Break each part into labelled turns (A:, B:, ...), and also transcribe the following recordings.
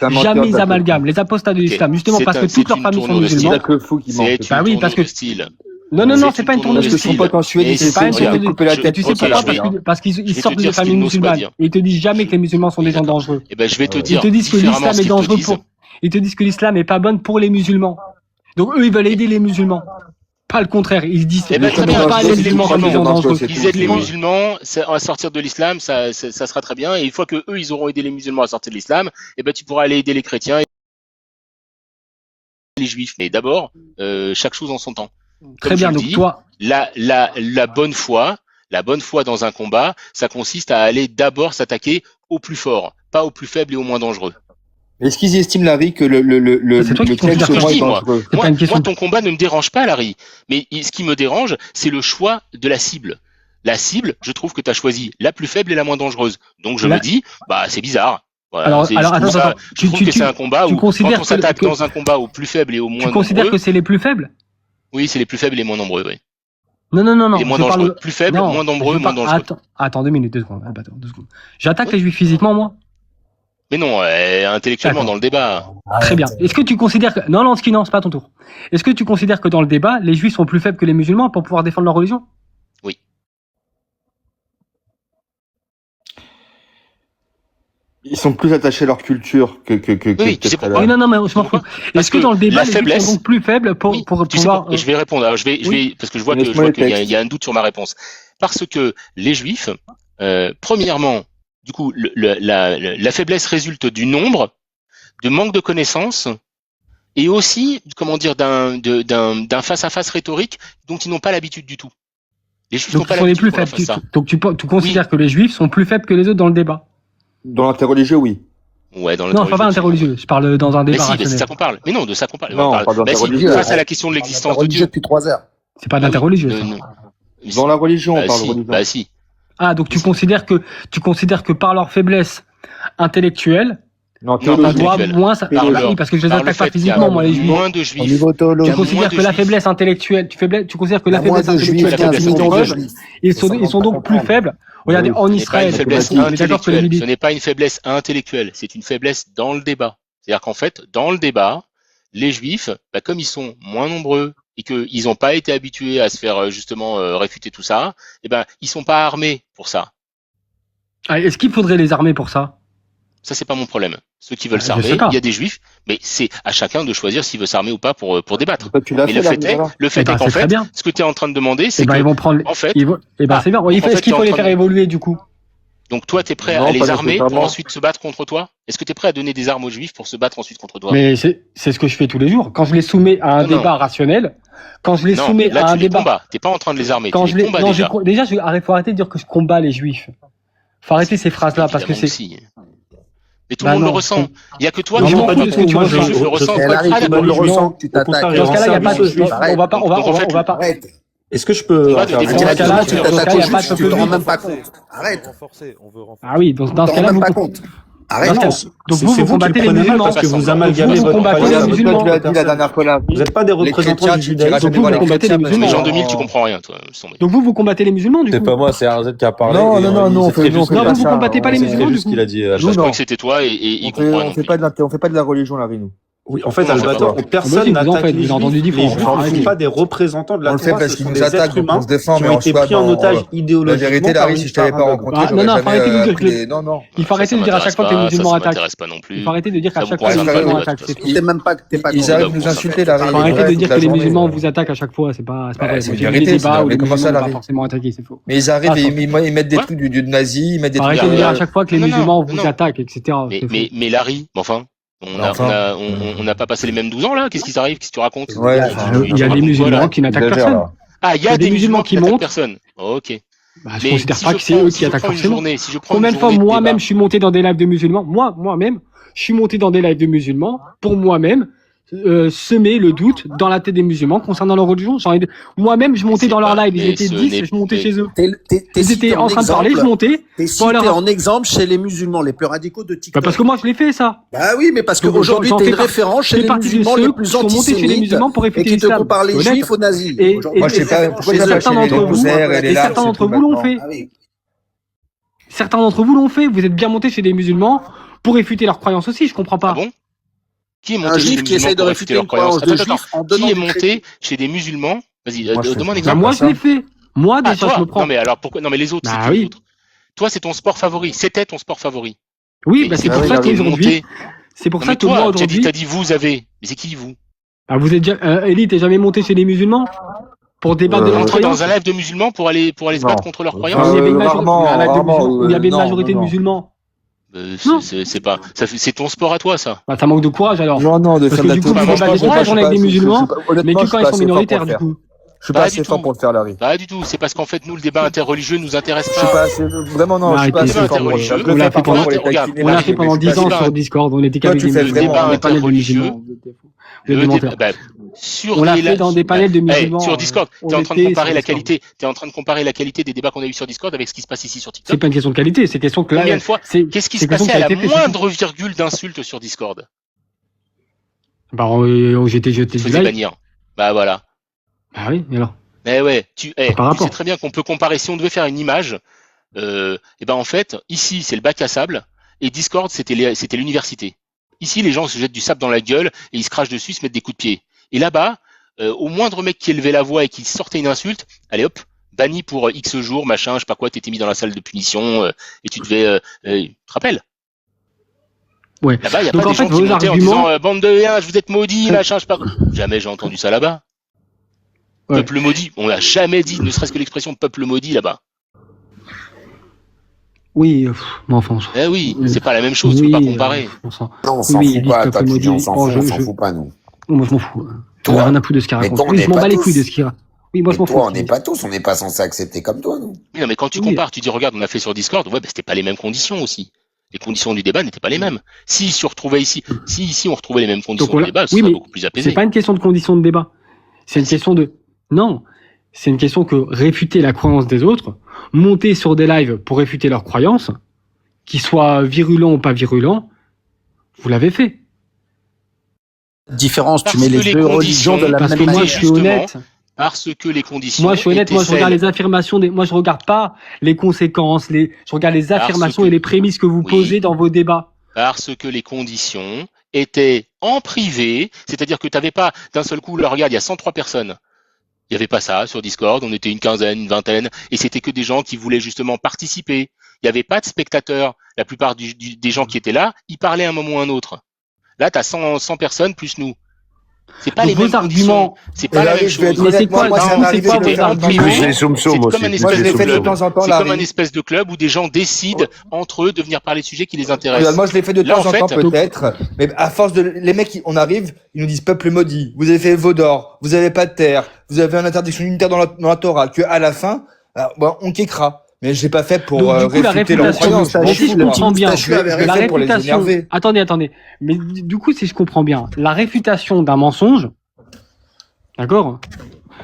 A: Jamais ils amalgament. Les apostats de l'islam, justement, parce que toutes leurs familles sont musulmanes.
B: C'est que fou qui ment.
A: Bah oui, parce que
C: style.
A: non, c'est pas une tournure de style.
B: Quand je suis
A: C'est pas une tournure de style. Tu sais pourquoi? Parce qu'ils sortent des familles musulmanes. Et ils te disent jamais que les musulmans sont des gens dangereux.
C: Eh ben, je vais te dire.
A: Ils te disent que l'islam est dangereux ils te disent que l'islam est pas bonne pour les musulmans. Donc eux, ils veulent aider les musulmans. Pas le contraire. Ils disent
C: très bien,
A: pas les musulmans comme des gens dangereux.
C: Ils aident les musulmans à sortir de l'islam, ça sera très bien. Et une fois que eux, ils auront aidé les musulmans à sortir de l'islam, eh ben, tu pourras aller aider les chrétiens et les juifs. Mais d'abord, chaque chose en son temps.
A: Très bien. Donc toi,
C: la bonne foi dans un combat, ça consiste à aller d'abord s'attaquer au plus fort, pas au plus faible et au moins dangereux.
B: Est-ce qu'ils estiment, Larry, que le
A: considères
B: tel
A: que
B: est dangereux?
C: Moi, ton combat ne me dérange pas, Larry. Mais ce qui me dérange, c'est le choix de la cible. La cible, je trouve que tu as choisi la plus faible et la moins dangereuse. Donc je me dis, bah c'est bizarre. Voilà, je trouve que c'est un combat où quand on s'attaque dans un combat au plus faible et au moins nombreux.
A: Tu considères que c'est les plus faibles?
C: Oui, c'est les plus faibles et les moins nombreux, oui.
A: Non.
C: Les moins dangereux. Plus faibles, moins nombreux, moins dangereux.
A: Attends 2 minutes, 2 secondes. J'attaque les juifs physiquement, moi?
C: Mais non, intellectuellement dans le débat.
A: Très bien. Est-ce que tu considères que... Non, c'est pas ton tour. Est-ce que tu considères que dans le débat, les juifs sont plus faibles que les musulmans pour pouvoir défendre leur religion?
C: Oui.
B: Ils sont plus attachés à leur culture que
C: oui, tu sais pourquoi.
A: Oui, non, mais je m'en fous. Est-ce que dans le débat, les juifs sont donc plus faibles pour pouvoir...
C: Je vais répondre. Alors, parce que je vois qu'il y a un doute sur ma réponse. Parce que les juifs, premièrement, du coup, la faiblesse résulte du nombre, de manque de connaissances, et aussi, comment dire, d'un face-à-face rhétorique dont ils n'ont pas l'habitude du tout. Les juifs n'ont pas l'habitude de faire ça.
A: Donc tu considères que les juifs sont plus faibles que les autres dans le débat?
B: Dans l'interreligieux, oui.
C: Ouais, dans
A: non, je parle pas d'interreligieux. Je parle dans un débat rationnel.
C: Mais c'est ça qu'on parle. Mais non, de ça qu'on parle.
B: Non, on parle d'interreligieux.
C: Face à la question de l'existence de Dieu.
D: Depuis 3 heures.
A: C'est pas d'interreligieux.
B: Dans la religion, on parle de religion.
C: Bah si.
A: Ah, donc tu considères que par leur faiblesse intellectuelle,
B: non,
A: moins ça, parce que je les attaque pas physiquement, moi, les juifs.
C: Moins de juifs.
A: Tu considères que la faiblesse intellectuelle, tu considères que la faiblesse intellectuelle, ils sont donc plus faibles. Regardez, en Israël,
C: ce n'est pas une faiblesse intellectuelle, c'est une faiblesse dans le débat. C'est-à-dire qu'en fait, dans le débat, les juifs, comme ils sont moins nombreux et qu'ils n'ont pas été habitués à se faire justement réfuter tout ça, ils sont pas armés pour ça.
A: Est-ce qu'il faudrait les armer pour ça?
C: Ça, c'est pas mon problème. Ceux qui veulent s'armer, il y a des juifs, mais c'est à chacun de choisir s'il veut s'armer ou pas pour débattre. Mais le fait est qu'en fait, ce que tu es en train de demander, c'est
A: ils vont prendre, en fait, c'est bien. Est-ce qu'il faut les faire évoluer, du coup?
C: Donc toi, tu es prêt à les armer pour ensuite se battre contre toi? Est-ce que tu es prêt à donner des armes aux juifs pour se battre ensuite contre toi?
A: Mais c'est ce que je fais tous les jours. Quand je les soumets à un débat rationnel, quand je les soumets à un débat...
C: T'es pas en train de les armer, tu les combats déjà.
A: Déjà, faut arrêter de dire que je combats les juifs. Faut arrêter ces phrases-là, parce que c'est...
C: Mais tout le monde le ressent. Il y a que toi qui
A: m'en fous de ce que tu ressens.
D: Je le ressens, tu t'attaques.
A: Dans ce cas-là, il n'y a pas de... On va pas...
D: Est-ce que je peux...
A: Dans ce cas-là, tu
D: te rends même pas compte. Arrête.
A: Ah oui, dans ce cas-là, vous...
D: Arrête.
A: Donc vous combattez les musulmans
D: parce que vous amalgamez votre
B: Vous
D: n'êtes pas des représentants du judaïsme.
A: Donc vous combattez les musulmans.
C: Mais Jean 2000, tu comprends rien, toi.
A: Donc vous combattez les musulmans, du coup.
D: C'est pas moi, c'est RZ qui a parlé.
B: Non,
A: vous combattez pas les musulmans, du coup.
D: qu'il a dit.
C: Je crois que c'était toi et il comprend.
B: On fait pas de la religion, Larry, nous.
D: Oui, en fait, Albator, personne n'attaque les juifs. Les juifs ne sont pas des représentants de la Torah.
B: On le fait parce qu'ils nous attaquent, on se défend,
D: qui ont été pris en otage idéologiquement.
B: La vérité, Larry, si je t'avais pas rencontré,
A: il faut arrêter de dire à chaque fois que les musulmans attaquent. Il faut arrêter de dire qu'à chaque fois que les musulmans attaquent.
B: Ils arrivent nous insulter, Larry.
A: Il faut arrêter de dire que les musulmans vous attaquent à chaque fois. C'est pas vrai.
B: C'est la vérité.
A: Où les musulmans ne sont pas forcément attaqués, c'est faux.
B: Mais ils arrivent, ils mettent des trucs du nazi, ils mettent des trucs.
A: Arrêtez de dire à chaque fois que les musulmans vous attaquent, etc.
C: Mais Larry, enfin. On n'a pas passé les mêmes 12 ans là. Qu'est-ce qui t'arrive? Qu'est-ce que tu racontes?
A: Il y a des musulmans qui n'attaquent personne.
C: Ah, il y a des musulmans qui n'attaquent personne. Ok.
A: Je considère pas que c'est eux qui attaquent forcément. Combien de fois moi-même je suis monté dans des lives de musulmans? Moi-même, je suis monté dans des lives de musulmans pour moi-même semer le doute dans la tête des musulmans concernant leur religion. Moi-même, je montais dans leur live, ils étaient 10 et je montais chez eux. Ils étaient en train de parler, je montais.
D: T'es cité en exemple chez les musulmans, les plus radicaux de TikTok.
A: Parce que moi, je l'ai fait, ça.
D: Bah oui, mais parce qu'aujourd'hui, t'es une référence chez les musulmans les plus antisémites et qui te comparent les juifs aux nazis.
B: Moi, je sais pas pourquoi
A: certains d'entre vous l'ont fait. Certains d'entre vous l'ont fait. Vous êtes bien montés chez des musulmans pour réfuter leurs croyances aussi, je comprends pas.
C: Ah bon? Qui est monté chez des musulmans pour réfuter leurs croyances? Qui est monté chez des musulmans? Vas-y, donne-moi un exemple.
A: Moi, je l'ai fait. Moi, déjà, je me prends.
C: Non, mais alors pourquoi? Non, mais les autres, c'est qui les autres? Toi, c'est ton sport favori. C'était ton sport favori.
A: Oui, bah, c'est pour ça qu'aujourd'hui. C'est pour ça que moi, aujourd'hui.
C: T'as dit vous avez. Mais c'est qui vous?
A: Ah, vous êtes déjà, Elie, t'es jamais monté chez les musulmans? Pour débattre de leurs croyances?
C: Dans un live de musulmans pour aller se battre contre leurs croyances?
A: Il y avait une majorité de musulmans.
C: C'est pas, c'est ton sport à toi, ça.
A: Bah, ça manque de courage, alors.
B: Non, de
A: parce que du coup, vous débattez toute la journée avec des musulmans, mais que quand ils sont minoritaires, du coup.
B: Je suis pas assez fort pour le faire, Larry.
C: Pas du tout. C'est parce qu'en fait, nous, le débat interreligieux nous intéresse pas.
B: Je suis pas assez, vraiment, non, je suis pas assez fort pour le faire.
A: On l'a fait pendant 10 ans sur Discord, on était qu'avec des musulmans, panels de musulmans. On l'a fait dans des panels de musulmans.
C: Sur Discord, t'es en train de comparer la qualité, des débats qu'on a eu sur Discord avec ce qui se passe ici sur TikTok.
A: C'est pas une question de qualité, c'est question que là,
C: combien de fois, qu'est-ce qui se passait à la moindre virgule d'insulte sur Discord?
A: Bah, j'étais
C: jeté du like. Bannir. Bah, voilà.
A: Ah oui, mais alors.
C: Mais ouais, tu sais très bien qu'on peut comparer. Si on devait faire une image, et ben en fait, ici c'est le bac à sable et Discord c'était l'université. Ici les gens se jettent du sable dans la gueule et ils se crachent dessus, ils se mettent des coups de pied. Et là-bas, au moindre mec qui élevait la voix et qui sortait une insulte, allez hop, banni pour X jours, machin, je sais pas quoi, t'étais mis dans la salle de punition et tu devais, tu te rappelles?
A: Ouais.
C: Là-bas, il y a pas des gens qui montaient en disant bande de je vous êtes maudits, machin, je sais pas. Jamais j'ai entendu ça là-bas. Ouais. Peuple maudit, on n'a jamais dit, ne serait-ce que l'expression peuple maudit là-bas.
A: Oui, mais enfin.
C: Eh oui, c'est pas la même chose, tu peux pas comparer.
E: On s'en fout pas, toi tu dis on s'en fout pas nous.
A: Moi je m'en fous. J'ai rien à foutre de ce qu'il raconte.
E: Oui,
A: je m'en bats les couilles de ce qu'il raconte. Oui, moi je m'en fous.
E: Toi, on n'est pas tous, on n'est pas censé accepter comme toi, nous.
C: Oui, non, mais quand tu compares, tu dis regarde, on a fait sur Discord, ouais, c'était pas les mêmes conditions aussi. Les conditions du débat n'étaient pas les mêmes. Si on retrouvait les mêmes conditions de débat, ce serait beaucoup plus apaisé.
A: C'est pas une question de conditions de débat. C'est une question de non. C'est une question que réfuter la croyance des autres, monter sur des lives pour réfuter leurs croyances, qu'ils soient virulents ou pas virulents, vous l'avez fait.
D: Différence, tu mets les deux religions de la même manière.
A: Parce que moi, je suis honnête.
C: Parce que les conditions.
A: Moi, je suis honnête. Moi, je regarde les affirmations. Moi, je regarde pas les conséquences. Je regarde les affirmations et les prémices que vous posez dans vos débats.
C: Parce que les conditions étaient en privé, c'est-à-dire que tu n'avais pas d'un seul coup. Là, regarde, il y a 103 personnes. Il n'y avait pas ça sur Discord, on était une quinzaine, une vingtaine, et c'était que des gens qui voulaient justement participer. Il n'y avait pas de spectateurs. La plupart des gens qui étaient là, ils parlaient à un moment ou à un autre. Là, tu as 100 personnes plus nous. C'est pas les mêmes arguments. C'est pas la même chose.
A: Mais c'est quoi vos arguments?
C: C'est comme un espèce de club où des gens décident entre eux de venir parler de sujets qui les intéressent.
B: Moi, je l'ai fait de temps en temps peut-être, mais à force les mecs, on arrive, ils nous disent peuple maudit. Vous avez fait veau d'or, vous avez pas de terre, vous avez une interdiction unitaire dans la Torah. Que à la fin, on kickera. Mais j'ai pas fait pour réfuter leur croyance.
A: Si je comprends bien, la réfutation. Attendez. Mais du coup, si je comprends bien, la réfutation d'un mensonge, d'accord,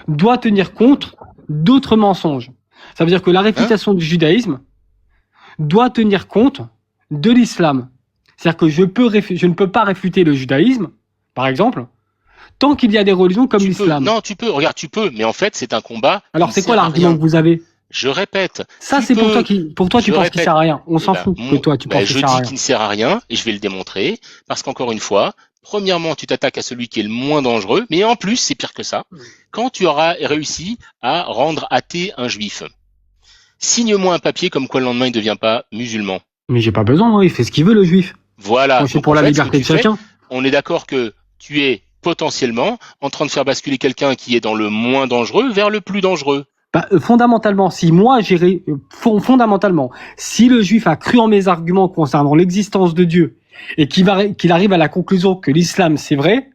A: doit tenir compte d'autres mensonges. Ça veut dire que la réfutation du judaïsme doit tenir compte de l'islam. C'est-à-dire que je ne peux pas réfuter le judaïsme, par exemple, tant qu'il y a des religions comme l'islam.
C: Non, tu peux. Regarde, tu peux. Mais en fait, c'est un combat.
A: Alors, c'est quoi l'argument que vous avez?
C: Je répète.
A: Ça, c'est pour toi, tu penses qu'il sert à rien. On s'en fout que toi, tu penses qu'il sert à rien.
C: Je dis qu'il ne sert à rien, et je vais le démontrer, parce qu'encore une fois, premièrement, tu t'attaques à celui qui est le moins dangereux, mais en plus, c'est pire que ça. Quand tu auras réussi à rendre athée un juif, signe-moi un papier comme quoi le lendemain, il ne devient pas musulman.
A: Mais j'ai pas besoin, il fait ce qu'il veut, le juif.
C: Voilà.
A: C'est pour la liberté de chacun.
C: On est d'accord que tu es potentiellement en train de faire basculer quelqu'un qui est dans le moins dangereux vers le plus dangereux.
A: Fondamentalement, si le juif a cru en mes arguments concernant l'existence de Dieu et qu'il arrive à la conclusion que l'islam c'est vrai,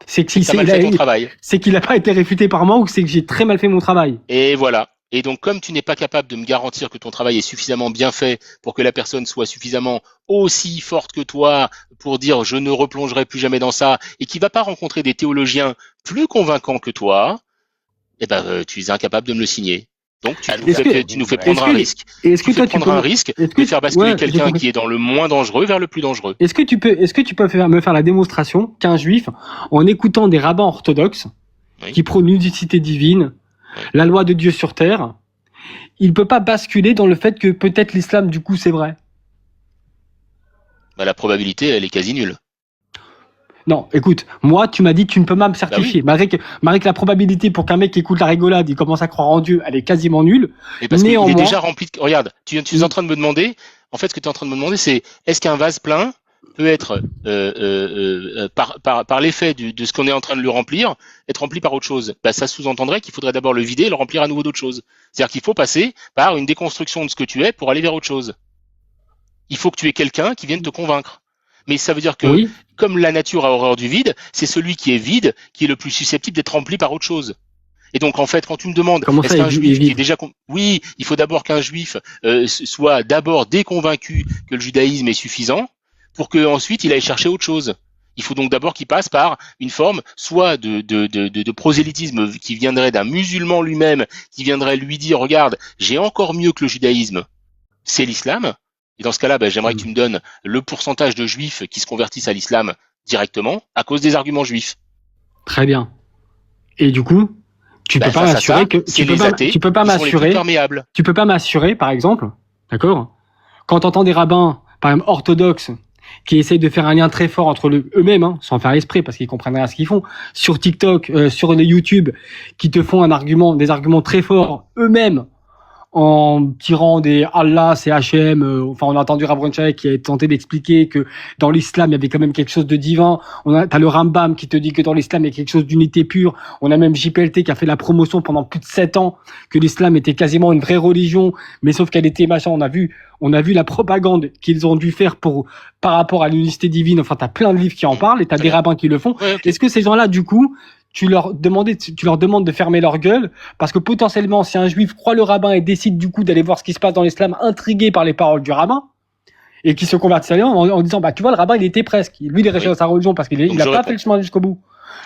A: c'est qu'il n'a pas été réfuté par moi ou que c'est que j'ai très mal fait mon travail.
C: Et voilà. Et donc, comme tu n'es pas capable de me garantir que ton travail est suffisamment bien fait pour que la personne soit suffisamment aussi forte que toi pour dire je ne replongerai plus jamais dans ça et qui va pas rencontrer des théologiens plus convaincants que toi, tu es incapable de me le signer. Donc, tu nous fais prendre un risque.
A: Est-ce que toi, tu peux
C: un risque de faire basculer quelqu'un qui est dans le moins dangereux vers le plus dangereux?
A: Est-ce que tu peux me faire la démonstration qu'un juif, en écoutant des rabbins orthodoxes, qui prônent l'unicité divine, la loi de Dieu sur terre, il peut pas basculer dans le fait que peut-être l'islam, du coup, c'est vrai?
C: Bah, la probabilité, elle est quasi nulle.
A: Non, écoute, moi, tu m'as dit que tu ne peux pas me certifier. Bah oui. Malgré que la probabilité pour qu'un mec écoute la rigolade, il commence à croire en Dieu, elle est quasiment nulle.
C: Et parce qu'il est déjà rempli de... Regarde, tu es en train de me demander, en fait, ce que tu es en train de me demander, c'est est-ce qu'un vase plein peut être, par l'effet de ce qu'on est en train de le remplir, être rempli par autre chose? Bah, ça sous-entendrait qu'il faudrait d'abord le vider et le remplir à nouveau d'autre chose. C'est-à-dire qu'il faut passer par une déconstruction de ce que tu es pour aller vers autre chose. Il faut que tu aies quelqu'un qui vienne te convaincre. Mais ça veut dire que, comme la nature a horreur du vide, c'est celui qui est vide qui est le plus susceptible d'être rempli par autre chose. Et donc, en fait, quand tu me demandes, est-ce qu'un juif qui est déjà... Oui, il faut d'abord qu'un juif soit d'abord déconvaincu que le judaïsme est suffisant pour qu'ensuite il aille chercher autre chose. Il faut donc d'abord qu'il passe par une forme soit de prosélytisme qui viendrait d'un musulman lui-même, qui viendrait lui dire, regarde, j'ai encore mieux que le judaïsme, c'est l'islam. Et dans ce cas-là, j'aimerais que tu me donnes le pourcentage de juifs qui se convertissent à l'islam directement à cause des arguments juifs.
A: Très bien. Et du coup, tu peux pas m'assurer que tu peux pas m'assurer, par exemple, d'accord, quand t'entends des rabbins, par exemple orthodoxes, qui essayent de faire un lien très fort entre eux-mêmes, hein, sans faire esprit, parce qu'ils comprennent rien à ce qu'ils font, sur TikTok, sur les YouTube, qui te font des arguments très forts eux-mêmes, en tirant des Allah, c'est H&M, enfin on a entendu Rav Ronchai qui a tenté d'expliquer que dans l'islam il y avait quand même quelque chose de divin. T'as le Rambam qui te dit que dans l'islam il y a quelque chose d'unité pure. On a même JPLT qui a fait la promotion pendant plus de 7 ans que l'islam était quasiment une vraie religion, mais sauf qu'elle était machin. On a vu la propagande qu'ils ont dû faire par rapport à l'unité divine. Enfin t'as plein de livres qui en parlent et t'as des rabbins qui le font. Ouais, okay. Est-ce que ces gens-là du coup tu leur demandes de fermer leur gueule parce que potentiellement si un juif croit le rabbin et décide du coup d'aller voir ce qui se passe dans l'islam intrigué par les paroles du rabbin et qui se convertit en disant tu vois le rabbin il était presque lui il est resté dans sa religion parce qu'il a pas fait le chemin jusqu'au bout.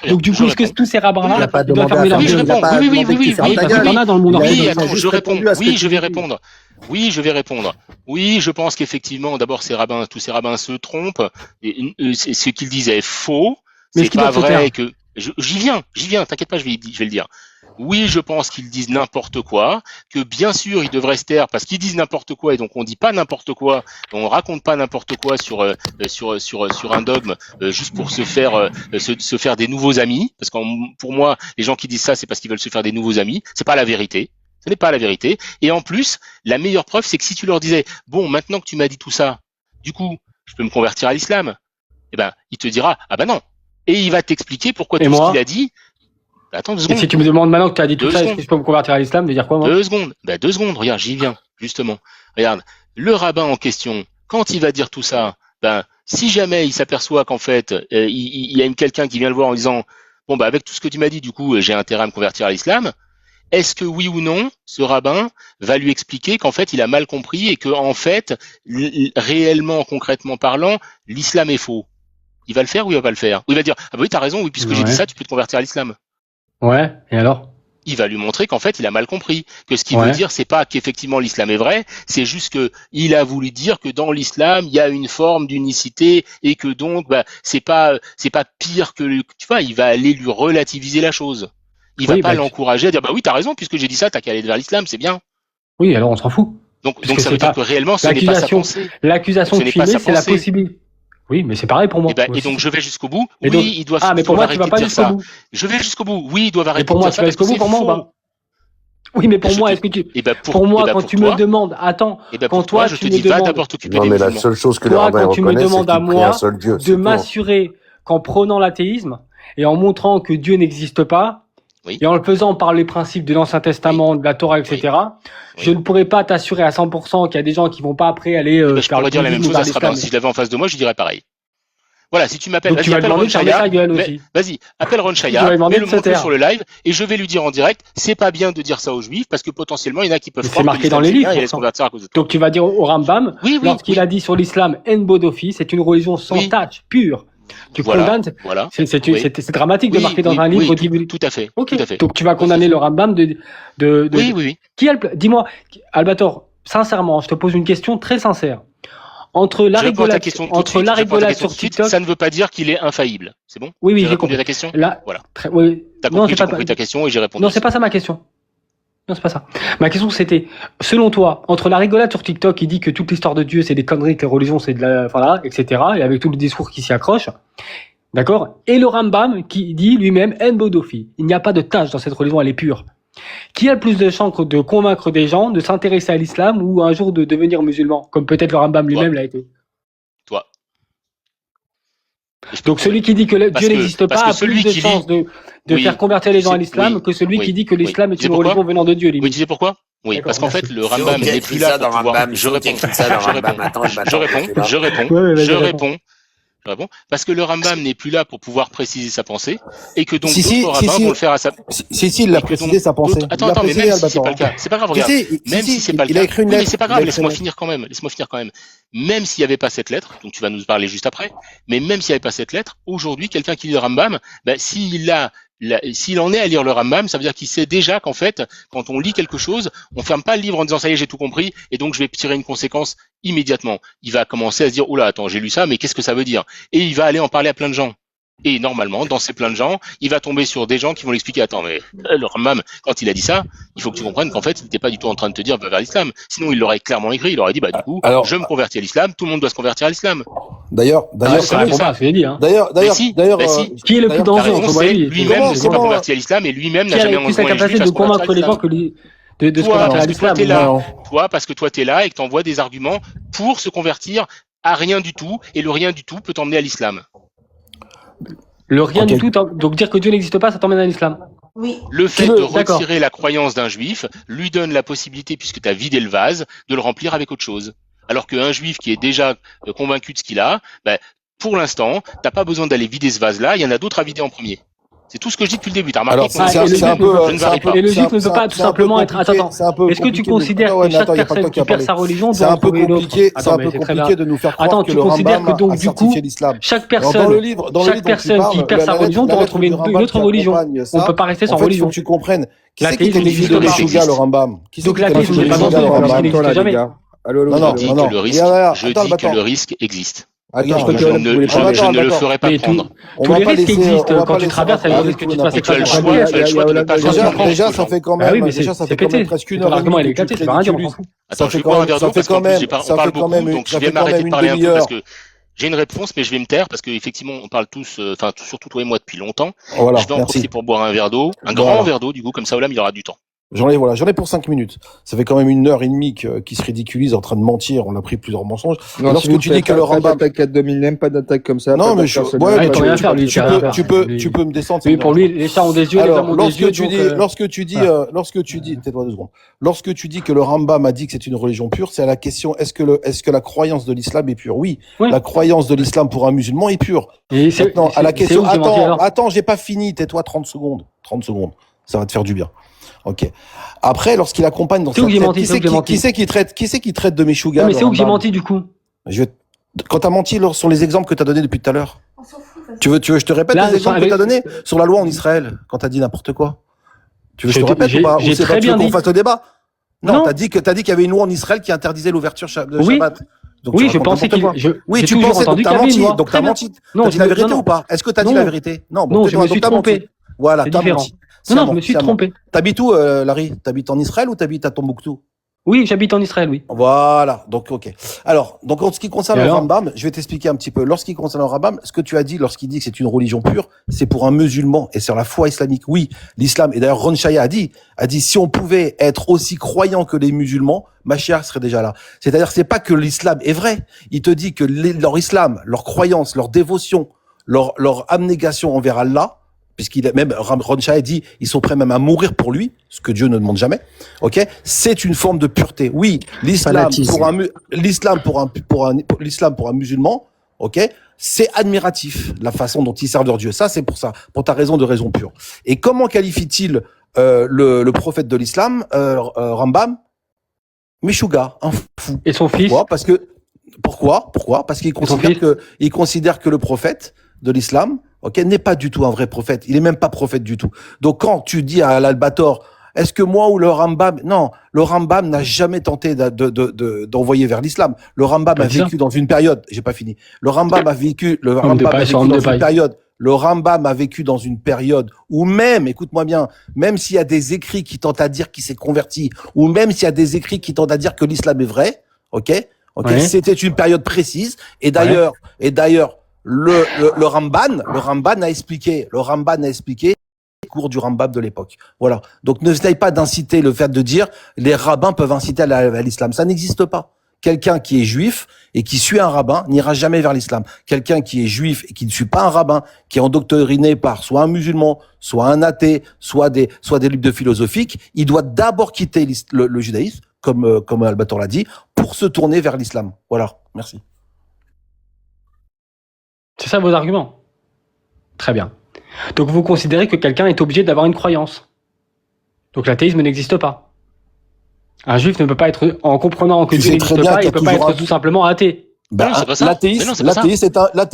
A: Donc du coup est-ce que tous ces rabbins là doivent fermer leur gueule?
C: Oui,
A: t'en as dans le monde
C: entier. Je réponds. Oui, je vais répondre. Oui, je pense qu'effectivement d'abord tous ces rabbins se trompent et ce qu'ils disent est faux. C'est pas vrai que j'y viens, t'inquiète pas, je vais le dire. Oui, je pense qu'ils disent n'importe quoi, que bien sûr ils devraient se taire parce qu'ils disent n'importe quoi et donc on dit pas n'importe quoi, on raconte pas n'importe quoi sur un dogme juste pour se faire des nouveaux amis, parce que pour moi les gens qui disent ça c'est parce qu'ils veulent se faire des nouveaux amis, c'est pas la vérité. Ce n'est pas la vérité. Et en plus, la meilleure preuve c'est que si tu leur disais bon maintenant que tu m'as dit tout ça, du coup je peux me convertir à l'islam, il te dira ah non. Et il va t'expliquer pourquoi tout ce qu'il a dit. Attends 2 secondes.
A: Et si tu me demandes maintenant que tu as dit tout ça, est-ce que je peux me convertir à l'islam, de dire quoi moi?
C: 2 secondes. 2 secondes, regarde, j'y viens, justement. Regarde, le rabbin en question, quand il va dire tout ça, si jamais il s'aperçoit qu'en fait, il y a quelqu'un qui vient le voir en disant bon avec tout ce que tu m'as dit, du coup, j'ai intérêt à me convertir à l'islam, est-ce que oui ou non, ce rabbin va lui expliquer qu'en fait, il a mal compris et que en fait, réellement, concrètement parlant, l'islam est faux? Il va le faire ou il va pas le faire? Ou il va dire ah oui t'as raison, oui puisque j'ai dit ça tu peux te convertir à l'islam.
A: Ouais, et alors?
C: Il va lui montrer qu'en fait il a mal compris, que ce qu'il veut dire c'est pas qu'effectivement l'islam est vrai, c'est juste que il a voulu dire que dans l'islam il y a une forme d'unicité et que donc c'est pas pire que tu vois, il va aller lui relativiser la chose. Il va pas l'encourager à dire oui t'as raison puisque j'ai dit ça t'as qu'à aller vers l'islam, c'est bien.
A: Oui alors on s'en fout.
C: Donc ça veut dire que réellement ce n'est pas sa pensée.
A: L'accusation de filmer c'est la possibilité. Oui, mais c'est pareil pour moi.
C: Et donc je vais jusqu'au bout. Oui, ils doivent.
A: Ah, mais pour moi, tu vas pas jusqu'au bout.
C: Je vais jusqu'au bout. Oui, ils doivent arrêter.
A: Et pour moi, tu vas jusqu'au bout. Pour moi, oui, mais pour moi, est-ce que tu. Pour moi, quand tu me demandes, attends, quand toi, tu me demandes.
E: Non, mais la seule chose que le rabbin reconnaît, c'est qu'il prie un seul Dieu.
A: De m'assurer qu'en prônant l'athéisme et en montrant que Dieu n'existe pas. Oui. Et en le faisant par les principes de l'Ancien Testament, de la Torah, etc., je ne pourrais pas t'assurer à 100% qu'il y a des gens qui vont pas après aller
C: je pourrais dire la même chose à ce rabbin. Si je l'avais en face de moi, je dirais pareil. Voilà, si tu m'appelles, vas-y, appelle Ron Chaya. Vas-y, appelle Ron Chaya, mets le montre sur le live, et je vais lui dire en direct, c'est pas bien de dire ça aux juifs, parce que potentiellement, il y en a qui peuvent
A: c'est marqué dans les livres.
C: Et se convertir à cause de toi.
A: Donc tu vas dire au Rambam, lorsqu'il a dit sur l'islam, En Bodofi, c'est une religion sans tâche, pure. Tu condamnes, c'est dramatique de marquer dans un livre.
C: Tout à fait. Tout à fait.
A: Donc tu vas condamner le Rambam
C: Oui.
A: Dis-moi, Albator, sincèrement, je te pose une question très sincère. Entre la rigolade sur TikTok,
C: ça ne veut pas dire qu'il est infaillible. C'est bon?
A: Oui,
C: j'ai compris ta question.
A: Voilà.
C: T'as compris ta question et j'ai répondu.
A: Non, c'est pas ça ma question. Non, c'est pas ça. Ma question, c'était, selon toi, entre la rigolade sur TikTok qui dit que toute l'histoire de Dieu, c'est des conneries, que les religions, c'est de la, voilà, etc., et avec tout le discours qui s'y accroche, d'accord, et le Rambam qui dit lui-même, En Bodofi, il n'y a pas de tâche dans cette religion, elle est pure. Qui a le plus de chances de convaincre des gens de s'intéresser à l'islam ou un jour de devenir musulman, comme peut-être le Rambam lui-même l'a été?
C: Toi.
A: Donc celui qui dit que Dieu n'existe pas a plus de chances de faire convertir les gens à l'islam que celui qui dit que l'islam est une religion venant de Dieu.
C: Oui, tu sais pourquoi? Oui, parce qu'en fait, le Rambam n'est plus là pour pouvoir... Je réponds. Parce que le Rambam n'est plus là pour pouvoir préciser sa pensée, et que donc d'autres rabbins vont le faire à sa...
F: il a précisé sa pensée.
C: Attends, mais même si c'est pas le cas, c'est pas grave, regarde. Même si c'est pas le cas, mais c'est pas grave, laisse-moi finir quand même. Même s'il n'y avait pas cette lettre, donc tu vas nous parler juste après, mais même s'il n'y avait pas cette lettre, aujourd'hui, quelqu'un qui lit le Rambam, s'il en est à lire le Rambam, ça veut dire qu'il sait déjà qu'en fait, quand on lit quelque chose, on ferme pas le livre en disant ça y est, j'ai tout compris, et donc je vais tirer une conséquence immédiatement. Il va commencer à se dire, oula, attends, j'ai lu ça, mais qu'est-ce que ça veut dire? Et il va aller en parler à plein de gens. Et normalement, dans ces plein de gens, il va tomber sur des gens qui vont l'expliquer. Attends, mais le Rambam, quand il a dit ça, il faut que tu comprennes qu'en fait, il n'était pas du tout en train de te dire va vers l'islam. Sinon, il l'aurait clairement écrit. Il aurait dit, du coup, je me convertis à l'islam. Tout le monde doit se convertir à l'islam.
F: D'ailleurs,
A: qui est le plus dangereux?
C: Lui-même ne s'est pas converti à l'islam et lui-même n'a jamais envoyé un juif à se convertir à l'islam.
A: De se convertir à l'islam.
C: Toi, parce que toi, t'es là et que t'envoies des arguments pour se convertir à rien du tout, et le rien du tout peut t'emmener à l'islam.
A: Le rien du tout, donc dire que Dieu n'existe pas, ça t'emmène à l'islam.
G: Oui.
C: Le fait de retirer la croyance d'un juif lui donne la possibilité, puisque tu as vidé le vase, de le remplir avec autre chose. Alors qu'un juif qui est déjà convaincu de ce qu'il a, pour l'instant, t'as pas besoin d'aller vider ce vase-là, il y en a d'autres à vider en premier. C'est tout ce que je dis depuis le début. T'as remarqué
A: je ne varie pas. Et le juif ne peut pas tout simplement être... Attends. Est-ce que tu considères que chaque personne qui perd sa religion doit en trouver une autre?
F: C'est un peu compliqué de nous faire croire que le Rambam a certifié l'islam.
A: Chaque personne qui perd sa religion doit retrouver une autre religion. On ne peut pas rester sans religion.
F: Il faut que tu comprennes. Qui c'est qui qualifie de Meshuga, le Rambam?
A: Donc l'athéisme n'est pas dangereux, parce qu'il n'existe jamais.
C: Je dis que le risque existe. Je ne le ferai pas prendre.
A: Tous les risques existent. Quand tu traverses, ça veut dire que tu te fasses
C: tu as le choix de ne pas le
F: Déjà, ça fait quand même presque une heure.
A: L'argument, il est éclaté, ça veut rien dire, on s'en fout.
C: Attends, je vais boire un verre d'eau parce qu'en plus, on parle beaucoup, donc je vais m'arrêter de parler un peu parce que j'ai une réponse, mais je vais me taire parce qu'effectivement, on parle tous, surtout toi et moi depuis longtemps. Je vais en profiter pour boire un verre d'eau, un grand verre d'eau, du coup, comme ça, Olam, il aura du temps.
F: J'en ai pour 5 minutes. Ça fait quand même 1h30 qui se ridiculise en train de mentir. On a pris plusieurs mensonges.
B: Lorsque tu dis que le Rambam pas d'attaque n'aime pas d'attaque comme ça.
F: Non, mais tu peux me descendre.
A: Oui, pour lui, les chats ont des yeux, les hommes ont des yeux.
F: Lorsque tu dis, tais-toi 2 secondes. Lorsque tu dis que le Rambam a dit que c'est une religion pure, c'est à la question, est-ce que la croyance de l'islam est pure? Oui. La croyance de l'islam pour un musulman est pure. Maintenant, à la question, attends, j'ai pas fini. Tais-toi 30 secondes. 30 secondes. Ça va te faire du bien. Ok. Après, lorsqu'il accompagne dans sa tête, qui c'est qui traite de Meshuga?
A: Mais c'est où que j'ai menti, du coup?
F: Quand t'as menti sur les exemples que t'as donnés depuis tout à l'heure. Tu veux, je te répète les exemples que t'as donnés sur la loi en Israël, quand t'as dit n'importe quoi? Tu veux que je te répète ou pas? Ou c'est pas qu'on fasse le débat? Non, t'as dit qu'il y avait une loi en Israël qui interdisait l'ouverture de Shabbat.
A: Oui, je pensais qu'il...
F: Oui, tu pensais, donc t'as menti. Donc t'as menti. T'as dit la vérité ou pas? Est-ce que t'as dit la vérité?
A: Non, je me suis trompé.
F: Voilà, t'as menti.
A: Non, je me suis trompé.
F: T'habites où, Larry? T'habites en Israël ou t'habites à Tombouctou?
A: Oui, j'habite en Israël, oui.
F: Voilà, donc ok. Alors, donc en ce qui concerne le Rambam, je vais t'expliquer un petit peu. Lorsqu'il concerne le Rambam, ce que tu as dit lorsqu'il dit que c'est une religion pure, c'est pour un musulman et sur la foi islamique. Oui, l'islam. Et d'ailleurs, Ron Shaya a dit si on pouvait être aussi croyant que les musulmans, Mashiach serait déjà là. C'est-à-dire, c'est pas que l'islam est vrai. Il te dit que leur islam, leur croyance, leur dévotion, leur abnégation envers Allah, puisqu'il a même Ron Shaya dit ils sont prêts même à mourir pour lui, ce que Dieu ne demande jamais. Ok, c'est une forme de pureté. Oui, l'islam pour un musulman, ok, c'est admiratif la façon dont ils servent leur Dieu. Ça, c'est pour ça, pour ta raison pure. Et comment qualifie-t-il le prophète de l'islam, Rambam? Meshuga, un fou.
A: Et son fils?
F: Pourquoi? Parce qu'il considère que le prophète de l'islam, ok, n'est pas du tout un vrai prophète. Il est même pas prophète du tout. Donc quand tu dis à l'Albator, est-ce que moi ou le Rambam, non, le Rambam n'a jamais tenté d'envoyer vers l'islam. Le Rambam a vécu dans une période, j'ai pas fini. Le Rambam a vécu dans une période le Rambam a vécu dans une période où même, écoute-moi bien, même s'il y a des écrits qui tentent à dire qu'il s'est converti, ou même s'il y a des écrits qui tentent à dire que l'islam est vrai, ok,
A: Ouais.
F: c'était une période précise. Et d'ailleurs, le Ramban a expliqué les cours du Rambam de l'époque. Voilà. Donc n'essaye pas d'inciter le fait de dire les rabbins peuvent inciter à l'islam. Ça n'existe pas. Quelqu'un qui est juif et qui suit un rabbin n'ira jamais vers l'islam. Quelqu'un qui est juif et qui ne suit pas un rabbin, qui est endoctriné par soit un musulman, soit un athée, soit des livres de philosophique, il doit d'abord quitter le judaïsme, comme Albator l'a dit, pour se tourner vers l'islam. Voilà. Merci.
A: C'est ça vos arguments? Très bien. Donc vous considérez que quelqu'un est obligé d'avoir une croyance. Donc l'athéisme n'existe pas. Un juif ne peut pas être, en comprenant que Dieu n'existe pas, il ne peut pas être tout simplement athée.
C: Non, c'est pas ça.
F: L'athéisme,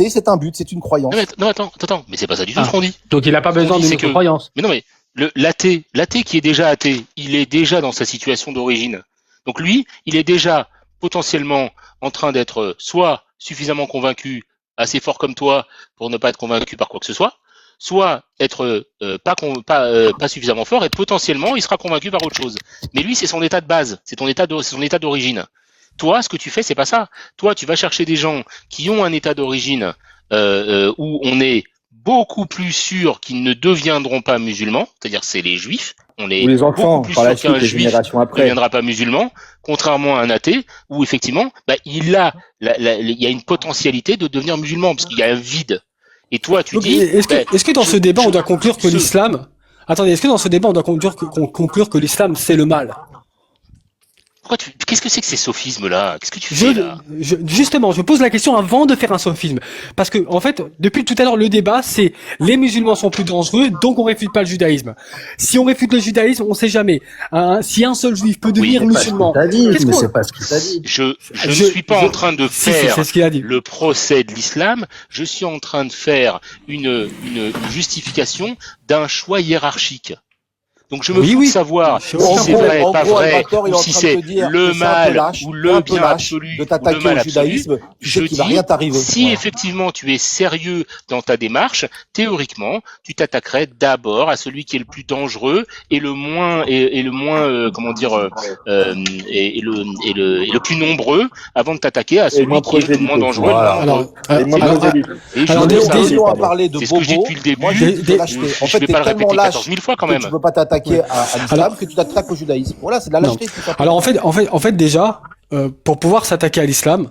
F: c'est un but, c'est une croyance.
C: Non, attends, mais c'est pas ça du tout ce qu'on dit.
A: Donc il n'a pas besoin d'une croyance.
C: Mais non, mais l'athée qui est déjà athée, il est déjà dans sa situation d'origine. Donc lui, il est déjà potentiellement en train d'être soit suffisamment convaincu, assez fort comme toi, pour ne pas être convaincu par quoi que ce soit être pas suffisamment fort et potentiellement il sera convaincu par autre chose. Mais lui, c'est son état de base, c'est son état d'origine. Toi, ce que tu fais, c'est pas ça. Toi, tu vas chercher des gens qui ont un état d'origine où on est beaucoup plus sûr qu'ils ne deviendront pas musulmans, c'est-à-dire c'est les juifs. On est
B: les enfants,
C: beaucoup plus sûr qu'un juif ne
B: après.
C: deviendra pas musulman, contrairement à un athée où effectivement, il y a une potentialité de devenir musulman parce qu'il y a un vide. Et toi, tu dis.
A: Est-ce que dans ce débat, on doit conclure que l'islam. Attendez, est-ce que dans ce débat, on doit conclure que l'islam, c'est le mal?
C: Qu'est-ce que c'est que ces sophismes-là? Qu'est-ce que tu fais là?
A: Justement, je pose la question avant de faire un sophisme. Parce que, en fait, depuis tout à l'heure, le débat, c'est les musulmans sont plus dangereux, donc on réfute pas le judaïsme. Si on réfute le judaïsme, on sait jamais. Si un seul juif peut devenir musulman.
D: C'est pas ce qu'il t'a dit.
C: Je ne suis pas en train de faire le procès de l'islam. Je suis en train de faire une justification d'un choix hiérarchique. Donc je me fous de savoir si c'est vrai, pas vrai, ou si c'est le mal ou le bien absolu ou le mal absolu. Je dis, si effectivement tu es sérieux dans ta démarche, théoriquement, tu t'attaquerais d'abord à celui qui est le plus dangereux et le moins le plus nombreux avant de t'attaquer à celui qui est le moins dangereux. C'est ce que je dis depuis le début. Je vais pas le répéter 14 000 fois quand même.
F: Tu peux pas t'attaquer à l'islam que tu t'attaques au judaïsme. Voilà, c'est de la lâcheté.
A: Alors en fait déjà, pour pouvoir s'attaquer à l'islam,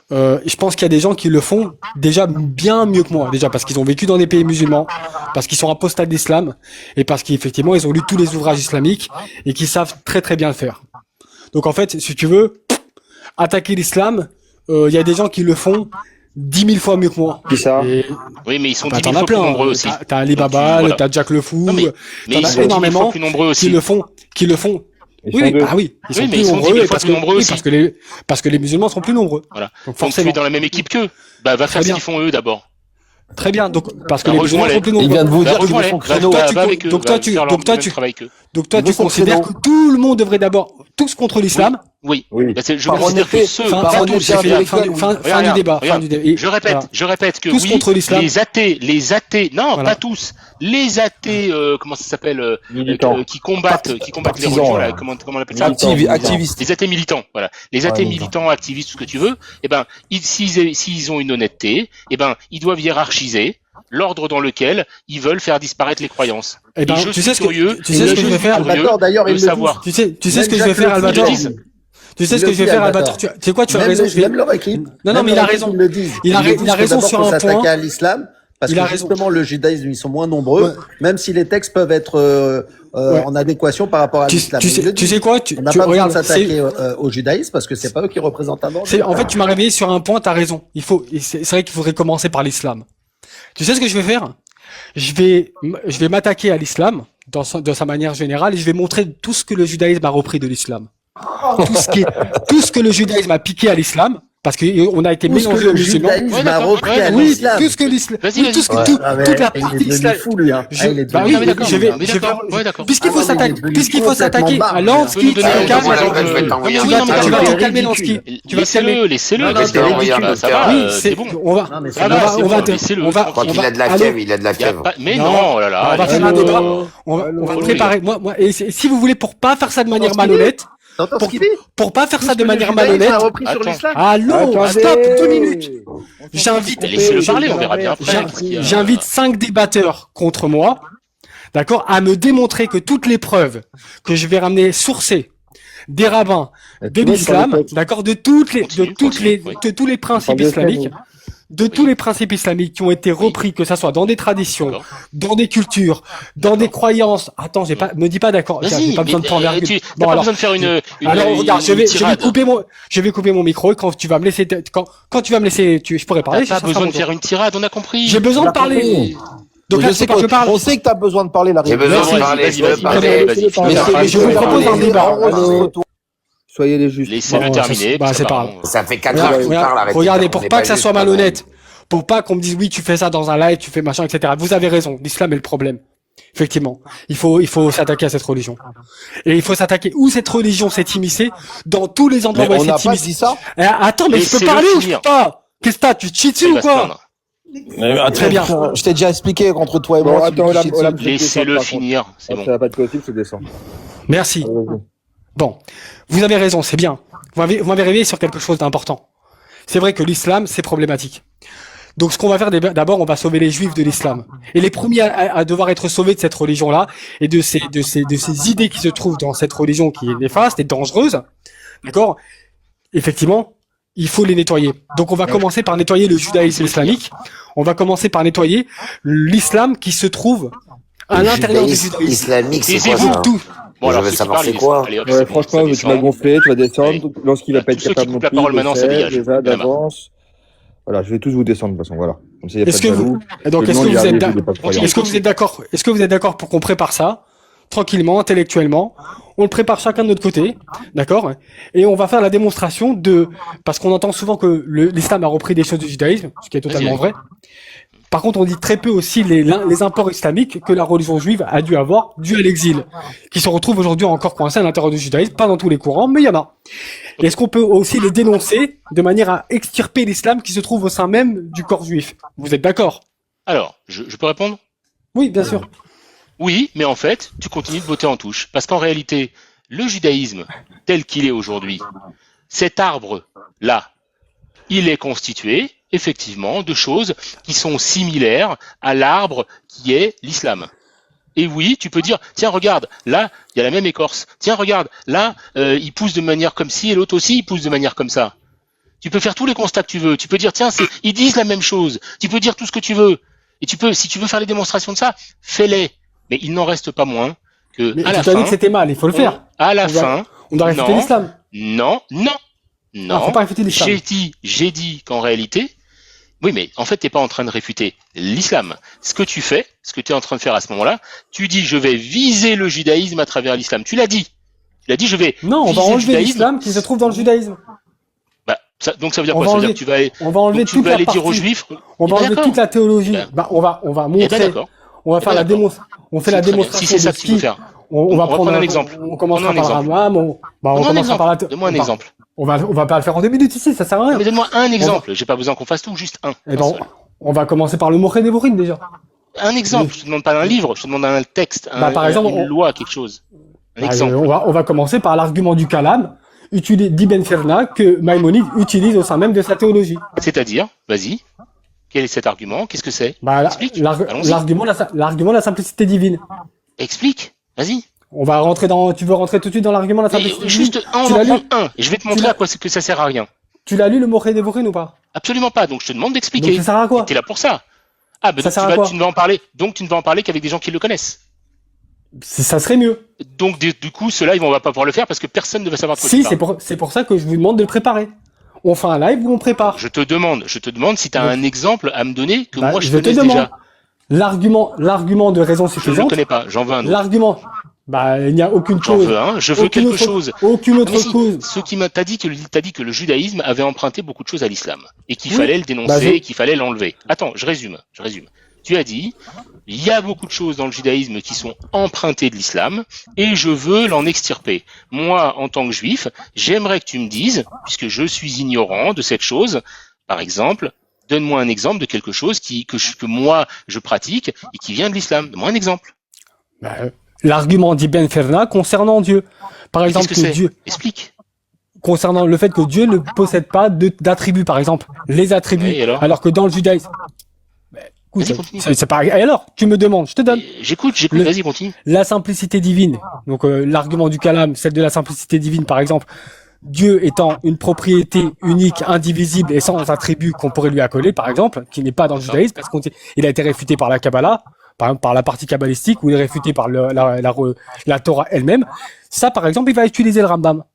A: je pense qu'il y a des gens qui le font déjà bien mieux que moi, déjà parce qu'ils ont vécu dans des pays musulmans, parce qu'ils sont apostats de l'islam et parce qu'effectivement ils ont lu tous les ouvrages islamiques et qu'ils savent très très bien le faire. Donc en fait, si tu veux attaquer l'islam, il y a des gens qui le font 10 000 fois mieux que moi.
B: Qui ça?
C: Oui, mais ils sont 10 000 fois plus nombreux aussi.
A: T'as Ali Baba, t'as Jack le Fou.
C: Mais ils sont énormément plus nombreux aussi.
A: Qui le font. Oui, ils sont plus nombreux aussi. Parce que les musulmans sont plus nombreux.
C: Voilà. Donc tu es dans la même équipe qu'eux. Va faire ce qu'ils font eux d'abord.
A: Très bien, donc parce que les musulmans sont plus nombreux.
F: Il vient de vous dire qu'ils font créneau.
A: Donc toi tu considères que tout le monde devrait d'abord tous contre l'islam.
C: Oui. Je considère que ceux
A: fin du débat.
C: Je répète que
A: tous contre l'islam.
C: Les athées, non, pas tous. Les athées, comment ça s'appelle, qui combattent les religions, là, comment on appelle ça?
F: Activistes.
C: Les athées militants, voilà. Les athées militants, activistes, tout ce que tu veux, s'ils ont une honnêteté, ils doivent hiérarchiser l'ordre dans lequel ils veulent faire disparaître les croyances.
A: Tu sais ce que je vais faire,
D: Albator, d'ailleurs, il savoir.
A: Tu sais ce que je vais faire, Albator? Tu sais ce que je vais faire, Albator? Tu sais quoi, tu as raison.
D: Même leur équipe.
A: Non, mais il a raison. Il a raison sur un point.
D: À l'islam. Parce que justement, le judaïsme, ils sont moins nombreux, même si les textes peuvent être en adéquation par rapport à l'islam.
A: Tu sais quoi?
D: On n'a pas besoin de s'attaquer au judaïsme parce que c'est pas eux qui représentent un danger.
A: En fait, tu m'as réveillé sur un point, t'as raison. C'est vrai qu'il faudrait commencer par l'islam. Tu sais ce que je vais faire? Je vais m'attaquer à l'islam dans sa manière générale et je vais montrer tout ce que le judaïsme a repris de l'islam. Tout ce que le judaïsme a piqué à l'islam, Parce qu'on a été mélangé aux musulmans. Oui, tout ce que l'islam.
C: Vas-y.
A: Toute la partie islamique. Puisqu'il faut s'attaquer à Lansky, tu vas te calmer Lansky. Tu vas te calmer.
C: Laissez-le.
A: C'est bon. On va.
E: Quand il a de la fièvre, il a de la fièvre.
C: Mais non, oh là là.
A: On va faire un débat. On va préparer. Moi, et si vous voulez, pour pas faire ça de manière malhonnête. Pour pas faire ça de manière malhonnête. Allô, stop, 2 minutes. J'invite.
C: Laissez-le parler, on verra bien après.
A: J'invite 5 débatteurs contre moi, d'accord, à me démontrer que toutes les preuves que je vais ramener sourcées des rabbins, de l'islam, d'accord, de tous les principes islamiques. De tous les principes islamiques qui ont été repris, que ça soit dans des traditions, dans des cultures, dans des croyances. Attends, me dis pas d'accord. J'ai pas besoin de prendre virgule.
C: Bon, alors, besoin de faire une
A: alors regarde, je vais couper mon micro et quand tu vas me laisser, quand tu vas me laisser, je pourrais parler.
C: T'as pas besoin de faire une tirade, on a compris.
A: J'ai besoin de parler. Donc là, c'est quand je parle.
F: On sait que t'as besoin de parler, Larry.
C: Vas-y.
A: Je vous propose un débat.
B: Soyez les justes.
C: Laissez-le terminer.
A: C'est pas grave.
E: Ça fait 4 heures qu'il parle, arrêtez.
A: Regardez, pour pas que ça soit malhonnête, pour pas qu'on me dise oui, tu fais ça dans un live, tu fais machin, etc. Vous avez raison, l'islam est le problème. Effectivement, il faut s'attaquer à cette religion. Et il faut s'attaquer où cette religion s'est immiscée, dans tous les endroits où elle s'est immiscée.
F: Dit ça.
A: Attends, mais je peux parler ou je peux pas? Qu'est-ce que t'as? Tu te chies dessus ou quoi? Très bien.
F: Je t'ai déjà expliqué qu'entre toi et moi.
C: Laissez-le finir. C'est bon.
B: Ça va pas être possible, je descends.
A: Merci. Bon, vous avez raison, c'est bien. Vous m'avez réveillé sur quelque chose d'important. C'est vrai que l'islam, c'est problématique. Donc ce qu'on va faire d'abord, on va sauver les juifs de l'islam. Et les premiers à devoir être sauvés de cette religion-là, et de ces idées qui se trouvent dans cette religion qui est néfaste et dangereuse, d'accord? Effectivement, il faut les nettoyer. Donc on va commencer par nettoyer le judaïsme islamique. On va commencer par nettoyer l'islam qui se trouve à l'intérieur du judaïsme
E: islamique. C'est quoi ça?
C: Bon,
E: je veux savoir c'est quoi.
B: Franchement, tu vas gonfler, tu vas descendre. Lorsqu'il va pas être capable de
C: la parole maintenant, ça dégage.
B: Déjà d'avance. Voilà, je vais tous vous descendre de toute façon. Voilà. Comme ça, il y a pas de jaloux.
A: Donc, est-ce que vous êtes d'accord? Est-ce que vous êtes d'accord pour qu'on prépare ça tranquillement, intellectuellement? On le prépare chacun de notre côté, d'accord? Et on va faire la démonstration parce qu'on entend souvent que l'islam a repris des choses du judaïsme, ce qui est totalement vrai. Par contre, on dit très peu aussi les imports islamiques que la religion juive a dû avoir, dû à l'exil, qui se retrouvent aujourd'hui encore coincés à l'intérieur du judaïsme, pas dans tous les courants, mais il y en a. Est-ce qu'on peut aussi les dénoncer de manière à extirper l'islam qui se trouve au sein même du corps juif? Vous êtes d'accord?
C: Alors, je peux répondre?
A: Oui, bien sûr.
C: Oui, mais en fait, tu continues de botter en touche. Parce qu'en réalité, le judaïsme, tel qu'il est aujourd'hui, cet arbre-là, il est constitué, effectivement, de choses qui sont similaires à l'arbre qui est l'islam. Et oui, tu peux dire, tiens, regarde, là, il y a la même écorce. Tiens, regarde, là, il pousse de manière comme ci, et l'autre aussi, il pousse de manière comme ça. Tu peux faire tous les constats que tu veux. Tu peux dire, tiens, ils disent la même chose. Tu peux dire tout ce que tu veux. Et si tu veux faire les démonstrations de ça, fais-les. Mais il n'en reste pas moins que,
A: mais
C: à la
A: fin. Tu as dit que c'était mal, il faut le faire.
C: À la fin.
A: On doit réfuter l'islam.
C: Non.
A: Faut pas réfuter l'islam.
C: J'ai dit qu'en réalité, oui, mais en fait, t'es pas en train de réfuter l'islam. Ce que tu fais, ce que tu es en train de faire à ce moment-là, tu dis, je vais viser le judaïsme à travers l'islam. Tu l'as dit. Je vais.
A: Non, on va enlever l'islam qui se trouve dans le judaïsme.
C: Donc ça veut dire quoi? Ça veut dire que tu vas aller dire aux juifs.
A: On va enlever toute la théologie. On va montrer. On va faire la démonstration. On fait la démonstration.
C: Si c'est ça que tu veux faire.
A: On va prendre un exemple. On commencera par Rambam. On commencera par la.
C: Donne-moi un exemple.
A: On va pas le faire en 2 minutes ici, ça sert à rien.
C: Mais donne-moi un exemple. J'ai pas besoin qu'on fasse tout, juste un.
A: Eh ben, on va commencer par le Moché Nevorim déjà.
C: Un exemple. Je te demande pas un livre, je te demande un texte,
A: par exemple,
C: une loi, quelque chose. Un exemple.
A: On va commencer par l'argument du Kalam, d'Ibn Sirna, que Maïmonide utilise au sein même de sa théologie.
C: C'est-à-dire, vas-y. Quel est cet argument? Qu'est-ce que c'est? Explique.
A: L'argument de la simplicité divine.
C: Explique. Vas-y.
A: Tu veux rentrer tout de suite dans l'argument de la simplicité divine?
C: Juste un, et je vais te montrer à quoi que ça sert à rien.
A: Tu l'as lu le Moché Nevorim ou pas?
C: Absolument pas, donc je te demande d'expliquer.
A: Donc ça sert à quoi?
C: T'es là pour ça. Ah, ben tu ne vas en parler. Donc tu ne vas en parler qu'avec des gens qui le connaissent.
A: Ça serait mieux.
C: Donc du coup, ceux-là, ils vont pas pouvoir le faire parce que personne ne va savoir de quoi tu parles.
A: C'est pour ça que je vous demande de le préparer. On fait un live où on prépare.
C: Je te demande si tu as un exemple à me donner que moi je connais déjà.
A: L'argument de raison suffisante.
C: Je ne le connais pas, j'en veux un autre.
A: Bah, il n'y a aucune cause.
C: Je veux quelque chose.
A: Aucune autre cause.
C: T'as dit que le judaïsme avait emprunté beaucoup de choses à l'islam et qu'il fallait le dénoncer, qu'il fallait l'enlever. Attends, je résume. Tu as dit, il y a beaucoup de choses dans le judaïsme qui sont empruntées de l'islam et je veux l'en extirper. Moi, en tant que juif, j'aimerais que tu me dises, puisque je suis ignorant de cette chose, par exemple, donne-moi un exemple de quelque chose que moi je pratique et qui vient de l'islam. Donne-moi un exemple.
A: L'argument d'Ibn Ferna concernant Dieu. Par exemple, que Dieu.
C: Explique.
A: Concernant le fait que Dieu ne possède pas d'attributs, par exemple. Les attributs.
C: Oui,
A: alors que dans le judaïsme. Écoute, c'est pareil. Et alors, tu me demandes, je te donne.
C: J'écoute, vas-y, continue.
A: La simplicité divine. Donc, l'argument du kalam, celle de la simplicité divine, par exemple. Dieu étant une propriété unique, indivisible et sans attributs qu'on pourrait lui accoler, par exemple, qui n'est pas dans le judaïsme, parce qu'il a été réfuté par la Kabbalah, par exemple par la partie kabbalistique, ou il est réfuté par la Torah elle-même. Ça, par exemple, il va utiliser le Rambam,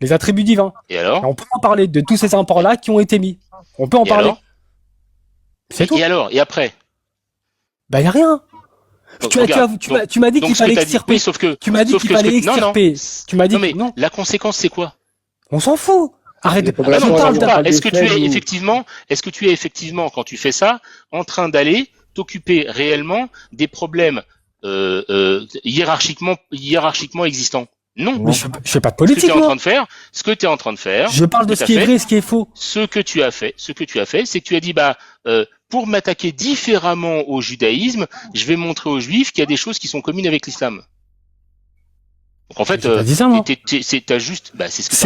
A: les attributs divins.
C: Et alors ?
A: Et on peut en parler de tous ces apports-là qui ont été mis. On peut en parler.
C: C'est tout. Et alors ? Et après ?
A: Bah, il n'y a rien. Donc, tu m'as dit qu'il fallait extirper.
C: Oui, sauf que
A: tu m'as dit qu'il fallait extirper. Tu m'as dit
C: non, mais la conséquence, c'est quoi ?
A: On s'en fout. Arrête de
C: Est-ce que tu es effectivement, quand tu fais ça, en train d'aller t'occuper réellement des problèmes hiérarchiquement existants? Non.
A: Mais je fais pas de politique.
C: Ce que tu es en train de faire.
A: Je parle de ce qui est vrai, ce qui est faux.
C: Ce que tu as fait, c'est que tu as dit pour m'attaquer différemment au judaïsme, je vais montrer aux juifs qu'il y a des choses qui sont communes avec l'islam. Donc en fait, t'as juste, c'est ce que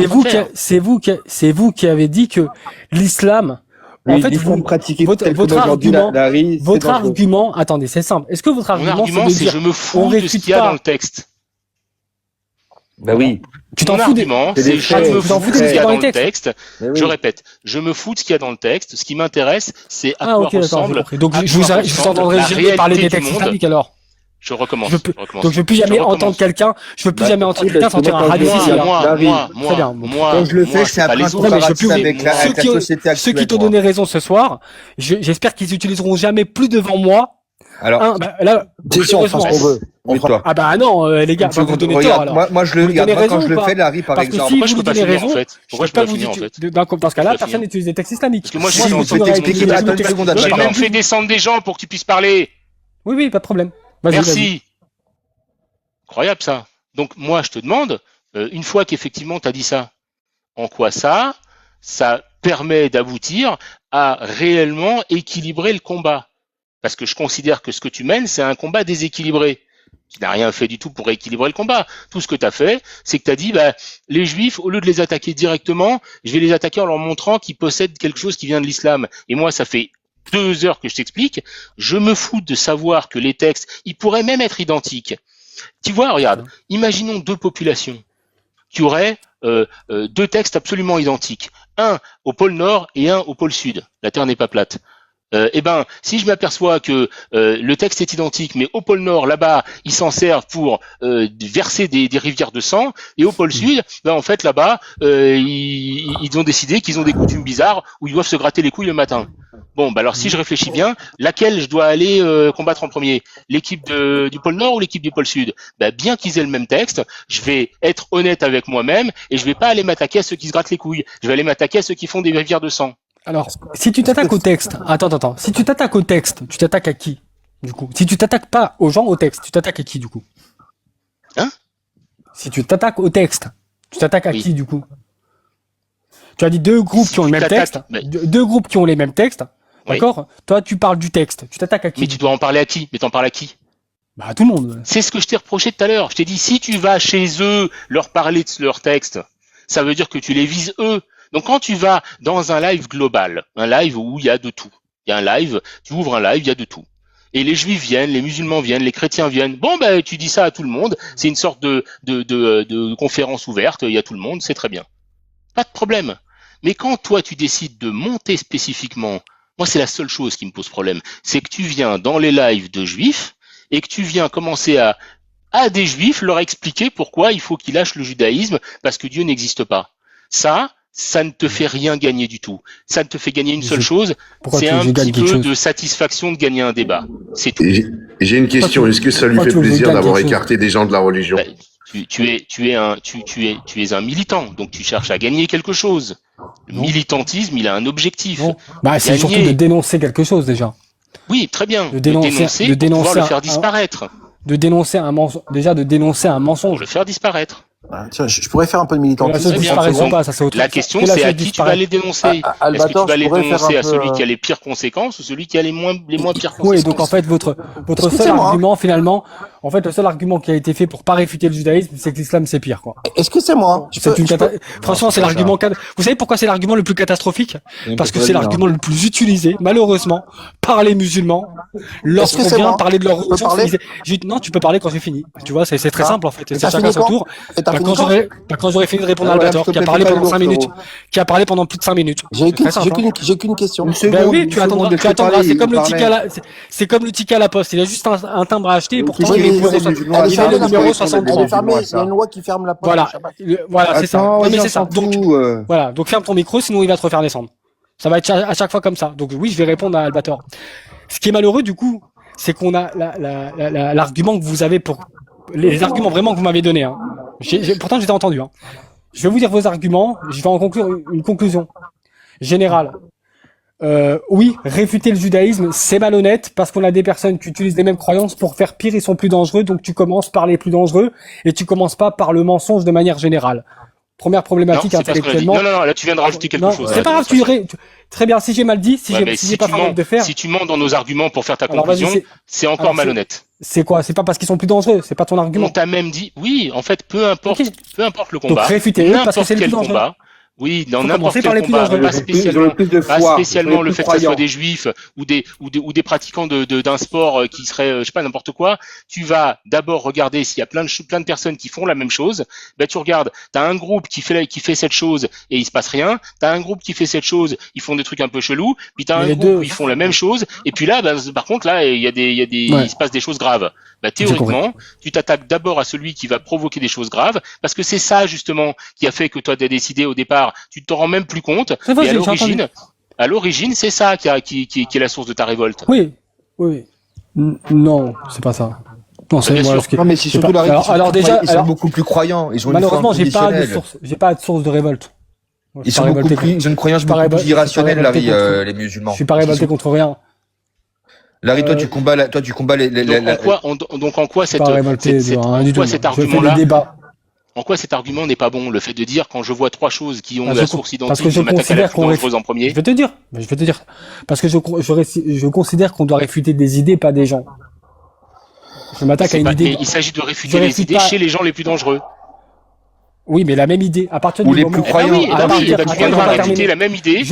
A: c'est vous qui avez dit que l'islam, en fait, votre argument, attendez, c'est simple. Est-ce que votre argument,
C: c'est je me fous de ce qu'il y a dans le texte?
E: Bah oui.
A: Tu t'en fous
C: c'est je me fous de ce qu'il y a dans le texte. Je répète, je me fous de ce qu'il y a dans le texte. Ce qui m'intéresse, c'est à quoi ressemble.
A: Donc je vous entendrai jamais parler des textes islamiques alors.
C: Je recommence.
A: Donc je veux plus jamais entendre quelqu'un. Je veux plus jamais entendre quelqu'un sortir un hadith.
B: Moi, quand je le fais, c'est un principe avec la société actuelle.
A: Ceux qui t'ont donné raison ce soir, j'espère qu'ils utiliseront jamais plus devant moi.
B: Alors,
F: là, on fera ce qu'on veut.
A: Ah bah non, les gars, vous donnez tort alors.
B: Moi, je le regarde. Moi, quand je le fais, Larry, par exemple.
C: Pourquoi je peux pas finir en fait? Pourquoi je peux pas finir en fait?
A: Dans ce cas-là, personne n'utilise des textes islamiques.
C: Parce que moi, j'ai même fait descendre des gens pour que tu puisses parler.
A: Oui, pas de problème.
C: Merci. Incroyable ça. Donc moi je te demande, une fois qu'effectivement tu as dit ça, en quoi ça permet d'aboutir à réellement équilibrer le combat? Parce que je considère que ce que tu mènes, c'est un combat déséquilibré. Tu n'as rien fait du tout pour équilibrer le combat. Tout ce que tu as fait, c'est que tu as dit, les juifs, au lieu de les attaquer directement, je vais les attaquer en leur montrant qu'ils possèdent quelque chose qui vient de l'islam. Et moi, ça fait 2 heures que je t'explique, je me fous de savoir que les textes, ils pourraient même être identiques. Tu vois, regarde, imaginons 2 populations qui auraient 2 textes absolument identiques. Un au pôle Nord et un au pôle Sud. La Terre n'est pas plate. Si je m'aperçois que le texte est identique, mais au pôle Nord, là-bas, ils s'en servent pour verser des rivières de sang, et au pôle Sud, en fait, là-bas, ils ont décidé qu'ils ont des coutumes bizarres où ils doivent se gratter les couilles le matin. Bon, alors si je réfléchis bien, laquelle je dois aller combattre en premier? L'équipe du pôle Nord ou l'équipe du pôle Sud? Bien qu'ils aient le même texte, je vais être honnête avec moi-même et je vais pas aller m'attaquer à ceux qui se grattent les couilles. Je vais aller m'attaquer à ceux qui font des rivières de sang.
A: Alors, si tu t'attaques au texte, attends, si tu t'attaques au texte, tu t'attaques à qui, du coup? Si tu t'attaques pas aux gens au texte, tu t'attaques à qui, du coup? Si tu t'attaques au texte, tu t'attaques à qui, du coup? Tu as dit 2 groupes qui ont le même texte, 2 groupes qui ont les mêmes textes, d'accord? Toi, tu parles du texte, tu t'attaques à qui?
C: Mais tu dois en parler à qui? Mais t'en parles à qui?
A: À tout le monde.
C: C'est ce que je t'ai reproché tout à l'heure. Je t'ai dit, si tu vas chez eux leur parler de leur texte, ça veut dire que tu les vises eux. Donc quand tu vas dans un live global, un live où il y a de tout, il y a un live, tu ouvres un live, il y a de tout. Et les juifs viennent, les musulmans viennent, les chrétiens viennent. Bon, tu dis ça à tout le monde, c'est une sorte de conférence ouverte, il y a tout le monde, c'est très bien. Pas de problème. Mais quand toi tu décides de monter spécifiquement, moi c'est la seule chose qui me pose problème, c'est que tu viens dans les lives de juifs et que tu viens commencer à des juifs leur expliquer pourquoi il faut qu'ils lâchent le judaïsme parce que Dieu n'existe pas. Ça, ça ne te fait rien gagner du tout. Ça ne te fait gagner une seule chose, c'est un petit peu de satisfaction de gagner un débat. C'est tout.
E: J'ai une question. Est-ce que ça lui fait plaisir d'avoir écarté des gens de la religion?
C: Tu es un militant, donc tu cherches à gagner quelque chose. Le militantisme, il a un objectif.
A: Non. Bah, c'est surtout de dénoncer quelque chose déjà.
C: Oui, très bien.
A: De dénoncer
C: pour pouvoir le faire disparaître.
A: De dénoncer un mensonge. Déjà, de dénoncer un mensonge.
C: Pour le faire disparaître.
D: Tiens, je pourrais faire un peu de militantisme.
C: La question, c'est à qui tu vas les dénoncer. Est-ce que tu vas les dénoncer à celui qui a les pires conséquences ou celui qui a les moins pires conséquences?
A: Oui, donc en fait, votre seul argument, finalement, en fait, le seul argument qui a été fait pour pas réfuter le judaïsme, c'est que l'islam, c'est pire, quoi.
D: Est-ce que c'est moi?
A: Franchement, c'est l'argument, vous savez pourquoi c'est l'argument le plus catastrophique? Parce que c'est l'argument le plus utilisé, malheureusement, par les musulmans, lorsqu'on vient parler de leur religion. Non, tu peux parler quand j'ai fini. Tu vois, c'est très simple, en fait. C'est chacun son tour. Quand j'aurais fini de répondre à Albator, qui a parlé pendant 5 minutes, qui a parlé pendant plus de 5 minutes.
D: J'ai qu'une question.
A: Ben oui, tu attendras. C'est comme le ticket à la poste. Il a juste un timbre à acheter et pourtant il est le numéro 63.
D: Il y a une loi qui ferme la poste.
A: Voilà, c'est ça. Mais c'est ça. Donc, voilà. Donc ferme ton micro, sinon il va te refaire descendre. Ça va être à chaque fois comme ça. Donc oui, je vais répondre à Albator. Ce qui est malheureux, du coup, c'est qu'on a l'argument que vous avez pour les arguments vraiment que vous m'avez donnés. Hein. Pourtant, j'étais entendu. Hein. Je vais vous dire vos arguments. Je vais en conclure une conclusion générale. Oui, réfuter le judaïsme, c'est malhonnête parce qu'on a des personnes qui utilisent les mêmes croyances pour faire pire. Ils sont plus dangereux, donc tu commences par les plus dangereux et tu commences pas par le mensonge de manière générale. Première problématique intellectuellement.
C: Non, là tu viens de rajouter quelque chose.
A: C'est pas grave, très bien. Si j'ai mal dit, si j'ai pas fait de faire.
C: Si tu mens dans nos arguments pour faire ta conclusion, c'est encore malhonnête.
A: C'est quoi? C'est pas parce qu'ils sont plus dangereux, c'est pas ton argument.
C: On t'a même dit, oui, en fait, peu importe le combat.
A: Donc réfutez-eux parce que c'est le plus dangereux.
C: Oui, dans n'importe quel combat, pas spécialement le fait que ce soit des juifs ou des pratiquants d'un sport qui serait, je sais pas, n'importe quoi. Tu vas d'abord regarder s'il y a plein de personnes qui font la même chose. Ben, tu regardes, t'as un groupe qui fait cette chose et il se passe rien. T'as un groupe qui fait cette chose, ils font des trucs un peu chelous. Puis t'as un groupe où ils font la même chose. Et puis là, ben, par contre, là, il se passe des choses graves. Ben, théoriquement, tu t'attaques d'abord à celui qui va provoquer des choses graves parce que c'est ça, justement, qui a fait que toi, t'as décidé au départ. Tu te rends même plus compte. Et à l'origine, c'est ça qui est la source de ta révolte.
A: Oui. Non, c'est pas ça. Non,
B: mais c'est surtout la révolte.
A: Alors déjà,
B: ils sont beaucoup plus croyants. Ils ont
A: malheureusement, j'ai pas de source de révolte.
B: Ils ont une croyance beaucoup plus irrationnelle, Larry, les musulmans.
A: Je suis pas révolté contre rien.
B: Larry, toi, tu combats les.
C: Donc en quoi cet argument-là? En quoi cet argument n'est pas bon? Le fait de dire, quand je vois trois choses qui ont la source identique, je m'attaque à la plus dangereuse en premier.
A: Je vais te dire. Parce que je considère qu'on doit réfuter des idées, pas des gens. Je m'attaque à une idée.
C: Il s'agit de réfuter les idées chez les gens les plus dangereux.
A: Oui, mais la même idée. À partir du
B: moment où
C: tu viendras réfuter la même idée.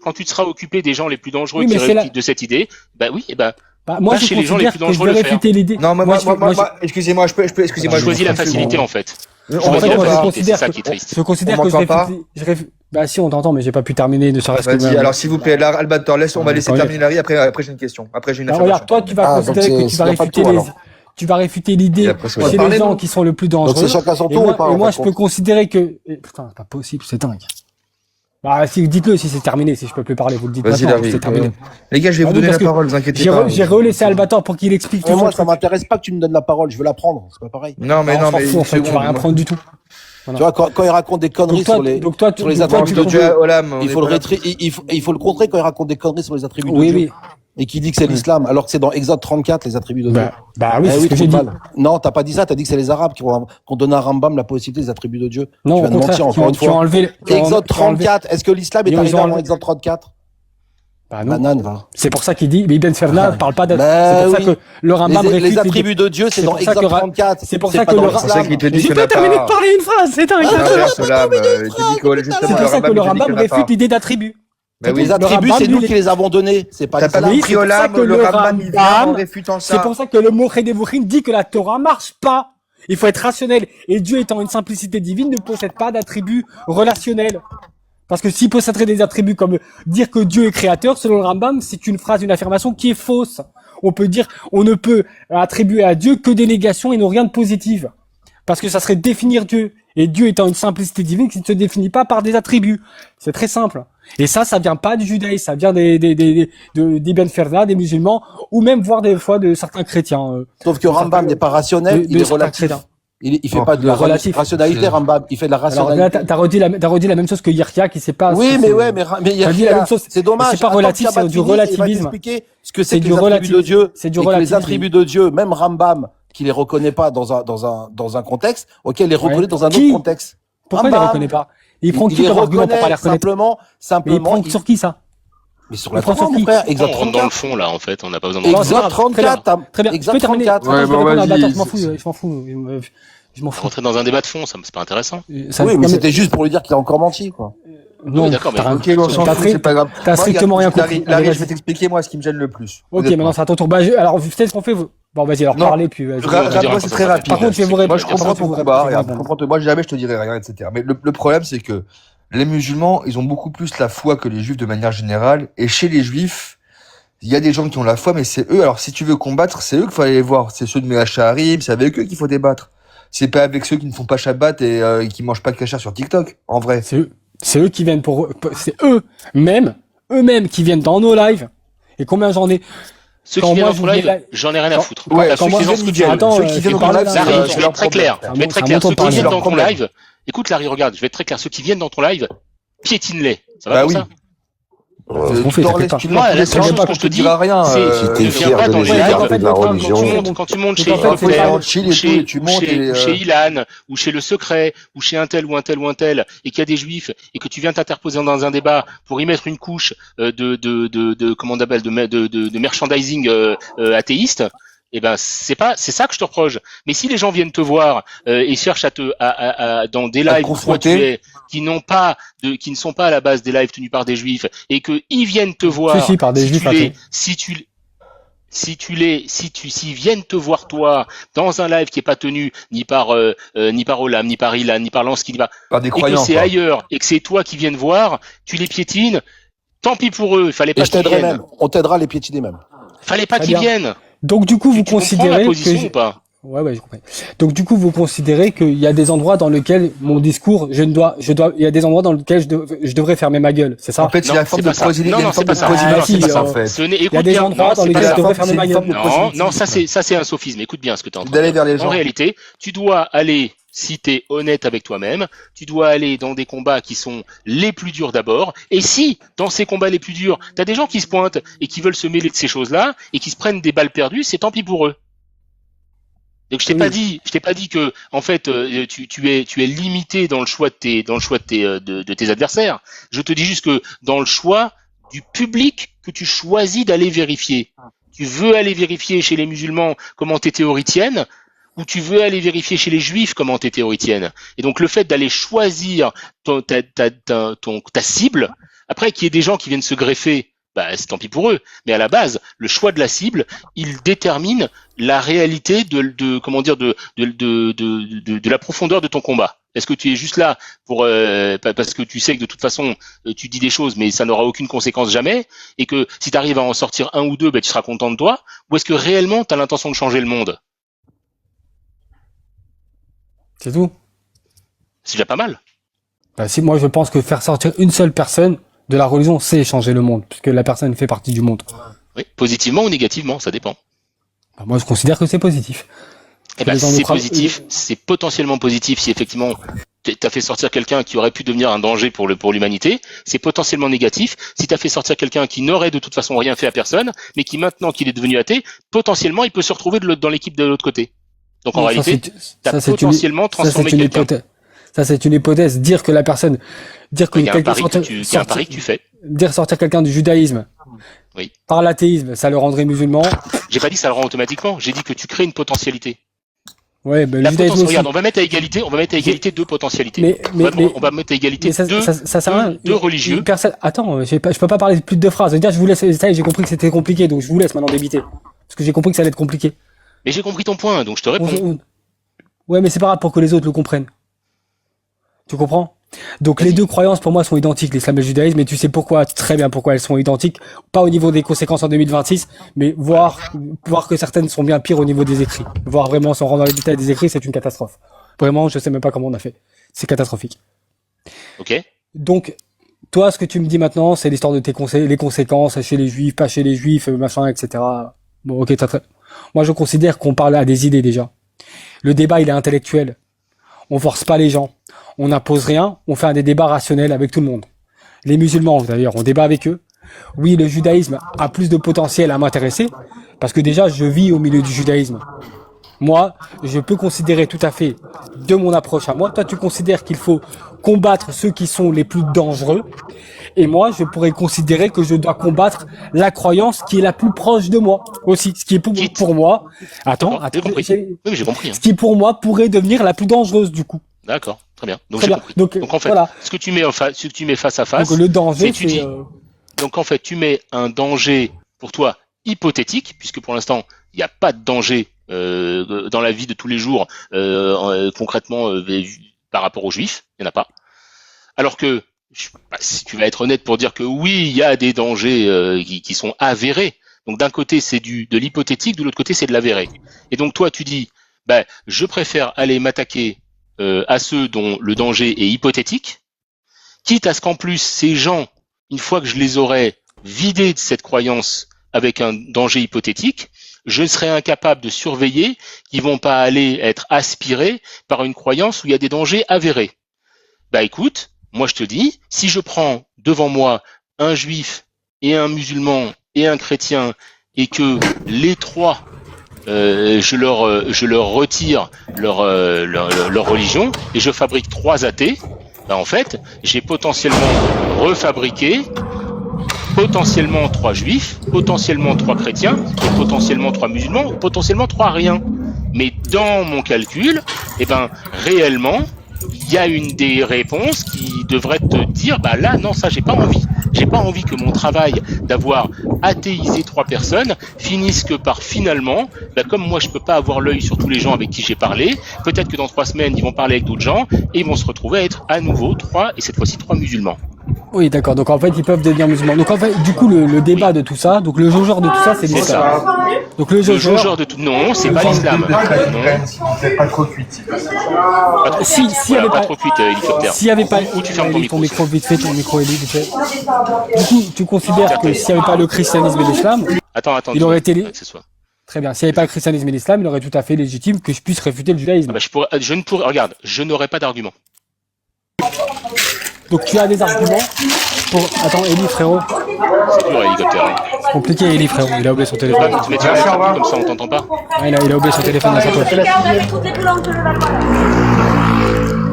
C: Quand tu te seras occupé des gens les plus dangereux qui réfutent de cette idée,
A: moi, je considère que je vais réfuter l'idée.
B: Non, moi, excusez-moi,
C: je choisis la facilité, en fait.
A: Je considère que je réfute. Bah si, on t'entend, mais j'ai pas pu terminer, ne serait-ce que.
B: Vas-y, alors s'il vous plaît, Albator, on va laisser terminer Larry, après j'ai une question. Après j'ai une information.
A: Regarde, toi, tu vas considérer que tu vas réfuter l'idée chez les gens qui sont le plus dangereux.
D: Donc c'est chacun son tour ou pas?
A: Et moi, je peux considérer que... Putain, pas possible, c'est dingue. Bah, dites-le si c'est terminé, si je peux plus parler, vous le dites maintenant, c'est terminé.
B: Les gars, je vais vous donner la parole, vous inquiétez pas.
A: J'ai relaissé Albator pour qu'il explique tout.
D: Moi, ça m'intéresse pas que tu me donnes la parole, je veux la prendre, c'est pas pareil.
B: Non, mais
A: en fait, tu vas rien prendre du tout.
D: Tu vois, quand il raconte des conneries sur les attributs de Dieu, il faut le contrer quand il raconte des conneries sur les attributs de Dieu. Oui. Et qui dit que c'est l'islam, alors que c'est dans Exode 34, les attributs de Dieu.
A: Bah oui, c'est ce que j'ai dit.
D: Non, t'as pas dit ça, t'as dit que c'est les Arabes qui ont donné à Rambam la possibilité des attributs de Dieu.
A: Non, tu viens de mentir encore une fois.
D: Exode 34, est-ce que l'islam est arrivé avant Exode 34?
A: Bah non. C'est pour ça qu'il dit, mais Ibn Ferna parle pas
D: d'attributs.
A: C'est pour ça que le Rambam réfute
D: les attributs de Dieu, c'est dans Exode 34.
A: C'est pour ça que le Rambam. J'ai pas terminé de parler une phrase, c'est dingue. C'est pour ça que le Rambam réfute l'idée d'attributs.
D: Les attributs, c'est nous qui les avons donnés. C'est pas
B: compris au lame, le Rambam en réfutant ça.
A: C'est pour ça que le mot Chedevurim dit que la Torah marche pas. Il faut être rationnel. Et Dieu étant une simplicité divine ne possède pas d'attributs relationnels. Parce que s'il posséderait des attributs comme dire que Dieu est créateur, selon le Rambam, c'est une phrase, une affirmation qui est fausse. On ne peut attribuer à Dieu que des négations et non rien de positif. Parce que ça serait définir Dieu. Et Dieu étant une simplicité divine qui ne se définit pas par des attributs. C'est très simple. Et ça vient pas du judaïsme, ça vient d'Ibn Ferda, des musulmans, ou même voire des fois de certains chrétiens.
F: Sauf que Rambam n'est pas rationnel, il est relatif. Il fait pas de la rationalité, Rambam. Il fait de la rationalité.
A: Alors là, t'as redit la même chose que Yirkia qui sait pas.
F: Oui, mais Yirkia, c'est dommage.
A: C'est pas relatif, c'est du relativisme.
F: Ce que c'est que les attributs de Dieu.
A: C'est du relativisme.
F: Les attributs de Dieu, même Rambam, qui les reconnaît pas dans un contexte, auquel il les reconnaît dans un autre contexte.
A: Pourquoi il les reconnaît pas? Il prend qui comme argument pour pas les reconnaître?
F: Simplement.
A: Il prend sur qui ça?
F: Mais sur la transforme, mon frère.
C: On rentre dans le fond, là, en fait. On n'a pas besoin de
F: Exode 34.
A: Très bien.
F: Exode 34.
E: Ouais, bon, vas-y.
C: Je m'en fous. Rentrer dans un débat de fond, c'est pas intéressant.
F: Oui, mais c'était juste pour lui dire qu'il a encore menti, quoi.
C: Non, d'accord, mais
B: ok, on s'en fout, c'est pas grave.
A: T'as strictement rien compris.
B: Larry, je vais t'expliquer, moi, ce qui me gêne le plus.
A: Ok, maintenant, c'est à ton tour. Alors, vous savez ce qu'on fait? Bon, vas-y, alors, parlez, puis vas-y.
B: Moi, c'est très rapide.
A: Par contre, je vais vous répondre.
B: Moi, je comprends ton combat. Moi, jamais je te dirai rien, etc. Mais le problème, c'est que les musulmans, ils ont beaucoup plus la foi que les juifs de manière générale. Et chez les juifs, il y a des gens qui ont la foi, mais c'est eux. Alors, si tu veux combattre, c'est eux qu'il faut aller voir. C'est ceux de Mehacharim, c'est avec eux qu'il faut débattre. C'est pas avec ceux qui ne font pas Shabbat et qui mangent pas de kasher sur TikTok, en vrai.
A: C'est eux qui viennent c'est eux-mêmes qui viennent dans nos lives. Et combien j'en ai?
C: Ceux qui viennent dans ton live, j'en ai rien à foutre.
B: Ouais, ceux qui viennent dans ton live,
C: Larry, je vais être très clair. Ceux qui viennent dans ton live, écoute Larry, regarde, je vais être très clair. Ceux qui viennent dans ton live, piétine-les. Ça va comme ça?
A: Moi,
C: la seule chose que je te dis, c'est
E: ne viens pas dans les lives
C: de la religion. Quand tu montes chez Ilan, ou chez Le Secret, ou chez un tel ou un tel ou un tel, et qu'il y a des juifs, et que tu viens t'interposer dans un débat pour y mettre une couche de merchandising athéiste, eh ben c'est ça que je te reproche. Mais si les gens viennent te voir et cherchent dans des lives qui ne sont pas à la base des lives tenus par des juifs et que ils viennent te voir
A: par des juifs,
C: s'ils viennent te voir toi dans un live qui est pas tenu ni par Olam, ni par Ilan, ni par Lansky,
B: par des croyants,
C: et que c'est ailleurs et que c'est toi qui viennent voir, tu les piétines. Tant pis pour eux, il fallait pas qu'ils viennent.
F: On t'aidera les piétiner même.
C: Fallait pas qu'ils viennent.
A: Donc du coup, vous considérez
C: ou pas?
A: Ouais, j'ai compris. Donc du coup, vous considérez qu'il y a des endroits dans lesquels mon discours, il y a des endroits dans lesquels je devrais fermer ma gueule, c'est ça?
B: En fait, c'est la forme de prosélytisme.
C: Non, c'est pas ça.
A: Il y a des endroits dans lesquels je devrais fermer ma gueule.
C: Non, ça c'est un sophisme. Écoute bien ce que tu es en train
B: d'aller vers les gens.
C: En réalité, tu dois aller, si t'es honnête avec toi-même, tu dois aller dans des combats qui sont les plus durs d'abord. Et si, dans ces combats les plus durs, t'as des gens qui se pointent et qui veulent se mêler de ces choses-là et qui se prennent des balles perdues, c'est tant pis pour eux. Donc je t'ai pas dit que en fait tu es limité dans le choix de tes adversaires. Je te dis juste que dans le choix du public que tu choisis d'aller vérifier. Tu veux aller vérifier chez les musulmans comment tes théories tiennent, ou tu veux aller vérifier chez les juifs comment tes théories tiennent. Et donc le fait d'aller choisir ta cible, après qu'il y ait des gens qui viennent se greffer, c'est tant pis pour eux. Mais à la base, le choix de la cible, il détermine la réalité de la profondeur de ton combat. Est-ce que tu es juste là parce que tu sais que de toute façon tu dis des choses mais ça n'aura aucune conséquence jamais, et que si tu arrives à en sortir un ou deux, tu seras content de toi, ou est-ce que réellement tu as l'intention de changer le monde?
A: C'est tout.
C: C'est déjà pas mal.
A: Si moi je pense que faire sortir une seule personne de la religion, c'est changer le monde, puisque la personne fait partie du monde.
C: Oui, positivement ou négativement, ça dépend.
A: Moi je considère que c'est positif.
C: C'est positif, c'est potentiellement positif si effectivement t'as fait sortir quelqu'un qui aurait pu devenir un danger pour l'humanité. C'est potentiellement négatif si t'as fait sortir quelqu'un qui n'aurait de toute façon rien fait à personne, mais qui maintenant qu'il est devenu athée, potentiellement il peut se retrouver dans l'équipe de l'autre côté. Donc en réalité, t'as potentiellement transformé quelqu'un.
A: Ça c'est une hypothèse. Dire que
C: il y a un pari que tu fais.
A: Dire sortir quelqu'un du judaïsme.
C: Oui.
A: Par l'athéisme, ça le rendrait musulman.
C: J'ai pas dit que ça le rend automatiquement. J'ai dit que tu crées une potentialité.
A: Ouais, le judaïsme aussi.
C: Regarde, on va mettre à égalité deux potentialités. On va mettre à égalité deux religieux.
A: Attends, je peux pas parler de plus de 2 phrases. Déjà, je vous laisse, ça y est, j'ai compris que c'était compliqué, donc je vous laisse maintenant débiter. Parce que j'ai compris que ça allait être compliqué.
C: Mais j'ai compris ton point, donc je te réponds.
A: Ouais, mais c'est pas grave pour que les autres le comprennent. Tu comprends? Donc les deux croyances pour moi sont identiques, l'islam et le judaïsme, et tu sais très bien pourquoi elles sont identiques, pas au niveau des conséquences en 2026, mais voir que certaines sont bien pires au niveau des écrits. Voir vraiment sans rentrer dans les détails des écrits, c'est une catastrophe. Vraiment, je sais même pas comment on a fait. C'est catastrophique.
C: Ok.
A: Donc, toi, ce que tu me dis maintenant, c'est l'histoire de les conséquences chez les juifs, pas chez les juifs, machin, etc. Bon, ok, moi, je considère qu'on parle à des idées déjà. Le débat, il est intellectuel. On force pas les gens. On n'impose rien. On fait des débats rationnels avec tout le monde. Les musulmans, d'ailleurs, on débat avec eux. Oui, le judaïsme a plus de potentiel à m'intéresser parce que déjà, je vis au milieu du judaïsme. Moi, je peux considérer tout à fait de mon approche à moi. Toi, tu considères qu'il faut combattre ceux qui sont les plus dangereux. Et moi, je pourrais considérer que je dois combattre la croyance qui est la plus proche de moi aussi. Ce qui est pour moi... Attends.
C: J'ai compris.
A: Ce qui pour moi pourrait devenir la plus dangereuse du coup.
C: D'accord, très bien. Donc j'ai compris. Donc en fait, voilà. ce que tu mets face à face...
A: Donc le danger, c'est...
C: Donc en fait, tu mets un danger pour toi hypothétique, puisque pour l'instant, il n'y a pas de danger dans la vie de tous les jours, concrètement, par rapport aux juifs, il n'y en a pas. Alors que, si tu vas être honnête pour dire que oui, il y a des dangers qui sont avérés. Donc d'un côté, c'est de l'hypothétique, de l'autre côté, c'est de l'avéré. Et donc toi, tu dis, je préfère aller m'attaquer à ceux dont le danger est hypothétique, quitte à ce qu'en plus, ces gens, une fois que je les aurai vidés de cette croyance avec un danger hypothétique, je serai incapable de surveiller qu'ils vont pas aller être aspirés par une croyance où il y a des dangers avérés. Écoute, moi je te dis, si je prends devant moi un juif et un musulman et un chrétien et que les trois je leur retire leur religion et je fabrique 3 athées, en fait, j'ai potentiellement refabriqué potentiellement 3 juifs, potentiellement 3 chrétiens, et potentiellement 3 musulmans, potentiellement 3 rien. Mais dans mon calcul, réellement, il y a une des réponses qui devrait te dire, là, non, ça, j'ai pas envie. J'ai pas envie que mon travail d'avoir athéisé 3 personnes finisse que par finalement, comme moi, je peux pas avoir l'œil sur tous les gens avec qui j'ai parlé, peut-être que dans 3 semaines, ils vont parler avec d'autres gens, et ils vont se retrouver à être à nouveau 3, et cette fois-ci 3 musulmans.
A: Oui, d'accord. Donc en fait, ils peuvent devenir musulmans. Donc en fait, du coup, le débat de tout ça, donc le jaugeur de tout ça, c'est l'islam. Donc le jaugeur de tout,
C: non, c'est pas l'islam.
B: Pas trop cuite.
A: S'il y avait
C: pas trop cuite, hélicoptère.
A: S'il y avait pas,
C: où tu fermes ton micro
A: vite fait, ton micro Eli, vite fait. Du coup, tu considères que s'il n'y avait pas le christianisme et l'islam, il aurait été très bien. S'il n'y avait pas le christianisme et l'islam, il aurait tout à fait légitime que je puisse réfuter le judaïsme.
C: Regarde, je n'aurais pas d'argument.
A: Donc tu as des arguments pour... Attends, Eli, frérot.
C: C'est dur, hélicoptère.
A: C'est compliqué, Eli, frérot. Il a oublié son téléphone.
C: Tu mets comme ça, on t'entend pas.
A: Il a oublié son téléphone dans sa poche.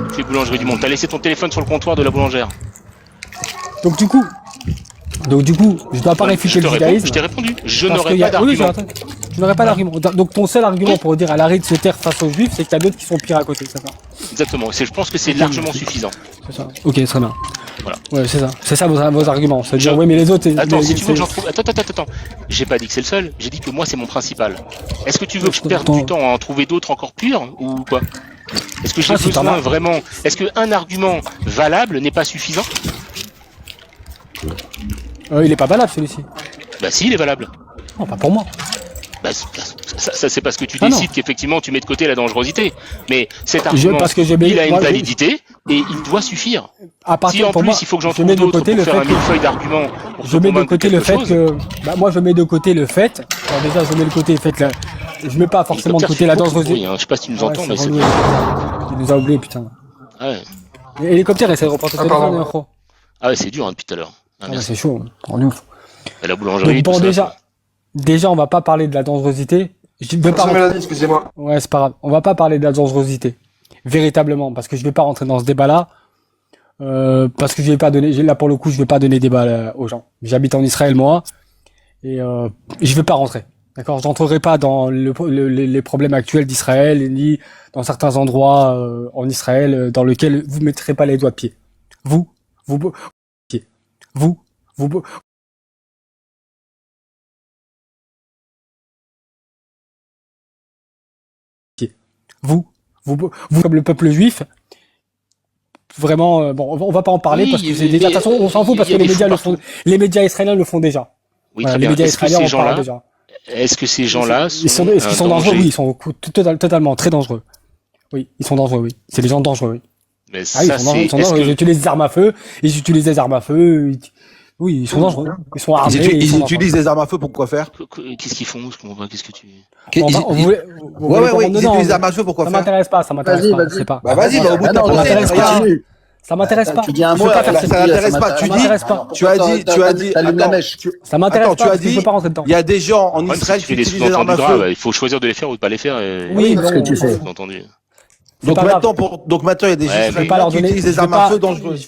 C: Toutes les boulangeries du monde. T'as laissé ton téléphone sur le comptoir de la boulangère.
A: Donc du coup, je dois pas réfuter le judaïsme.
C: Je t'ai répondu. Je n'aurais pas d'argument.
A: Tu n'aurais pas d'argument. Donc ton seul argument pour dire à l'arrêt de se taire face aux juifs, c'est qu'il y a d'autres qui sont pires à côté, c'est ça?
C: Exactement. Je pense que c'est largement suffisant.
A: C'est ça. Ok, très bien.
C: Voilà.
A: Ouais, c'est ça. C'est ça vos arguments. C'est-à-dire, oui, mais les autres.
C: Attends, si tu veux que j'en trouve. Attends. J'ai pas dit que c'est le seul. J'ai dit que moi, c'est mon principal. Est-ce que tu veux que je perde du temps à en trouver d'autres encore pires ou quoi? Est-ce que j'ai besoin vraiment? Est-ce qu'un argument valable n'est pas suffisant?
A: Il est pas valable celui-ci.
C: Si, il est valable.
A: Non, pas pour moi.
C: Ça c'est parce que tu décides qu'effectivement tu mets de côté la dangerosité. Mais cet argument, il a une validité et il doit suffire. Si en plus il faut que j'en trouve d'autres pour faire un millefeuille d'arguments,
A: je mets de côté le fait que, moi je mets de côté le fait. Alors déjà je mets de côté le fait que je mets pas forcément de côté la dangerosité.
C: Je sais pas si tu nous entends, mais c'est.
A: Il nous a oublié, putain.
C: Ouais.
A: L'hélicoptère essaie de reprendre ton téléphone, Nero.
C: Ah ouais, c'est dur depuis tout à l'heure.
A: C'est chaud, on est ouf.
C: Et la boulangerie.
A: Bon, déjà, on va pas parler de la dangerosité. Je vais pas.
B: Excusez-moi.
A: Ouais, c'est pas grave. On va pas parler de la dangerosité. Véritablement. Parce que je vais pas rentrer dans ce débat-là. Parce que je vais pas donner, là, pour le coup, je vais pas donner débat aux gens. J'habite en Israël, moi. Et, je vais pas rentrer. D'accord? Je rentrerai pas dans les problèmes actuels d'Israël, ni dans certains endroits, en Israël, dans lesquels vous mettrez pas les doigts de pied. Vous, comme le peuple juif, vraiment, on va pas en parler parce que c'est déjà, de toute façon, on s'en fout parce que les médias le font, les médias israéliens le font déjà.
C: Oui, voilà, les médias israéliens en parlent déjà. Est-ce que ces gens-là
A: est-ce qu'ils sont dangereux? Oui, ils sont totalement très dangereux. Oui, ils sont dangereux, oui. C'est des gens dangereux, oui.
C: Mais ça,
A: ils utilisent des armes à feu. Oui, ils sont dangereux. Ils sont armés.
F: Ils utilisent des armes à feu pour quoi faire?
C: Qu'est-ce qu'ils font? Je comprends pas. Qu'est-ce que tu...
F: Ils utilisent des armes à feu pour quoi faire?
A: Ça m'intéresse pas.
F: Vas-y, au bout de ta
A: phrase. Ça m'intéresse pas.
F: Tu dis un mot, ça m'intéresse pas. Tu as dit,
A: allume la mèche. Ça m'intéresse pas. Je peux pas rentrer dedans.
F: Il y a des gens en Israël qui utilisent des armes à feu.
C: Il faut choisir de les faire ou de pas les faire.
A: Oui,
F: ce que tu fais.
C: Entendu.
F: Donc maintenant, il y a des Israéliens qui utilisent des armes à feu dangereuses.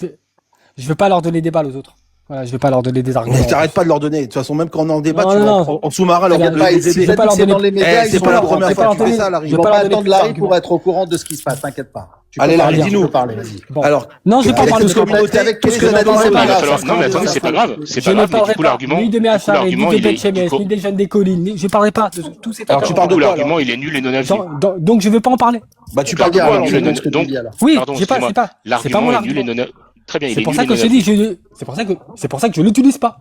A: Je veux pas leur donner des balles aux autres. Voilà, je vais pas leur donner des arguments.
F: T'arrêtes pas de leur donner. De toute façon, même quand on est en débat,
A: en
F: sous-marin, leur donner des
A: je vais pas leur donner.
F: C'est pas la première fois que tu fais ça, Larry.
G: Je vais pas attendre Larry pour être au courant de ce qui se passe, t'inquiète pas.
F: Allez, Larry, dis-nous.
G: Alors,
A: non, je vais pas parler de
G: avec tous les analyses.
C: Non, mais attendez, c'est pas grave. C'est pas grave, mais du coup, l'argument.
A: Ni de Méachar, ni de Betchemes, ni des jeunes des collines. Je parlerai pas de tous ces.
C: Alors, tu parles de quoi? L'argument, il est nul et non avenu.
A: Donc, je veux pas en parler.
F: Bah, tu parles de quoi?
A: Oui, c'est pas mon argument.
C: Très bien,
A: c'est pour ça que je te dis, c'est pour ça que je l'utilise pas.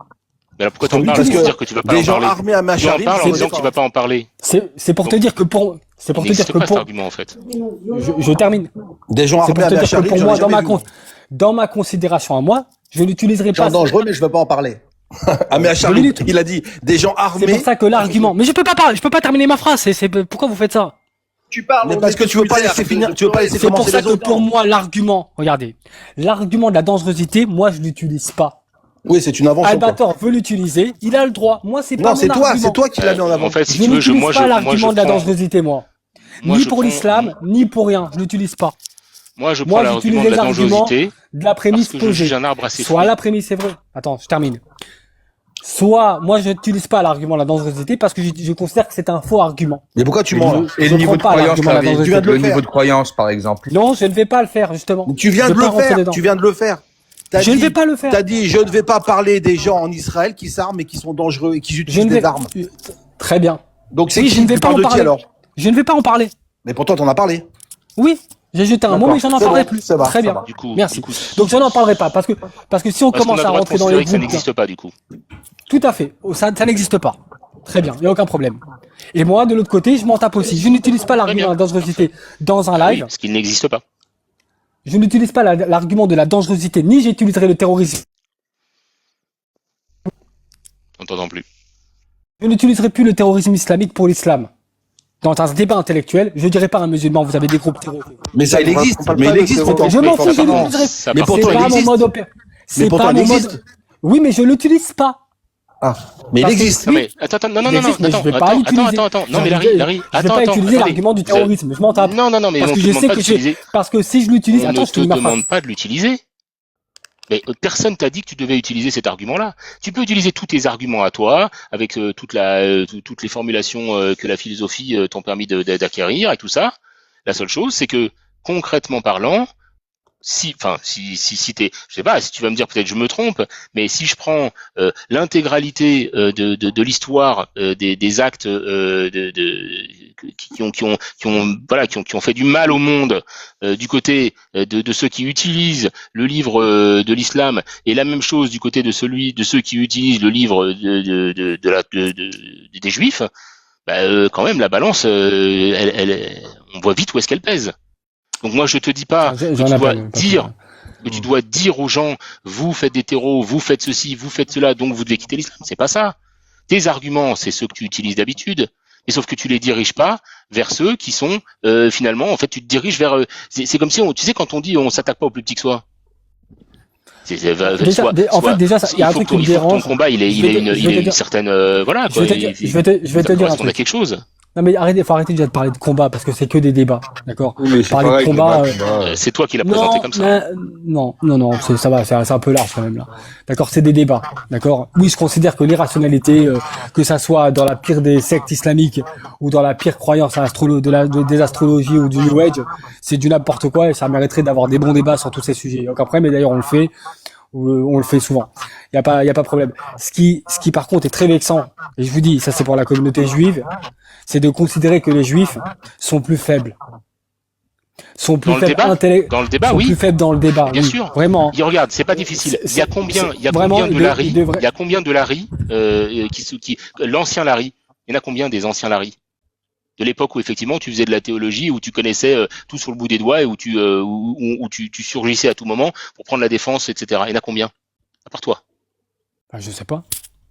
C: Mais alors pourquoi tu en parles? C'est dire que tu vas pas en parler.
F: Des gens armés à Macharim,
C: tu en parles en disant que tu vas pas en parler.
A: C'est pour te dire que pour, c'est pour te dire que
C: pour. Cet argument en fait.
A: Je termine.
F: Des gens armés à Macharim,
A: pour moi, dans ma considération à moi, je l'utiliserai pas.
G: C'est dangereux, mais je veux pas en parler.
F: Ah mais à Charlie, il a dit des gens armés.
A: C'est pour ça que l'argument. Mais je peux pas parler, je peux pas terminer ma phrase. C'est pourquoi vous faites ça?
G: Tu parles.
F: Mais parce que tu veux pas laisser finir, tu veux pas laisser
A: commencer les autres. C'est pour ça que pour moi, l'argument, regardez, l'argument de la dangerosité, moi, je l'utilise pas.
F: Oui, c'est une invention.
A: Albator veut l'utiliser, il a le droit. Moi, c'est pas mon argument.
F: Non, c'est toi qui l'as mis en avant.
C: En fait, si
A: je n'utilise pas l'argument de la dangerosité, moi. Ni pour l'islam, ni pour rien. Je l'utilise pas.
C: Moi, je prends l'argument de la dangerosité.
A: De la prémisse posée. Soit la prémisse, c'est vrai. Attends, je termine. Soit, moi, je n'utilise pas l'argument de la dangerosité parce que je considère que c'est un faux argument.
F: Mais pourquoi tu mens?
B: Et le niveau de croyance, le niveau de croyance, par exemple.
A: Non, je ne vais pas le faire, justement.
F: Tu viens de le faire. Tu viens de le faire.
A: Je ne vais pas le faire.
F: T'as dit, je ne vais pas parler des gens en Israël qui s'arment et qui sont dangereux et qui utilisent des armes.
A: Très bien.
F: Donc c'est qui? Tu parles de qui alors?
A: Je ne vais pas en parler.
F: Mais pourtant, t'en as parlé.
A: Oui. J'ai jeté un mot, mais j'en en parlerai plus. Très bien. Merci. Donc je n'en parlerai pas parce que si on commence à rentrer dans les groupes,
C: ça n'existe pas du coup.
A: Tout à fait. Ça n'existe pas. Très bien. Il n'y a aucun problème. Et moi, de l'autre côté, je m'en tape aussi. Je n'utilise pas l'argument de la dangerosité dans un live.
C: Parce qu'il n'existe pas.
A: Je n'utilise pas l'argument de la dangerosité, ni j'utiliserai le terrorisme.
C: On t'entend plus.
A: Je n'utiliserai plus le terrorisme islamique pour l'islam. Dans un débat intellectuel, je dirais pas à un musulman, vous avez des groupes terroristes.
F: Mais ça, il existe. Mais il existe.
A: Je m'en fous, je l'utiliserai.
F: Mais pourtant, il existe.
A: C'est pas mon mode. Oui, mais je l'utilise pas.
F: Ah, mais il existe.
C: Non, mais attends, non, non, mais Larry,
A: je vais pas utiliser l'argument du terrorisme, je m'en tape.
C: Non, mais
A: parce que je sais que parce que si je l'utilise,
C: on ne te demande pas de l'utiliser. Mais personne t'a dit que tu devais utiliser cet argument-là. Tu peux utiliser tous tes arguments à toi, avec toutes les formulations que la philosophie t'ont permis d'acquérir et tout ça. La seule chose, c'est que concrètement parlant, si t'es, je sais pas, si tu vas me dire peut-être je me trompe, mais si je prends l'intégralité de l'histoire des actes qui ont fait du mal au monde du côté de ceux qui utilisent le livre de l'islam, et la même chose du côté de ceux qui utilisent le livre des juifs, quand même la balance, on voit vite où est-ce qu'elle pèse. Donc moi je te dis pas que tu dois dire aux gens vous faites des terreaux, vous faites ceci, vous faites cela, donc vous devez quitter l'islam. C'est pas ça. Tes arguments, c'est ceux que tu utilises d'habitude, mais sauf que tu les diriges pas vers ceux qui sont finalement, en fait, tu te diriges vers. C'est comme si tu sais quand on dit on s'attaque pas au plus petit que soi.
A: En fait, déjà, il y a un truc qui me dérange.
C: Ton combat, il a une certaine voilà.
A: Je vais te dire un truc.
C: Quelque chose.
A: Non mais faut arrêter déjà de parler de combat parce que c'est que des débats, d'accord?
B: Oui, mais
A: parler de combat,
C: c'est toi qui l'as présenté comme ça.
A: Non, ça va, c'est un peu large quand même là. D'accord, c'est des débats, d'accord? Oui, je considère que l'irrationalité, que ça soit dans la pire des sectes islamiques ou dans la pire croyance des astrologies ou du New Age, c'est du n'importe quoi et ça mériterait d'avoir des bons débats sur tous ces sujets. Donc après, mais d'ailleurs on le fait souvent. Il y a pas de problème. Ce qui par contre est très vexant, et je vous dis, ça c'est pour la communauté juive, c'est de considérer que les juifs sont plus faibles. Sont plus faibles
C: dans le débat, oui.
A: Plus faibles dans le débat.
C: Bien sûr.
A: Vraiment.
C: Regarde, c'est pas difficile. Il y a combien de Larry, l'ancien Larry? Il y en a combien des anciens Larry? De l'époque où effectivement tu faisais de la théologie, où tu connaissais tout sur le bout des doigts et où tu surgissais à tout moment pour prendre la défense, etc. Il y en a combien? À part toi?
A: Je sais pas.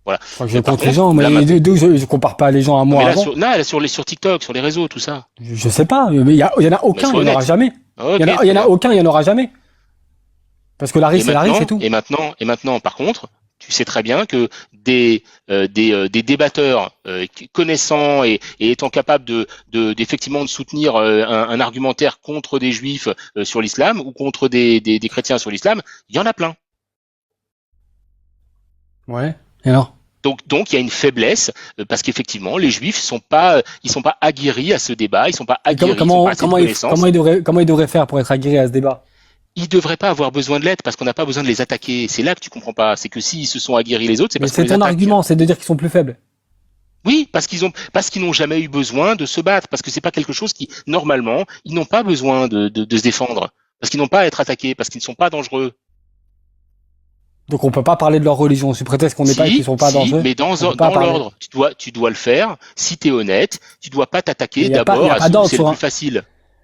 C: Voilà.
A: Je crois que je compte les gens, mais je compare pas les gens à moi.
C: Mais là, sur TikTok, sur les réseaux, tout ça.
A: Je sais pas, mais il y en a aucun, il n'y en aura jamais.
C: Okay,
A: il y en a aucun, il n'y en aura jamais. Parce que la risque, c'est la risque, c'est tout.
C: Et maintenant, par contre, tu sais très bien que des débatteurs connaissant et étant capables d'effectivement de soutenir un argumentaire contre des juifs sur l'islam ou contre des chrétiens sur l'islam, il y en a plein.
A: Ouais. Et alors?
C: Donc il y a une faiblesse parce qu'effectivement les juifs sont pas aguerris à ce débat, ils sont pas aguerris.
A: Comment ils devraient faire pour être aguerris à ce débat?
C: Ils devraient pas avoir besoin de l'aide parce qu'on n'a pas besoin de les attaquer. C'est là que tu comprends pas. C'est que s'ils se sont aguerris les autres, c'est parce qu'on les attaque.
A: C'est ton argument, c'est de dire qu'ils sont plus faibles.
C: Oui, parce qu'ils n'ont jamais eu besoin de se battre, parce que c'est pas quelque chose qui, normalement, ils n'ont pas besoin de se défendre, parce qu'ils n'ont pas à être attaqués, parce qu'ils ne sont pas dangereux.
A: Donc on peut pas parler de leur religion sous prétexte qu'ils sont pas dangereux.
C: Mais dans l'ordre, tu dois le faire. Si t'es honnête, tu dois pas t'attaquer d'abord à ce où c'est le plus facile.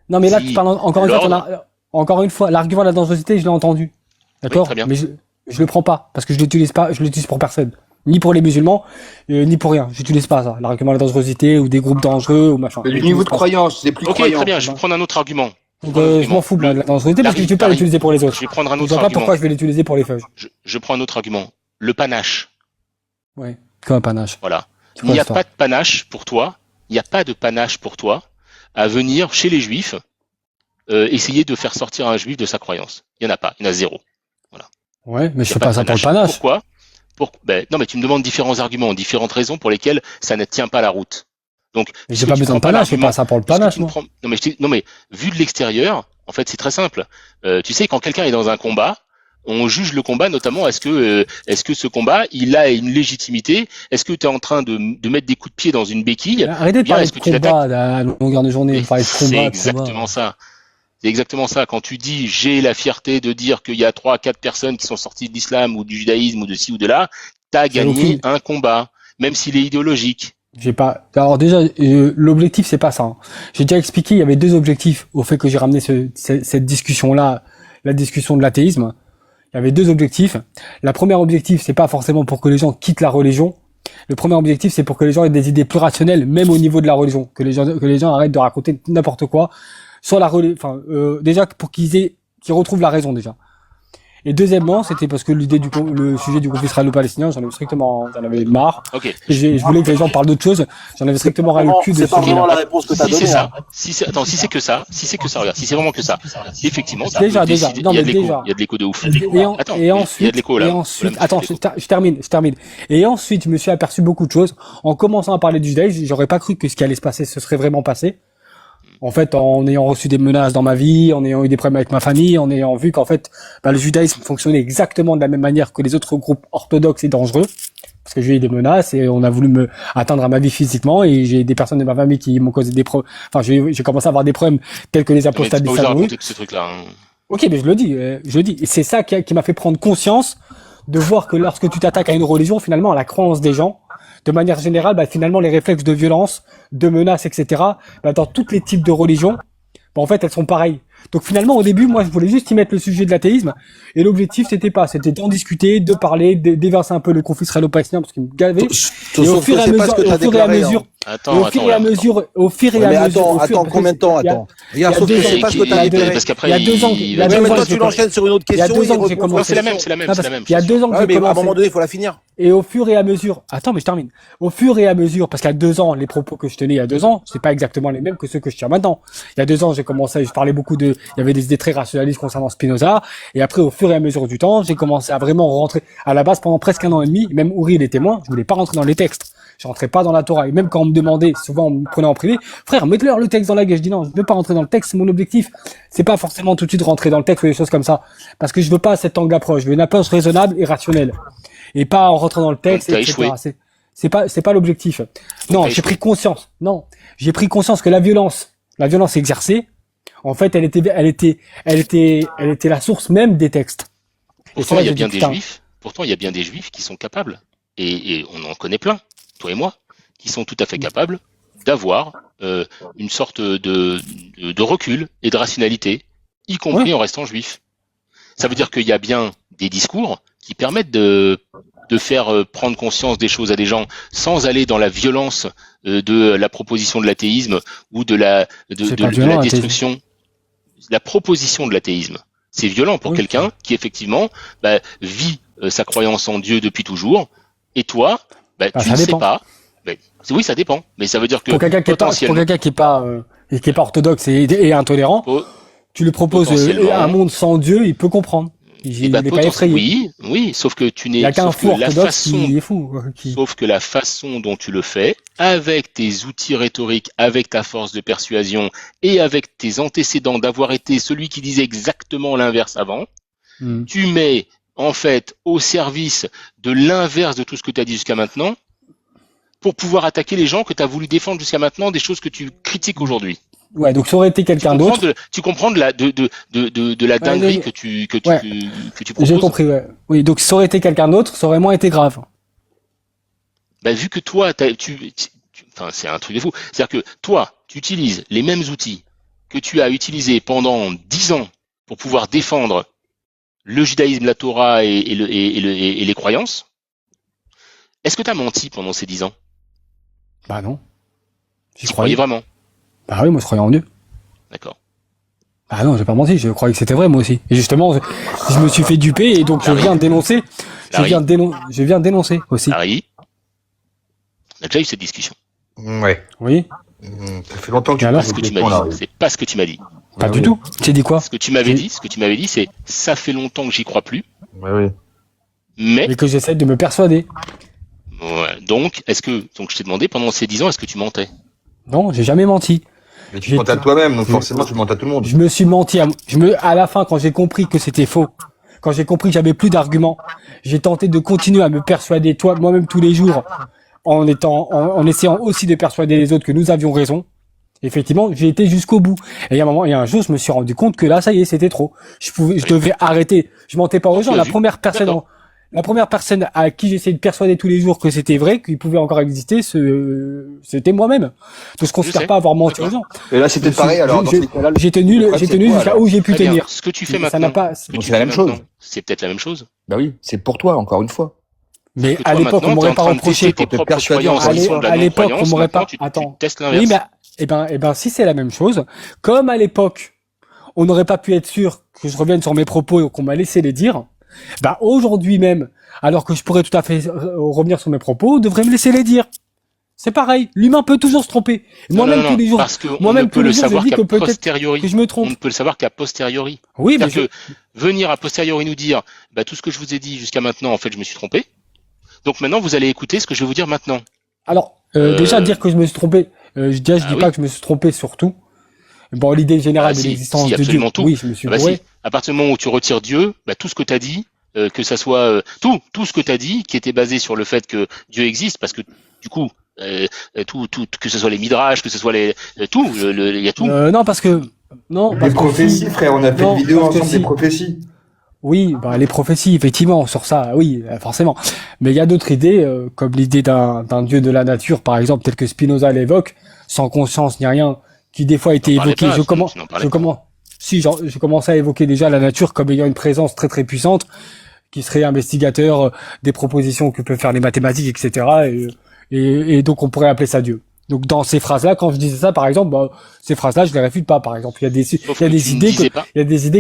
A: Non mais là tu parles encore une fois, l'argument de la dangerosité, je l'ai entendu. D'accord?
C: Oui,
A: mais je le prends pas parce que je l'utilise pour personne, ni pour les musulmans, ni pour rien. J'utilise pas ça, l'argument de la dangerosité ou des groupes dangereux ou machin.
B: Du niveau de croyance, c'est plus croyant.
C: Très bien, je vais prendre un autre argument.
A: Je m'en fous de la dangerosité parce que je vais pas l'utiliser pour les autres.
C: Je vais prendre un autre
A: argument. Je vois pas pourquoi je vais l'utiliser pour les feuilles.
C: Je prends un autre argument. Le panache.
A: Ouais. Comme un panache.
C: Voilà. Il n'y a pas de panache pour toi. Il n'y a pas de panache pour toi à venir chez les juifs essayer de faire sortir un juif de sa croyance. Il n'y en a pas. Il y en a zéro. Voilà.
A: Ouais, mais je fais pas ça pour le panache.
C: Pourquoi? Non, mais tu me demandes différents arguments, différentes raisons pour lesquelles ça ne tient pas la route. Donc,
A: j'ai pas besoin de panache, je fais pas ça pour le panache, non.
C: Non, mais vu de l'extérieur, en fait, c'est très simple. Tu sais, quand quelqu'un est dans un combat, on juge le combat, notamment est-ce que ce combat, il a une légitimité? Est-ce que tu es en train de mettre des coups de pied dans une béquille?
A: Arrêtez de parler de combat à longueur de journée.
C: C'est exactement ça. C'est exactement ça. Quand tu dis j'ai la fierté de dire qu'il y a 3-4 personnes qui sont sorties de l'islam ou du judaïsme ou de ci ou de là, t'as gagné un combat, même s'il est idéologique.
A: J'ai pas. Alors déjà, l'objectif c'est pas ça. Hein. J'ai déjà expliqué. Il y avait deux objectifs au fait que j'ai ramené cette discussion-là, la discussion de l'athéisme. Il y avait deux objectifs. La première objectif, c'est pas forcément pour que les gens quittent la religion. Le premier objectif, c'est pour que les gens aient des idées plus rationnelles, même au niveau de la religion, que les gens arrêtent de raconter n'importe quoi sur la religion. Enfin, déjà pour qu'ils retrouvent la raison déjà. Et deuxièmement, c'était parce que le sujet du conflit israélo-palestinien, j'en avais marre.
C: Okay.
A: Je voulais que les gens parlent d'autre chose. J'en avais strictement rien le cul de ce
D: sujet. C'est pas vraiment la réponse que t'as donnée.
C: Si c'est que ça, regarde, si c'est vraiment que ça, effectivement,
A: il y a
C: de l'écho de ouf.
A: Et ensuite, attends, je termine. Et ensuite, je me suis aperçu beaucoup de choses. En commençant à parler du judaïsme, j'aurais pas cru que ce qui allait se passer, ce serait vraiment passé. En fait, en ayant reçu des menaces dans ma vie, en ayant eu des problèmes avec ma famille, en ayant vu qu'en fait, le judaïsme fonctionnait exactement de la même manière que les autres groupes orthodoxes et dangereux, parce que j'ai eu des menaces et on a voulu me atteindre à ma vie physiquement et j'ai des personnes de ma famille qui m'ont causé des problèmes. Enfin, j'ai commencé à avoir des problèmes tels que les apostats d'Islam. Ok, mais je le dis. Et c'est ça qui m'a fait prendre conscience de voir que lorsque tu t'attaques à une religion, finalement, à la croyance des gens, de manière générale, finalement, les réflexes de violence, de menaces, etc., dans tous les types de religions, en fait, elles sont pareilles. Donc finalement, au début, moi, je voulais juste y mettre le sujet de l'athéisme, et l'objectif, c'était d'en discuter, de parler, d'évincer un peu le conflit israélo-palestinien, parce qu'il me gavait. Et au fur et à mesure,
D: Attends, combien de temps, attends. Regarde, sauf que c'est pas ce que t'as déclaré.
C: Parce qu'après,
D: il y a 2 ans. Mais toi, tu l'enchaînes sur une autre question.
A: Il y a 2 ans que j'ai commencé.
C: C'est la même.
A: Il y a 2 ans que j'ai commencé.
D: Mais à un moment donné, il faut la finir.
A: Et au fur et à mesure, attends, mais je termine. Au fur et à mesure, parce qu'il y a 2 ans, les propos que je tenais il y a 2 ans, c'est pas exactement les mêmes que ceux que je tiens maintenant. Il y a 2 ans, je parlais beaucoup il y avait des idées très rationalistes concernant Spinoza, et après, au fur et à mesure du temps, j'ai commencé à vraiment rentrer, à la base, pendant presque 1 an et demi, même Uri, il est témoin, je voulais pas rentrer dans les textes. Je rentrais pas dans la Torah. Et même quand on me demandait, souvent on me prenait en privé, frère, mets-leur le texte dans la gueule. Je dis non, je veux pas rentrer dans le texte, c'est mon objectif. C'est pas forcément tout de suite rentrer dans le texte ou des choses comme ça. Parce que je veux pas cet angle d'approche. Je veux une approche raisonnable et rationnelle. Et pas en rentrant dans le texte, etc. C'est pas l'objectif. Non, j'ai pris conscience. Non. J'ai pris conscience que la violence exercée, en fait, elle était la source même des textes.
C: Pourtant, il y a bien des juifs qui sont capables. Et on en connaît plein, toi et moi, qui sont tout à fait capables d'avoir une sorte de recul et de rationalité, y compris en restant juif. Ça veut dire qu'il y a bien des discours qui permettent de faire prendre conscience des choses à des gens sans aller dans la violence de la proposition de l'athéisme ou de la destruction. La proposition de l'athéisme, c'est violent pour quelqu'un qui effectivement vit sa croyance en Dieu depuis toujours, et toi, tu ne sais pas. Oui, ça dépend, mais ça veut dire que
A: pour quelqu'un qui est pas orthodoxe et intolérant, tu lui proposes un monde sans Dieu, il peut comprendre. Il n'est pas effrayé.
C: Oui, sauf que tu n'es. Sauf que la façon dont tu le fais, avec tes outils rhétoriques, avec ta force de persuasion et avec tes antécédents d'avoir été celui qui disait exactement l'inverse avant, tu mets en fait au service de l'inverse de tout ce que tu as dit jusqu'à maintenant pour pouvoir attaquer les gens que tu as voulu défendre jusqu'à maintenant, des choses que tu critiques aujourd'hui.
A: Ouais, donc ça aurait été quelqu'un d'autre.
C: Tu comprends de la dinguerie que tu proposes.
A: J'ai compris, ouais. Oui, donc ça aurait été quelqu'un d'autre, ça aurait moins été grave.
C: Vu que toi, enfin, c'est un truc de fou. C'est-à-dire que toi, tu utilises les mêmes outils que tu as utilisés pendant 10 ans pour pouvoir défendre le judaïsme, la Torah et les croyances. Est-ce que tu as menti pendant ces 10 ans?
A: Bah non.
C: Tu croyais vraiment?
A: Bah oui, moi je croyais en Dieu.
C: D'accord.
A: Ah non, j'ai pas menti, je croyais que c'était vrai moi aussi. Et justement, je me suis fait duper et donc je viens de dénoncer. Je viens de dénoncer aussi.
C: Larry, on a déjà eu cette discussion.
B: Ouais.
A: Oui.
B: Ça fait longtemps que tu
C: pas ce que tu m'as dit. C'est pas ce que tu m'as dit.
A: Pas du tout. Tu as dit quoi?
C: Ce que tu m'avais dit, c'est ça fait longtemps que j'y crois plus.
B: Oui.
A: Mais que j'essaie de me persuader.
C: Ouais. Donc je t'ai demandé pendant ces 10 ans, est-ce que tu mentais?
A: Non, j'ai jamais menti.
B: Mais tu mens à toi-même, donc forcément tu mens à tout le monde.
A: Je me suis menti à la fin, quand j'ai compris que c'était faux, quand j'ai compris que j'avais plus d'arguments, j'ai tenté de continuer à me persuader moi-même tous les jours, en essayant aussi de persuader les autres que nous avions raison. Effectivement, j'ai été jusqu'au bout. Et un jour, je me suis rendu compte que là, ça y est, c'était trop. Je devais arrêter. Je mentais pas aux gens. La première personne à qui j'essayais de persuader tous les jours que c'était vrai, qu'il pouvait encore exister, c'était moi-même. Donc je considère pas avoir menti aux gens.
B: Et là, c'était pareil, alors.
A: J'ai tenu jusqu'à où j'ai pu tenir.
C: Ce que tu fais maintenant.
B: C'est la même chose.
C: C'est peut-être la même chose.
B: Bah oui, c'est pour toi, encore une fois.
A: Mais à l'époque, on m'aurait pas reproché
C: tes propres croyances.
A: À l'époque, on m'aurait pas, attends. Oui, mais, si c'est la même chose, comme à l'époque, on n'aurait pas pu être sûr que je revienne sur mes propos et qu'on m'a laissé les dire, aujourd'hui même, alors que je pourrais tout à fait revenir sur mes propos, on devrait me laisser les dire. C'est pareil. L'humain peut toujours se tromper. Moi-même tous les jours, je dis que peut-être que je me trompe.
C: On ne peut le savoir qu'à posteriori.
A: Oui, mais
C: venir à posteriori nous dire, tout ce que je vous ai dit jusqu'à maintenant, en fait, je me suis trompé. Donc maintenant, vous allez écouter ce que je vais vous dire maintenant.
A: Alors, déjà dire que je me suis trompé, je dis pas que je me suis trompé sur tout. Bon, l'idée générale de l'existence de Dieu,
C: tout.
A: Oui, je me suis trompé.
C: Si. À partir du moment où tu retires Dieu, tout ce que tu as dit, que ça soit tout ce que tu as dit qui était basé sur le fait que Dieu existe, parce que du coup, tout que ce soit les midrash, que ce soit il y a tout.
A: Non, parce que
B: les prophéties, frère, on a fait une vidéo ensemble des prophéties.
A: Oui, les prophéties, effectivement, sur ça, oui, forcément. Mais il y a d'autres idées, comme l'idée d'un dieu de la nature, par exemple, tel que Spinoza l'évoque, sans conscience ni rien, qui des fois a été évoqué. Je commençais à évoquer déjà la nature comme ayant une présence très très puissante, qui serait investigateur des propositions que peuvent faire les mathématiques, etc. Et donc on pourrait appeler ça Dieu. Donc dans ces phrases-là, quand je disais ça, par exemple, ces phrases-là, je les réfute pas. Par exemple, il y a des idées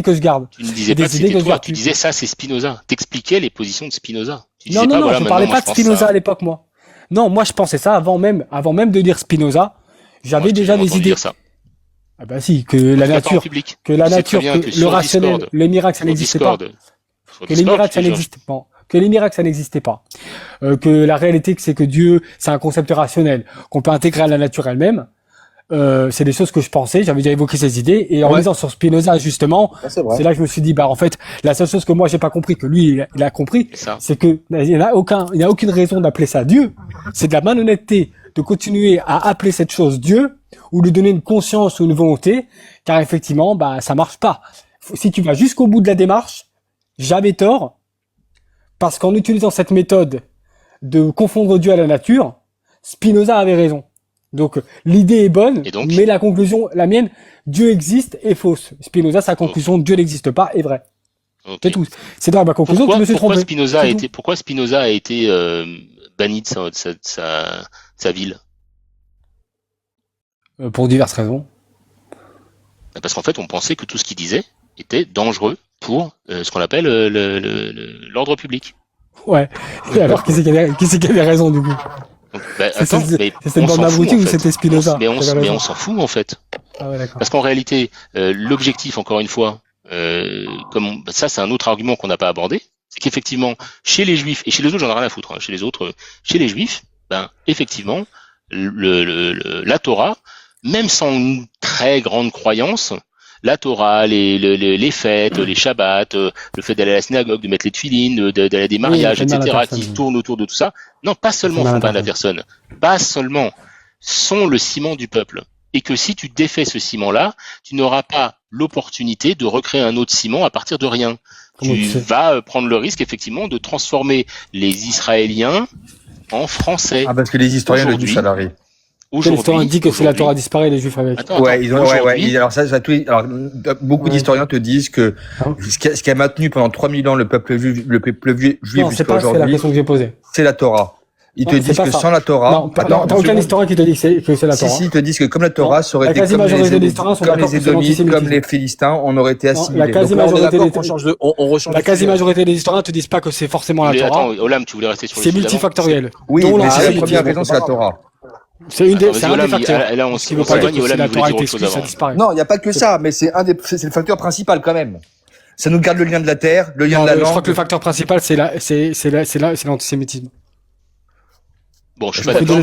A: que je garde.
C: Tu ne disais pas que c'était toi. Tu disais ça, c'est Spinoza. T'expliquais les positions de Spinoza.
A: Non, je parlais pas de Spinoza à l'époque, moi. Non, moi je pensais ça avant même de lire Spinoza. J'avais déjà des idées.
C: Ça.
A: Ah bah si, que la nature, que le rationnel, les miracles, ça n'existait pas. Que les miracles, ça n'existait pas. Que les miracles, ça n'existait pas. Que la réalité, c'est que Dieu, c'est un concept rationnel qu'on peut intégrer à la nature elle-même. C'est des choses que je pensais, j'avais déjà évoqué ces idées, et en lisant sur Spinoza, justement, c'est là que je me suis dit, en fait, la seule chose que moi j'ai pas compris, que lui, il a compris, c'est que il n'y a aucune raison d'appeler ça Dieu. C'est de la malhonnêteté de continuer à appeler cette chose Dieu, ou lui donner une conscience ou une volonté, car effectivement, ça marche pas. Si tu vas jusqu'au bout de la démarche, j'avais tort, parce qu'en utilisant cette méthode de confondre Dieu à la nature, Spinoza avait raison. Donc l'idée est bonne, mais la conclusion, la mienne, Dieu existe, est fausse. Spinoza, sa conclusion, Dieu n'existe pas, est vraie. Okay. C'est tout. C'est dans ma conclusion que je me suis trompé.
C: Pourquoi Spinoza a été banni de sa ville?
A: Pour diverses raisons.
C: Parce qu'en fait, on pensait que tout ce qu'il disait était dangereux pour ce qu'on appelle l'ordre public.
A: Ouais. Et alors, qui c'est qui avait raison, du coup?
C: Donc, c'était
A: bande d'abrutis ou c'était Spinoza?
C: Mais on s'en fout, en fait.
A: Ah ouais, d'accord.
C: Parce qu'en réalité, l'objectif, encore une fois, ça, c'est un autre argument qu'on n'a pas abordé, c'est qu'effectivement, chez les Juifs, et chez les autres, j'en ai rien à foutre, hein, chez les Juifs, effectivement, la Torah, même sans une très grande croyance, la Torah, les fêtes, les Shabbats, le fait d'aller à la synagogue, de mettre les tefilines, d'aller à des mariages, etc., qui tournent autour de tout ça, non, pas seulement font mal à la personne, pas seulement sont le ciment du peuple. Et que si tu défais ce ciment-là, tu n'auras pas l'opportunité de recréer un autre ciment à partir de rien. Tu vas prendre le risque, effectivement, de transformer les Israéliens en Français.
B: Ah, parce que les historiens le disent, ça l'arrive.
A: L'historien dit que c'est la Torah disparaît, les Juifs avec.
B: Alors, beaucoup d'historiens te disent que ce qui a maintenu pendant 3000 ans le peuple juif jusqu'à aujourd'hui,
A: c'est la question que j'ai posée.
B: C'est la Torah. Ils te disent que sans la Torah...
A: t'as aucun historien qui te dit que c'est la Torah.
B: Si, ils te disent que comme la Torah, ça aurait été comme les Édomites, comme les Philistins, on aurait été assimilés.
A: La quasi-majorité des historiens te disent pas que c'est forcément la Torah.
C: Attends, Olam, tu voulais rester sur le
A: sujet. C'est multifactoriel.
B: Oui, mais c'est la première raison, c'est la Torah.
A: C'est un des facteurs.
C: Là, on se veut pas dire que la Torah est exclue, ça disparaît.
B: Non, il n'y a pas que ça, mais c'est le facteur principal quand même. Ça nous garde le lien de la terre, le lien de la langue.
A: Je crois que le facteur principal, c'est l'antisémitisme.
C: Bon, je suis pas d'accord,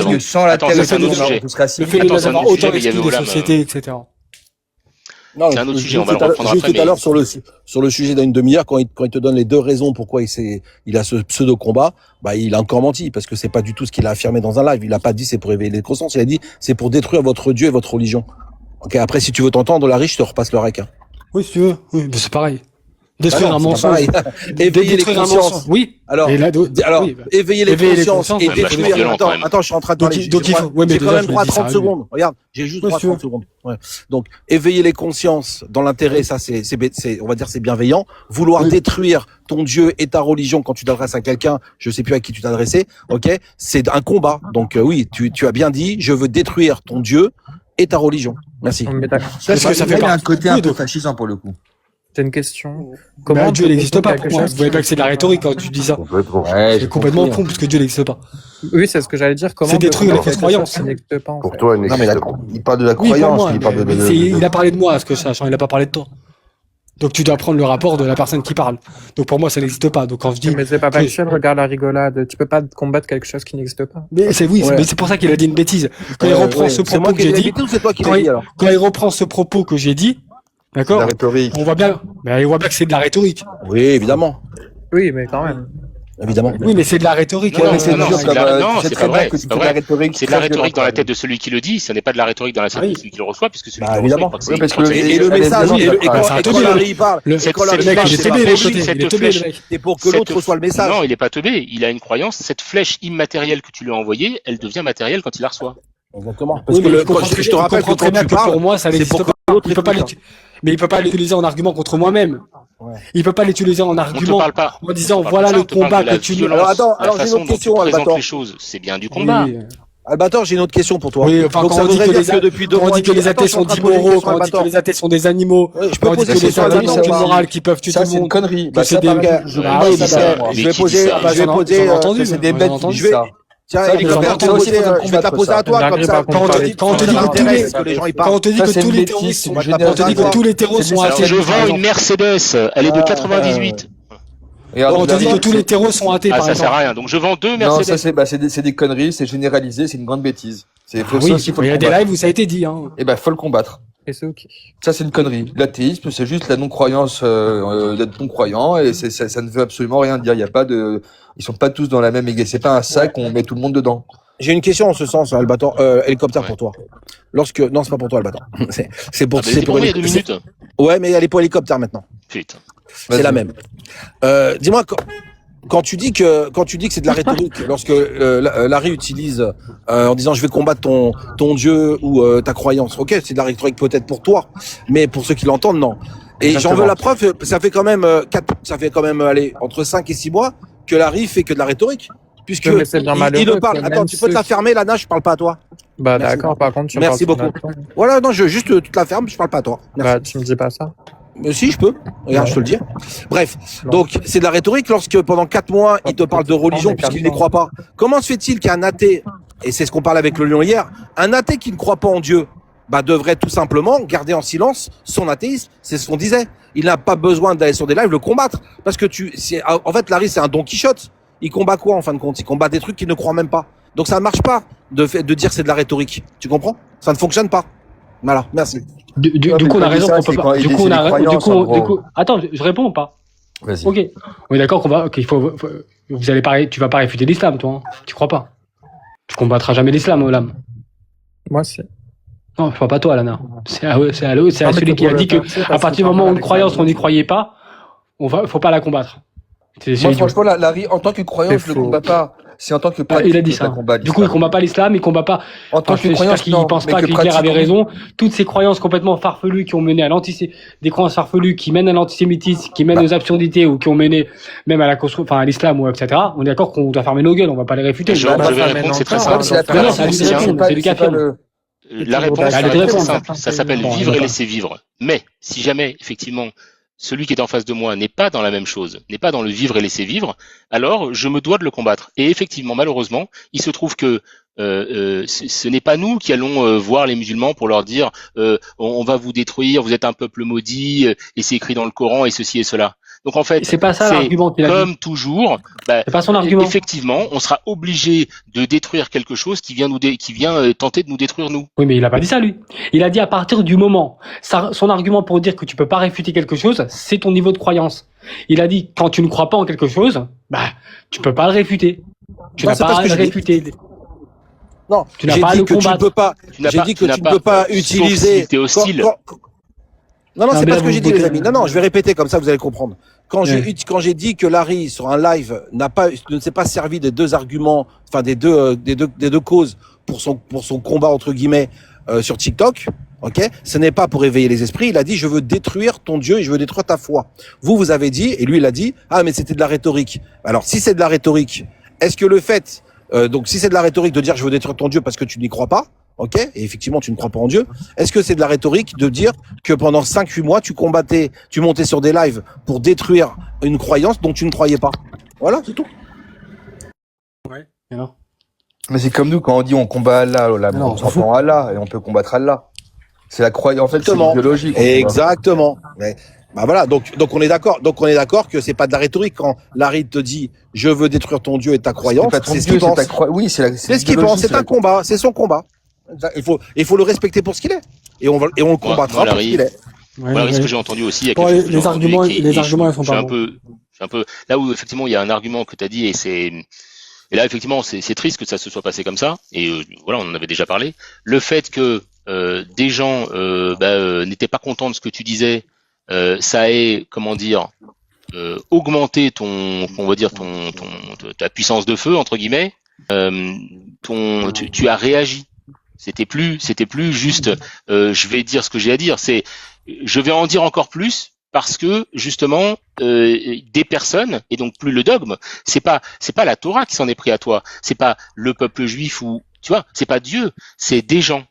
C: mais
B: sans la terre,
A: le fait de nous avoir autant exclus des sociétés, etc.
D: Non, c'est un autre sujet, on va le reprendre après. Tout à l'heure, sur le sujet d'une demi-heure, quand il te donne les deux raisons pourquoi il a ce pseudo-combat, il a encore menti, parce que c'est pas du tout ce qu'il a affirmé dans un live. Il a pas dit c'est pour éveiller les consciences, il a dit c'est pour détruire votre Dieu et votre religion. Ok, après, si tu veux t'entendre, Larry, je te repasse le rec.
A: Oui, si tu veux. Oui, mais c'est pareil. Détruire un mensonge.
D: Éveiller les consciences.
A: Oui.
D: Alors, éveiller les consciences et détruire. Attends, je suis en train de parler. J'ai quand même 30 secondes. Regarde, j'ai juste 30 secondes. Ouais. Donc, éveiller les consciences dans l'intérêt, ça, on va dire, c'est bienveillant. Vouloir détruire ton Dieu et ta religion quand tu t'adresses à quelqu'un, je sais plus à qui tu t'adressais, ok? C'est un combat. Donc, oui, tu as bien dit, je veux détruire ton Dieu et ta religion. Merci.
B: Est-ce que ça fait un côté un peu fascisant pour le coup?
H: C'est une question.
A: Comment Dieu n'existe pas pour moi. Vous voyez pas que c'est de la rhétorique quand tu dis ça. C'est complètement con parce que Dieu n'existe pas.
H: Oui, c'est ce que j'allais dire.
A: C'est détruire les fausses croyances.
E: Pour toi,
B: non, mais il parle de la croyance.
A: Il a parlé de moi, à ce que je sache. Il n'a pas parlé de toi. Donc tu dois prendre le rapport de la personne qui parle. Donc pour moi, ça n'existe pas. Donc quand je dis.
H: Mais c'est pas factuel, regarde la rigolade. Tu peux pas combattre quelque chose qui n'existe pas.
A: Mais c'est pour ça qu'il a dit une bêtise. Quand il reprend ce propos que j'ai dit. Quand il reprend ce propos que j'ai dit. D'accord. On voit bien que c'est de la rhétorique.
D: Oui, évidemment.
H: Oui, mais quand même.
D: Évidemment.
A: Oui, mais c'est de la rhétorique.
C: Non, c'est pas vrai. C'est de la rhétorique dans la tête de celui qui le dit. Ce n'est pas de la rhétorique dans la tête de celui qui le reçoit, puisque celui qui le reçoit,
D: parce que et le message, quand Larry parle, c'est pour que l'autre reçoit le message.
C: Non, il est pas teubé. Il a une croyance. Cette flèche immatérielle que tu lui as envoyée, elle devient matérielle quand il la reçoit.
D: Exactement. Parce que je te rappelle que quand tu parles,
A: pour moi, ça n'existe pas. Mais il peut pas l'utiliser en argument contre moi-même. Il peut pas l'utiliser en argument en disant voilà le combat que tu veux.
D: Alors j'ai une autre question, Albator.
C: C'est bien du combat.
D: Albator, j'ai une autre question pour toi.
A: Oui, enfin, quand on dit que les athées sont immoraux, quand on dit que les athées sont des animaux, quand on dit que les athées sont immorales qui peuvent tuer tout le monde.
B: C'est une connerie.
D: Je vais poser, c'est des bêtes. Tiens, hélicoptère, je vais te la poser à toi, comme ça.
A: Quand on te dit que tous les terreaux sont athées.
C: Je vends une Mercedes, elle est de 98.
A: On te dit que tous les terreaux sont athées, par exemple.
C: Ça sert à rien. Donc je vends 2 Mercedes.
B: Non, ça c'est des conneries, c'est généralisé, c'est une grande bêtise.
A: Il y a des lives où ça a été dit.
B: Eh ben, faut le combattre.
H: Et c'est ok.
B: Ça, c'est une connerie. L'athéisme, c'est juste la non-croyance d'être non-croyant, et ça ne veut absolument rien dire. Il y a pas de, ils sont pas tous dans la même égalité. C'est pas un sac où on met tout le monde dedans.
D: J'ai une question en ce sens, Albator, hélicoptère pour toi. Non, c'est pas pour toi, Albator. C'est pour
C: il y a 2 minutes.
D: Ouais, mais elle est pour hélicoptère maintenant.
C: Putain.
D: C'est la même. Dis-moi,
F: quand tu dis que c'est de la rhétorique, lorsque Larry utilise en disant je vais combattre ton Dieu ou ta croyance, ok, c'est de la rhétorique peut-être pour toi, mais pour ceux qui l'entendent, non. Et j'en veux la preuve, ça fait quand même allez, entre 5 et 6 mois que Larry fait que de la rhétorique, puisque il le parle. Attends, tu peux te la fermer, Lana, je parle pas à toi.
H: Bah d'accord, par contre, tu
F: Merci beaucoup. Voilà, non, juste tu te la fermes, je parle pas à toi. Merci.
H: Bah tu me dis pas ça.
F: Mais si, je peux. Regarde, je te le dis. Bref. Donc, c'est de la rhétorique lorsque pendant 4 mois, il te parle de religion puisqu'il n'y croit pas. Comment se fait-il qu'un athée, et c'est ce qu'on parlait avec le lion hier, un athée qui ne croit pas en Dieu, bah, devrait tout simplement garder en silence son athéisme. C'est ce qu'on disait. Il n'a pas besoin d'aller sur des lives le combattre. Parce que en fait, Larry, c'est un Don Quichotte. Il combat quoi, en fin de compte? Il combat des trucs qu'il ne croit même pas. Donc, ça ne marche pas de dire c'est de la rhétorique. Tu comprends? Ça ne fonctionne pas. Voilà. Merci.
A: Du coup, on a raison. Du coup, attends, je réponds ou pas?
B: Vas-y.
A: Ok. On est d'accord tu vas pas réfuter l'islam, toi. Hein. Tu crois pas? Tu combattras jamais l'islam, Olam.
H: Moi, c'est.
A: Non, je crois pas toi, Lana. C'est à celui qui a dit que à partir du moment où une croyance, on n'y croyait pas, faut pas la combattre.
B: Moi, franchement, Larry, en tant que croyant, je le combats pas. C'est en tant que pratique.
A: Il a dit ça. Du coup, il combat pas l'islam, il combat pas.
B: En tant que croyance,
A: qu'il pense pas que Hitler avait raison. Toutes ces croyances complètement farfelues qui ont mené à des croyances farfelues qui mènent à l'antisémitisme, qui mènent aux absurdités ou qui ont mené même à à l'islam ou etc. On est d'accord qu'on doit fermer nos gueules, on va pas les réfuter.
C: Je vais répondre, c'est très simple.
A: C'est lui qui affirme.
C: La réponse est très simple. Ça s'appelle vivre et laisser vivre. Mais si jamais, effectivement, celui qui est en face de moi n'est pas dans la même chose, n'est pas dans le vivre et laisser vivre, alors je me dois de le combattre. Et effectivement, malheureusement, il se trouve que ce n'est pas nous qui allons voir les musulmans pour leur dire on va vous détruire, vous êtes un peuple maudit, et c'est écrit dans le Coran et ceci et cela. Donc en fait,
A: c'est pas ça l'argument qu'il a dit.
C: Comme toujours,
A: c'est pas son argument.
C: Effectivement, on sera obligé de détruire quelque chose qui vient tenter de nous détruire nous.
A: Oui, mais il a pas dit ça lui. Il a dit à partir du moment, son argument pour dire que tu peux pas réfuter quelque chose, c'est ton niveau de croyance. Il a dit quand tu ne crois pas en quelque chose, tu peux pas le réfuter. Tu n'as pas à le réfuter.
F: Non, tu n'as pas à le combattre. J'ai dit que tu ne peux pas utiliser.
C: Si t'es hostile.
F: Non, c'est pas ce que j'ai dit, les amis. Non, je vais répéter comme ça, vous allez comprendre. Quand j'ai dit que Larry, sur un live, ne s'est pas servi des deux arguments, enfin, des deux causes pour son combat, entre guillemets, sur TikTok, ok? Ce n'est pas pour éveiller les esprits. Il a dit, je veux détruire ton Dieu et je veux détruire ta foi. Vous avez dit, et lui, il a dit, mais c'était de la rhétorique. Alors, si c'est de la rhétorique, est-ce que le fait, donc, si c'est de la rhétorique de dire, je veux détruire ton Dieu parce que tu n'y crois pas, ok, et effectivement, tu ne crois pas en Dieu. Est-ce que c'est de la rhétorique de dire que pendant 5-8 mois, tu montais sur des lives pour détruire une croyance dont tu ne croyais pas? Voilà, c'est tout.
A: Ouais, non.
B: Mais c'est comme nous, quand on dit on combat Allah, on s'entend Allah, et on peut combattre Allah. C'est la croyance, en fait, c'est biologique.
F: Exactement. Mais, voilà, donc on est d'accord. Donc on est d'accord que c'est pas de la rhétorique quand Larry te dit je veux détruire ton Dieu et ta croyance.
B: C'est ce qu'il pense. Oui, c'est
F: ce qu'il pense. C'est un combat. C'est son combat. Il faut le respecter pour ce qu'il est. Et on le combattra pour ce qu'il est.
C: Voilà ce que j'ai entendu aussi.
A: Les arguments, ils sont pas bons.
C: Un peu là où effectivement il y a un argument que tu as dit et là effectivement c'est triste que ça se soit passé comme ça. Et voilà, on en avait déjà parlé. Le fait que des gens n'étaient pas contents de ce que tu disais, ça ait augmenté ta puissance de feu entre guillemets. Tu as réagi. C'était plus juste je vais dire ce que j'ai à dire, c'est je vais en dire encore plus parce que justement des personnes, et donc plus le dogme, c'est pas la Torah qui s'en est pris à toi, c'est pas le peuple juif ou tu vois, c'est pas Dieu, c'est des gens.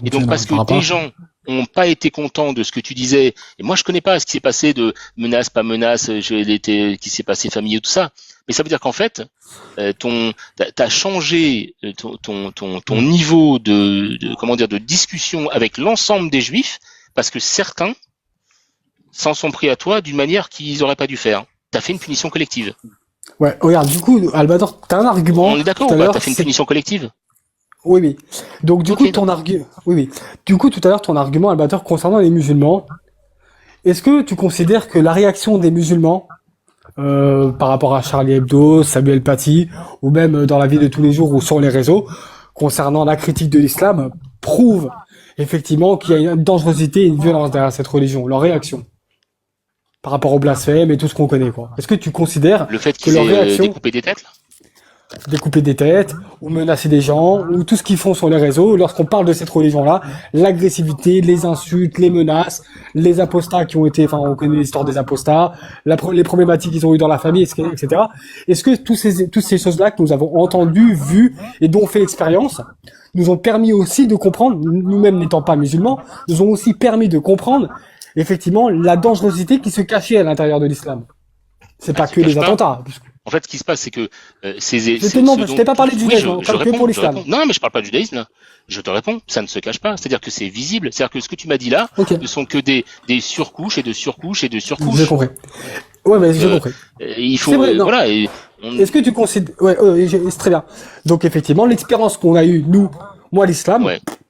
C: Et donc parce que des gens ont pas été contents de ce que tu disais, et moi je connais pas ce qui s'est passé de menace, pas menace, qui s'est passé familier, tout ça, mais ça veut dire qu'en fait, t'as changé ton niveau de discussion avec l'ensemble des juifs, parce que certains s'en sont pris à toi d'une manière qu'ils auraient pas dû faire. T'as fait une punition collective.
A: Ouais, regarde, du coup, Albator, t'as un argument.
C: On est d'accord ou pas? T'as fait une punition collective?
A: Oui. Donc du coup, Du coup, tout à l'heure, ton argument, Albator, concernant les musulmans, est-ce que tu considères que la réaction des musulmans par rapport à Charlie Hebdo, Samuel Paty, ou même dans la vie de tous les jours ou sur les réseaux, concernant la critique de l'islam, prouve effectivement qu'il y a une dangerosité et une violence derrière cette religion, leur réaction? par rapport au blasphème et tout ce qu'on connaît, quoi. Est-ce que tu considères
C: le fait
A: que leur réaction,
C: découper des têtes, là
A: découper des têtes, ou menacer des gens, ou tout ce qu'ils font sur les réseaux, lorsqu'on parle de cette religion-là, l'agressivité, les insultes, les menaces, les apostats qui ont été, enfin, on connaît l'histoire des apostats, les problématiques qu'ils ont eues dans la famille, etc. Est-ce que toutes ces choses-là que nous avons entendues, vues, et dont on fait l'expérience, nous ont permis aussi de comprendre, nous-mêmes n'étant pas musulmans, nous ont aussi permis de comprendre, effectivement, la dangerosité qui se cachait à l'intérieur de l'islam. C'est pas que les attentats.
C: En fait, ce qui se passe, c'est que
A: je t'ai pas parlé du judaïsme, que pour l'islam.
C: Non, mais je parle pas du judaïsme, là. Je te réponds, ça ne se cache pas. C'est-à-dire que c'est visible. C'est-à-dire que ce que tu m'as dit là, ne sont que des surcouches et de surcouches et de surcouches.
A: J'ai compris. Ouais, mais j'ai compris.
C: Il faut, vrai, voilà.
A: Est-ce que tu considères, c'est très bien. Donc, effectivement, l'expérience qu'on a eue, moi, l'islam,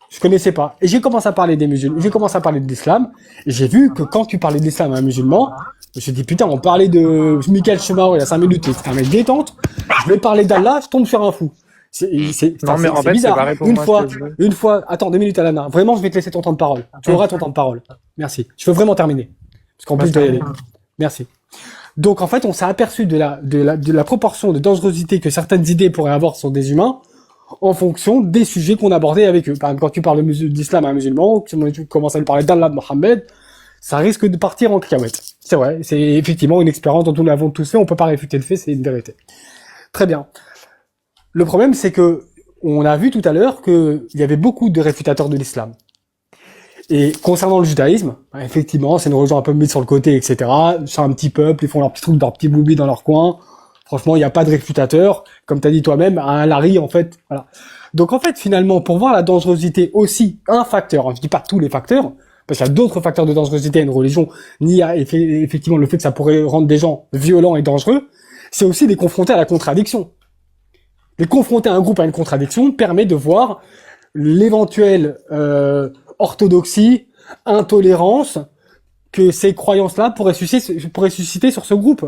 A: je connaissais pas. Et j'ai commencé à parler des musulmans, j'ai commencé à parler de l'islam, et j'ai vu que quand tu parlais de l'islam à un musulman, je me suis dit, putain, on parlait de Michael Schumacher il y a 5 minutes, c'est un mec détente, je vais parler d'Allah, je tombe sur un fou. C'est bizarre. Une fois, attends, 2 minutes, Alana. Vraiment, je vais te laisser ton temps de parole. Tu auras ton temps de parole. Merci. Je veux vraiment terminer. Parce qu'en plus, je dois y aller. Merci. Donc, en fait, on s'est aperçu de la proportion de dangerosité que certaines idées pourraient avoir sur des humains, en fonction des sujets qu'on abordait avec eux. Par exemple, quand tu parles d'islam à un musulman, tu commences à lui parler d'Allah, de Mohammed, ça risque de partir en cacahuète. C'est vrai, c'est effectivement une expérience dont nous l'avons tous fait, on peut pas réfuter le fait, c'est une vérité. Très bien. Le problème, c'est que on a vu tout à l'heure qu'il y avait beaucoup de réfutateurs de l'islam. Et concernant le judaïsme, effectivement, c'est une religion un peu mise sur le côté, etc. C'est un petit peuple, ils font leurs petits trucs, leurs petits boubis dans leur coin. Franchement, il n'y a pas de réfutateur. Comme tu as dit toi-même, un Larry, en fait, voilà. Donc, en fait, finalement, pour voir la dangerosité aussi, un facteur, je dis pas tous les facteurs, parce qu'il y a d'autres facteurs de dangerosité à une religion, ni à effectivement le fait que ça pourrait rendre des gens violents et dangereux, c'est aussi les confronter à la contradiction. Les confronter un groupe à une contradiction permet de voir l'éventuelle orthodoxie, intolérance que ces croyances-là pourraient susciter sur ce groupe.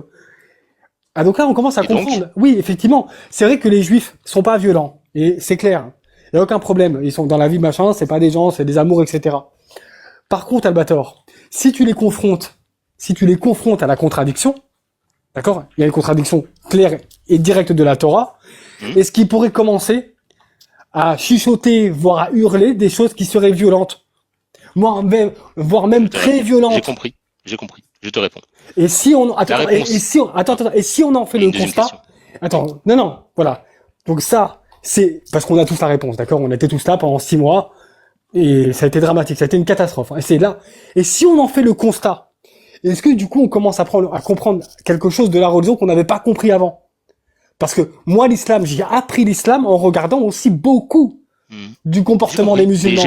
A: Ah donc là, on commence à comprendre. Oui, effectivement, c'est vrai que les juifs sont pas violents, et c'est clair. Il y a aucun problème. Ils sont dans la vie, machin, c'est pas des gens, c'est des amours, etc. Par contre, Albator, si tu les confrontes à la contradiction, d'accord? Il y a une contradiction claire et directe de la Torah, est-ce qu'ils pourraient commencer à chuchoter, voire à hurler des choses qui seraient violentes? Voire même très violentes.
C: J'ai compris. Je te réponds.
A: Et si on, et si on en fait le constat, voilà. Donc ça, c'est, parce qu'on a tous la réponse, d'accord? On était tous là pendant 6 mois, et ça a été dramatique, ça a été une catastrophe. Et c'est là. Et si on en fait le constat, est-ce que du coup on commence à comprendre quelque chose de la religion qu'on n'avait pas compris avant? Parce que moi, l'islam, j'ai appris l'islam en regardant aussi beaucoup du comportement des musulmans.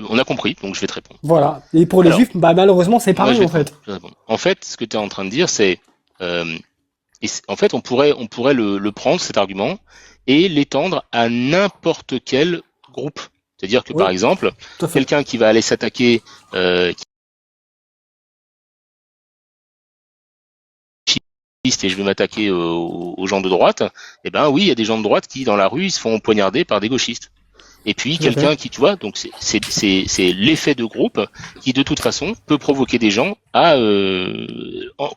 C: On a compris, donc je vais te répondre.
A: Voilà. Et pour les juifs, malheureusement, c'est pareil, en fait.
C: En fait, ce que tu es en train de dire, c'est, en fait, on pourrait le prendre, cet argument, et l'étendre à n'importe quel groupe. C'est-à-dire que, par exemple, quelqu'un qui va aller s'attaquer, et je vais m'attaquer aux gens de droite, eh ben oui, il y a des gens de droite qui, dans la rue, ils se font poignarder par des gauchistes. Et puis quelqu'un qui, tu vois, donc c'est l'effet de groupe qui, de toute façon, peut provoquer des gens à,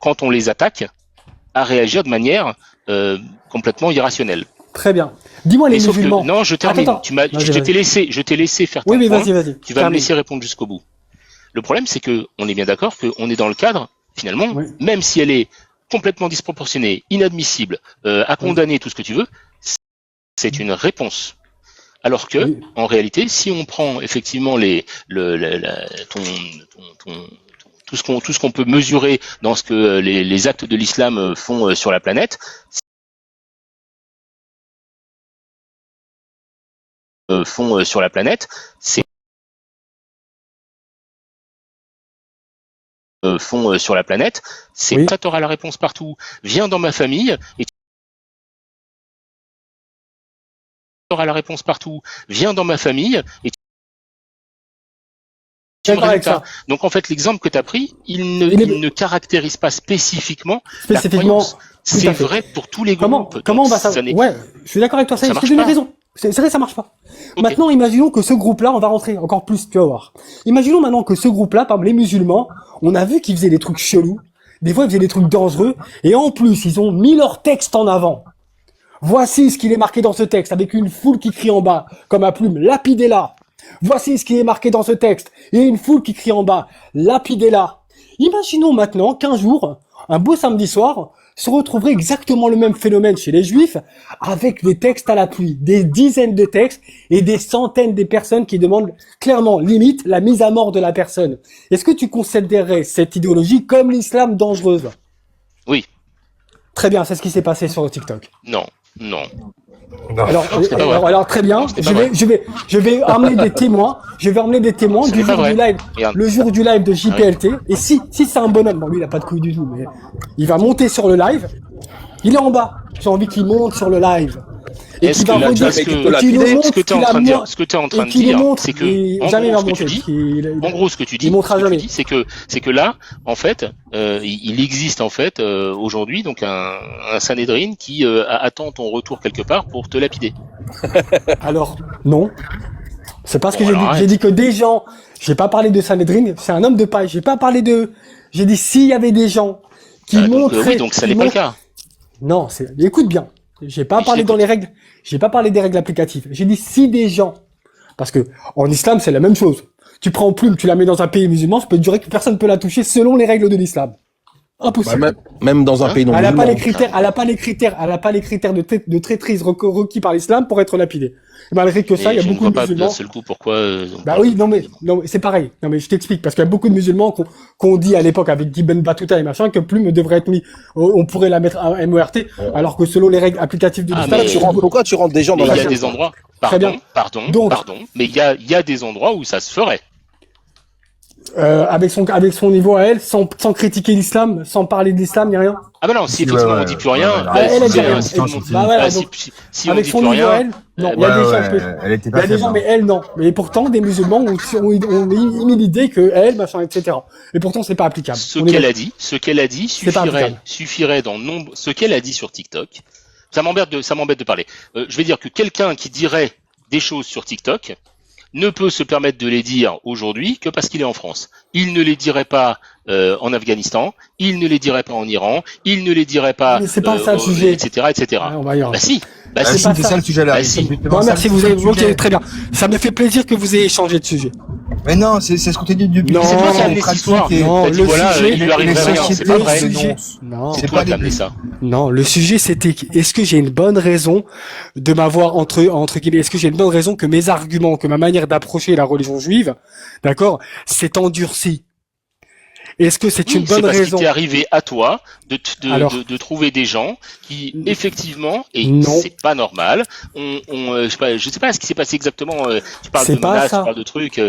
C: quand on les attaque, à réagir de manière complètement irrationnelle.
A: Très bien. Dis-moi les musulmans.
C: Non, je termine.
A: Attends.
C: Je t'ai laissé faire ton point.
A: Vas-y.
C: Tu vas me laisser répondre jusqu'au bout. Le problème, c'est que on est bien d'accord qu'on est dans le cadre, finalement, même si elle est complètement disproportionnée, inadmissible, à condamner tout ce que tu veux, c'est une réponse. Alors que, en réalité, si on prend effectivement tout ce qu'on peut mesurer dans ce que les actes de l'islam font sur la planète, c'est ça, t'auras la réponse partout. Viens dans ma famille et t'auras la réponse partout. Viens dans ma famille et donc en fait l'exemple que tu as pris, il ne caractérise pas spécifiquement la croyance. C'est vrai pour tous les groupes.
A: Comment on va ça Ouais, je suis d'accord avec toi, c'est ce que j'ai raison. C'est vrai, ça marche pas. Okay. Maintenant, imaginons que ce groupe-là, on va rentrer encore plus, tu vas voir. Imaginons maintenant que ce groupe-là, par exemple, les musulmans, on a vu qu'ils faisaient des trucs chelous. Des fois, ils faisaient des trucs dangereux. Et en plus, ils ont mis leur texte en avant. Voici ce qu'il est marqué dans ce texte, avec une foule qui crie en bas, comme à plume, lapidez-la. Voici ce qui est marqué dans ce texte, et une foule qui crie en bas, lapidez-la. Imaginons maintenant qu'un jour, un beau samedi soir, se retrouverait exactement le même phénomène chez les Juifs, avec des textes à la pluie, des dizaines de textes, et des centaines de personnes qui demandent clairement, limite, la mise à mort de la personne. Est-ce que tu considérerais cette idéologie comme l'islam dangereuse?
C: Oui.
A: Très bien, c'est ce qui s'est passé sur TikTok.
C: Non.
A: Alors très bien, je vais amener des témoins, du jour du live, le jour du live de JPLT, et si c'est un bonhomme, bon lui il a pas de couilles du tout, mais il va monter sur le live, il est en bas, j'ai envie qu'il monte sur le live. Et
C: ce que tu es en train de dire, c'est que, en gros, ce que tu dis, c'est que là, en fait, il existe, en fait, aujourd'hui, donc un Sanhedrin qui attend ton retour quelque part pour te lapider.
A: Alors, non. C'est pas ce que j'ai dit. J'ai dit que des gens, j'ai pas parlé de Sanhedrin, c'est un homme de paille, j'ai dit s'il y avait des gens qui montraient.
C: Oui, donc ça n'est pas le cas.
A: Non, écoute bien. J'ai pas parlé des règles applicatives. J'ai dit si des gens, parce que en islam c'est la même chose. Tu prends une plume, tu la mets dans un pays musulman, je peux te jurer que personne ne peut la toucher selon les règles de l'islam. Impossible.
F: Bah, même dans un pays non musulman.
A: Elle a pas les critères de traîtrise requis par l'islam pour être lapidée. Et malgré que ça, il y a beaucoup de musulmans.
C: D'un seul coup, pourquoi
A: Bah oui, non mais c'est pareil. Non mais je t'explique parce qu'il y a beaucoup de musulmans qu'on dit à l'époque avec Ibn Battuta et machin que plume devrait être mis, on pourrait la mettre à MORT, alors que selon les règles applicatives de l'islam,
F: pourquoi tu rentres des gens dans la
C: il y a des endroits. Pardon. Mais il y a des endroits où ça se ferait.
A: Avec son niveau à elle, sans critiquer l'islam, sans parler de l'islam, ni rien.
C: Ah bah non, si effectivement on dit plus rien, si on dit plus rien,
A: non, il y a des gens, mais elle non. Mais pourtant des musulmans ont émis l'idée que elle, machin, etc. Et pourtant c'est pas applicable.
C: Ce qu'elle a dit suffirait dans nombre. Ce qu'elle a dit sur TikTok, ça m'embête de parler. Je vais dire que quelqu'un qui dirait des choses sur TikTok ne peut se permettre de les dire aujourd'hui que parce qu'il est en France. Il ne les dirait pas en Afghanistan, il ne les dirait pas en Iran, il ne les dirait pas,
A: mais c'est pas ça le sujet,
C: etc.
A: Ouais,
B: c'est ça le sujet là.
A: Bon, merci, vous avez évoqué très bien. Ça me fait plaisir que vous ayez changé de sujet.
B: Mais non, c'est ce qu'on t'a dit depuis.
A: Non,
C: c'est pas ça l'histoire.
A: Non, le sujet,
C: il lui arrive rien. C'est pas vrai.
A: Non,
C: c'est toi qui as amené ça.
A: Non, le sujet c'était est-ce que j'ai une bonne raison de m'avoir entre guillemets, est-ce que j'ai une bonne raison que mes arguments, que ma manière d'approcher la religion juive, s'est endurcie. Est-ce que c'est une bonne raison?
C: C'est parce qu'il t'est arrivé à toi de trouver des gens qui effectivement, et c'est pas normal, je sais pas ce qui s'est passé exactement, tu parles de menaces, tu parles de trucs,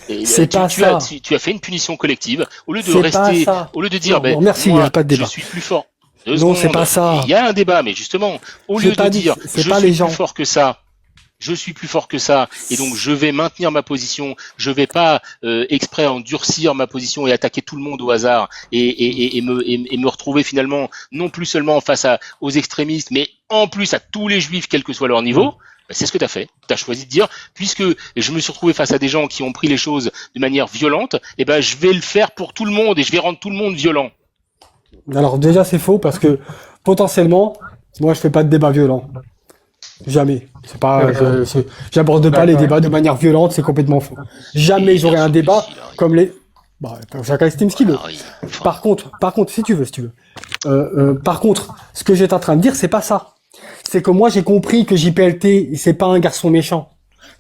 C: tu as fait une punition collective, au lieu de rester, au lieu de dire,
A: merci,
C: moi,
A: pas de débat.
C: Je suis plus fort.
A: Non, c'est pas ça.
C: Il y a un débat, mais justement, au lieu de dire, je suis plus fort que ça, je suis plus fort que ça, et donc je vais maintenir ma position, je vais pas exprès endurcir ma position et attaquer tout le monde au hasard et me retrouver finalement non plus seulement face aux extrémistes, mais en plus à tous les juifs, quel que soit leur niveau. C'est ce que tu as fait. Tu as choisi de dire, puisque je me suis retrouvé face à des gens qui ont pris les choses de manière violente, je vais le faire pour tout le monde et je vais rendre tout le monde violent.
A: Alors déjà c'est faux parce que potentiellement, moi je fais pas de débat violent. Jamais. C'est pas, j'aborde pas les débats de manière violente, c'est complètement faux. Jamais j'aurai un débat comme les, chacun estime ce qu'il veut. Par contre, si tu veux. Par contre, ce que j'étais en train de dire, c'est pas ça. C'est que moi j'ai compris que JPLT, c'est pas un garçon méchant.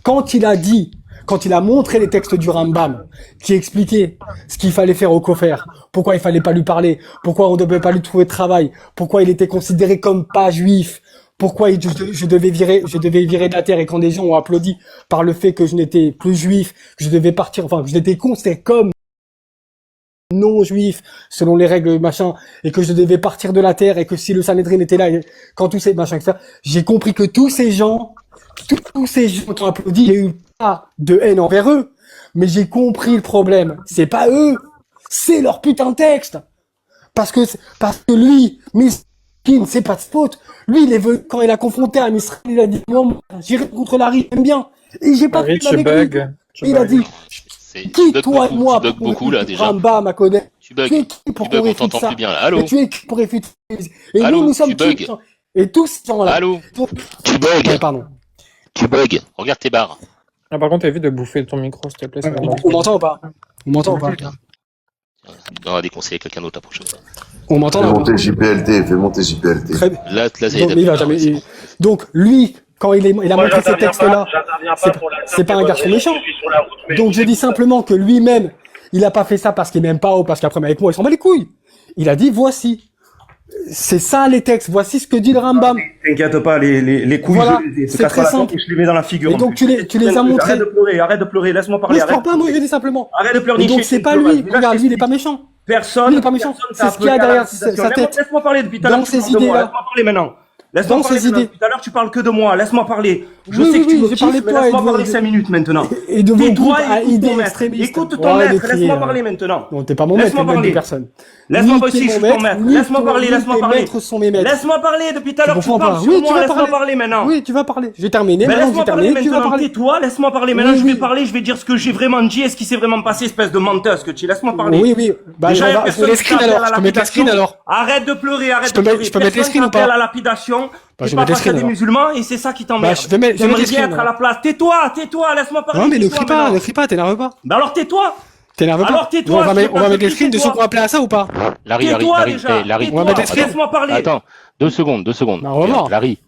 A: Quand il a montré les textes du Rambam, qui expliquait ce qu'il fallait faire au Kofer, pourquoi il fallait pas lui parler, pourquoi on devait pas lui trouver de travail, pourquoi il était considéré comme pas juif, pourquoi je devais virer de la terre, et quand des gens ont applaudi par le fait que je n'étais plus juif, que je devais partir, que je n'étais considéré comme non juif, selon les règles machin, et que je devais partir de la terre, et que si le Sanhedrin était là, quand tous ces machins, etc., j'ai compris que tous ces gens qui ont applaudi, il y a eu pas de haine envers eux, mais j'ai compris le problème. C'est pas eux, c'est leur putain de texte. Parce que lui, Miskin, c'est pas de faute. Lui, quand il a confronté à Misraël, il a dit, moi, j'irai contre Larry, j'aime bien. Et j'ai pas fait avec lui. Il a dit, qui, toi et moi,
C: beaucoup, là, déjà.
A: Rambam à connaître.
C: Tu bugs.
A: Tu es qui pour qu'on
C: on
A: réfute
C: t'entend
A: ça?
C: plus bien là. Allô?
A: Tu es qui pour réfuter? Et
C: Allô,
A: nous sommes
C: tu
A: qui?
C: bugs.
A: Et tous ces gens-là.
C: Allô? Tu
A: Ouais,
C: bugs.
A: pardon.
C: Tu bugs. Regarde tes barres.
H: Ah, par contre, évite de bouffer ton micro, s'il te plaît. Ça va mal.
A: On m'entend ou pas? On m'entend ou pas?
C: On va déconseiller quelqu'un d'autre la prochaine fois.
A: On m'entend
E: Fais
A: là ou pas?
E: monter JPLT, fais monter JPLT.
A: Très bien.
C: Là, ça
A: Donc, mais il va jamais. Donc lui, quand il a montré ces textes-là, c'est pas un garçon méchant. Donc je dis simplement que lui-même, il a pas fait ça parce qu'il m'aime pas ou parce qu'après avec moi il s'en bat les couilles. Il a dit voici. C'est ça les textes. Voici ce que dit le Rambam.
I: T'inquiète pas, les couilles,
A: Voilà,
I: je
A: c'est très simple.
I: je les mets dans la figure.
A: Et donc tu les as montrés.
I: Arrête de pleurer, laisse-moi parler.
A: Mais je parle pas, moi je dis simplement.
I: Arrête de pleurer.
A: Et donc c'est pas lui. Regarde, lui il est pas méchant.
I: Personne.
A: Lui il est pas méchant. C'est ce qu'il y a derrière sa tête.
I: Laisse-moi parler depuis tout à l'heure.
A: Dans ces idées-là.
I: Laisse-moi parler maintenant. Laisse-moi parler. Depuis tout à l'heure, tu parles que de moi. Laisse-moi parler. Je sais que tu me kiffes, mais laisse-moi parler 5 minutes maintenant.
A: Et de vos groupes à
I: Écoute
A: idées
I: ton maître.
A: extrémistes.
I: Écoute ton maître. Laisse-moi parler maintenant.
A: Non, t'es pas mon maître, t'es le maître de personne.
I: Laisse-moi aussi, je suis ton maître. Laisse-moi parler, laisse-moi parler. Laisse-moi parler depuis tout à l'heure. Tu parles sur moi. Laisse-moi parler maintenant.
A: Oui, tu vas parler. J'ai terminé.
I: Mais
A: Maintenant,
I: laisse-moi
A: j'ai
I: parler
A: terminé. Tu vas
I: maintenant.
A: parler.
I: Tais-toi, laisse-moi parler. Maintenant,
A: Oui,
I: je vais
A: oui.
I: parler, je vais dire ce que j'ai vraiment dit et ce qui s'est vraiment passé, espèce de menteuse que tu es. Laisse-moi parler.
A: Oui, oui. Bah,
I: Déjà, y a
A: je
I: personne
A: peux les
I: qui
A: screens
I: t'appelle
A: alors.
I: à
A: Je peux mettre la screen alors.
I: Arrête de pleurer, arrête
A: Je
I: de
A: peux mettre-
I: pleurer.
A: je peux mettre les
I: Personne
A: screens ou pas
I: t'appelle à la lapidation.
A: Bah,
I: Tu
A: je vais
I: pas
A: mettre les
I: face à
A: screens
I: des
A: alors.
I: musulmans et c'est ça qui t'emmerde.
A: Bah, je vais mettre les
I: J'aimerais
A: screens,
I: bien être à
A: alors.
I: la place. Tais-toi, laisse-moi parler.
A: Non, mais ne
I: tais-toi
A: crie pas,
I: maintenant.
A: ne crie pas, t'énerve pas.
I: Bah alors tais-toi.
A: T'énerve pas.
I: Alors tais-toi,
A: On va
I: je
A: mettre
I: te
A: les
I: prie,
A: screens de ceux
I: tais-toi.
A: qu'on appelait à ça ou pas?
C: Larry,
I: Tais-toi déjà.
C: Larry.
I: Tais-toi,
A: On va mettre les screens.
I: laisse-moi parler.
C: Attends, 2 secondes.
A: Bah, on va voir.
C: Larry,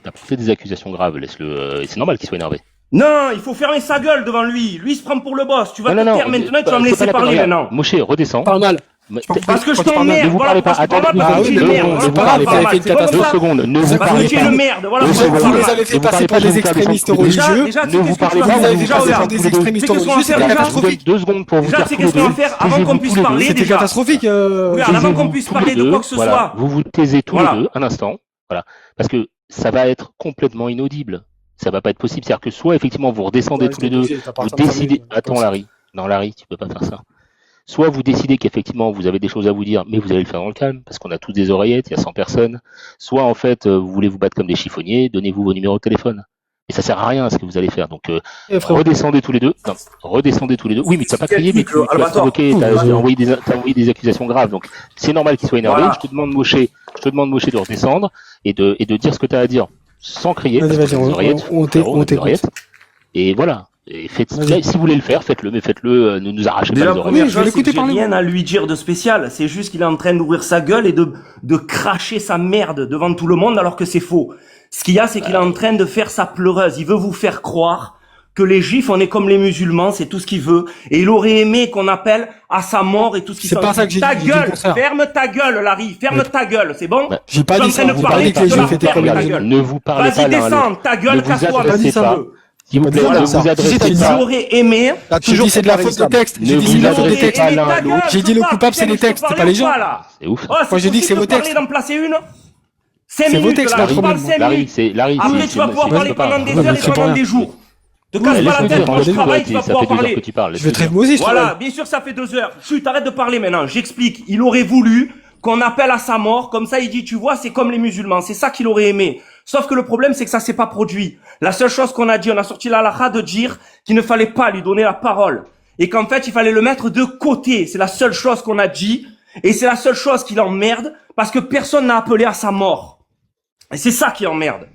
C: t'as porté des accusations graves, laisse-le. C'est normal qu'il soit énervé.
I: Non, il faut fermer sa gueule devant lui. Lui il se prend pour le boss. Tu vas te taire maintenant, tu vas me
C: c'est
I: laisser
C: pas la
I: parler
C: peine.
I: maintenant.
C: Moshe, redescends.
A: Parle mal.
I: Parce que je
A: Quand tu parles mal,
C: Ne
I: t'emmerde,
C: vous
I: voilà,
C: parlez pas.
I: parce que
C: Attendez,
I: tu parles
A: Ah
I: mal,
A: oui,
I: tu
A: deux
I: t'emmerdes,
A: secondes,
I: voilà,
A: c'est pas
I: voilà,
A: grave,
I: voilà,
A: vous avez fait une
I: c'est comme
A: catastrophe.
I: ça.
C: 2 secondes. Ne
A: Vous
C: vous
A: avez
C: parlez
I: Tu es
C: pas.
I: le merde, voilà.
A: Vous
C: Deux secondes.
A: les avez fait
C: Ne vous
A: passer
C: parlez
A: pour
C: pas, je
A: des
C: vous parle
A: extrémistes
C: sans
A: religieux.
I: Déjà,
C: Ne vous parlez
A: Vous
C: pas.
A: les avez fait
I: Déjà,
A: passer
I: regarde.
A: pour des extrémistes
I: C'est qu'est-ce qu'on va
A: religieux.
I: faire
A: C'était
I: déjà
A: catastrophique.
C: 2 secondes pour vous
I: Déjà,
C: dire
I: c'est
C: tous les
I: qu'est-ce qu'on va
C: deux.
I: faire avant qu'on puisse parler
A: C'était
I: déjà.
A: catastrophique.
I: Regarde, avant qu'on puisse parler de quoi que ce
C: Voilà.
I: soit.
C: Vous vous taisez tous
I: Voilà.
C: les deux un instant. Voilà. Parce que ça va être complètement inaudible. Ça va pas être possible. C'est-à-dire que soit effectivement vous redescendez tous les deux, vous décidez. Attends, Larry. Non, Larry, tu peux pas faire ça. Soit vous décidez qu'effectivement vous avez des choses à vous dire, mais vous allez le faire dans le calme, parce qu'on a tous des oreillettes, il y a 100 personnes. Soit en fait, vous voulez vous battre comme des chiffonniers, donnez-vous vos numéros de téléphone. Et ça sert à rien ce que vous allez faire. Donc redescendez tous les deux. Non, redescendez tous les deux. Oui, mais tu n'as pas crié, mais tu as provoqué, t'as envoyé des accusations graves. Donc c'est normal qu'il soit énervé.
I: Voilà.
C: Je te demande Moshe de redescendre et de dire ce que tu as à dire sans crier.
A: Vas-y,
C: parce que
A: vas-y,
C: les oreillettes,
A: on t'écoute.
C: des oreillettes. Et voilà. Et si vous voulez le faire, faites-le, mais faites-le, ne nous arrachez pas
I: Déjà,
C: les oreilles.
I: première
A: Oui, je vais
I: chose, c'est
A: l'écouter
I: que j'ai
A: parler.
I: rien à lui dire de spécial. C'est juste qu'il est en train d'ouvrir sa gueule et de cracher sa merde devant tout le monde alors que c'est faux. Ce qu'il y a, c'est qu'il est en train de faire sa pleureuse. Il veut vous faire croire que les juifs, on est comme les musulmans, c'est tout ce qu'il veut. Et il aurait aimé qu'on appelle à sa mort et tout ce qui
A: C'est pas ça que j'ai dit,
I: Ta
A: j'ai dit le
I: gueule,
A: contraire.
I: ferme ta gueule, Larry, ferme ta gueule, c'est bon?
A: J'ai pas
I: Je
A: dit
I: suis en
A: ça.
I: train de
A: Vous
I: parler,
A: parlez que les
I: tu
A: juifs
I: vas
A: étaient
I: faire
A: comme
I: ta
A: les
I: gueule.
A: musulmans.
C: Ne vous parlez
I: Vas-y,
C: pas l'un à
I: descends,
C: l'autre.
I: ta
C: Ne
I: gueule,
C: vous
I: casse-toi,
C: adressez
I: vas-y, ça
C: pas.
I: veut.
C: S'il vous plaît,
A: Voilà,
C: ne
A: ça.
C: vous adressez
A: J'ai dit
C: pas.
I: J'aurais aimé.
A: J'ai dit c'est de la faute des textes. J'ai
C: Ne
A: dit
C: vous
A: c'est de la faute des
C: adressez
A: textes.
C: pas l'un à l'autre.
A: J'ai dit le coupable, c'est les textes, c'est pas les gens.
C: C'est ouf.
I: Oh,
A: Moi, j'ai dit que c'est vos textes.
I: d'en placer une. 5
A: C'est vos
I: minutes,
A: textes,
I: là,
A: pas
I: je
A: le
I: parle
A: problème.
I: 5
C: Larry,
I: minutes.
C: c'est Larry.
I: Après, tu vas pouvoir parler pendant des heures et pendant des jours. Te casse pas la tête, moi je travaille, tu vas
C: Ça
I: pouvoir
C: fait 2 heures
I: parler.
C: que tu parles.
A: Je vais très moi aussi, je
I: Voilà,
A: travaille.
I: bien sûr, ça fait 2 heures. Chut, arrête de parler maintenant. J'explique. Il aurait voulu qu'on appelle à sa mort. Comme ça, il dit, tu vois, c'est comme les musulmans. C'est ça qu'il aurait aimé. Sauf que le problème, c'est que ça s'est pas produit. La seule chose qu'on a dit, on a sorti la halakha de dire qu'il ne fallait pas lui donner la parole. Et qu'en fait, il fallait le mettre de côté. C'est la seule chose qu'on a dit. Et c'est la seule chose qui l'emmerde. Parce que personne n'a appelé à sa mort. Et c'est ça qui emmerde.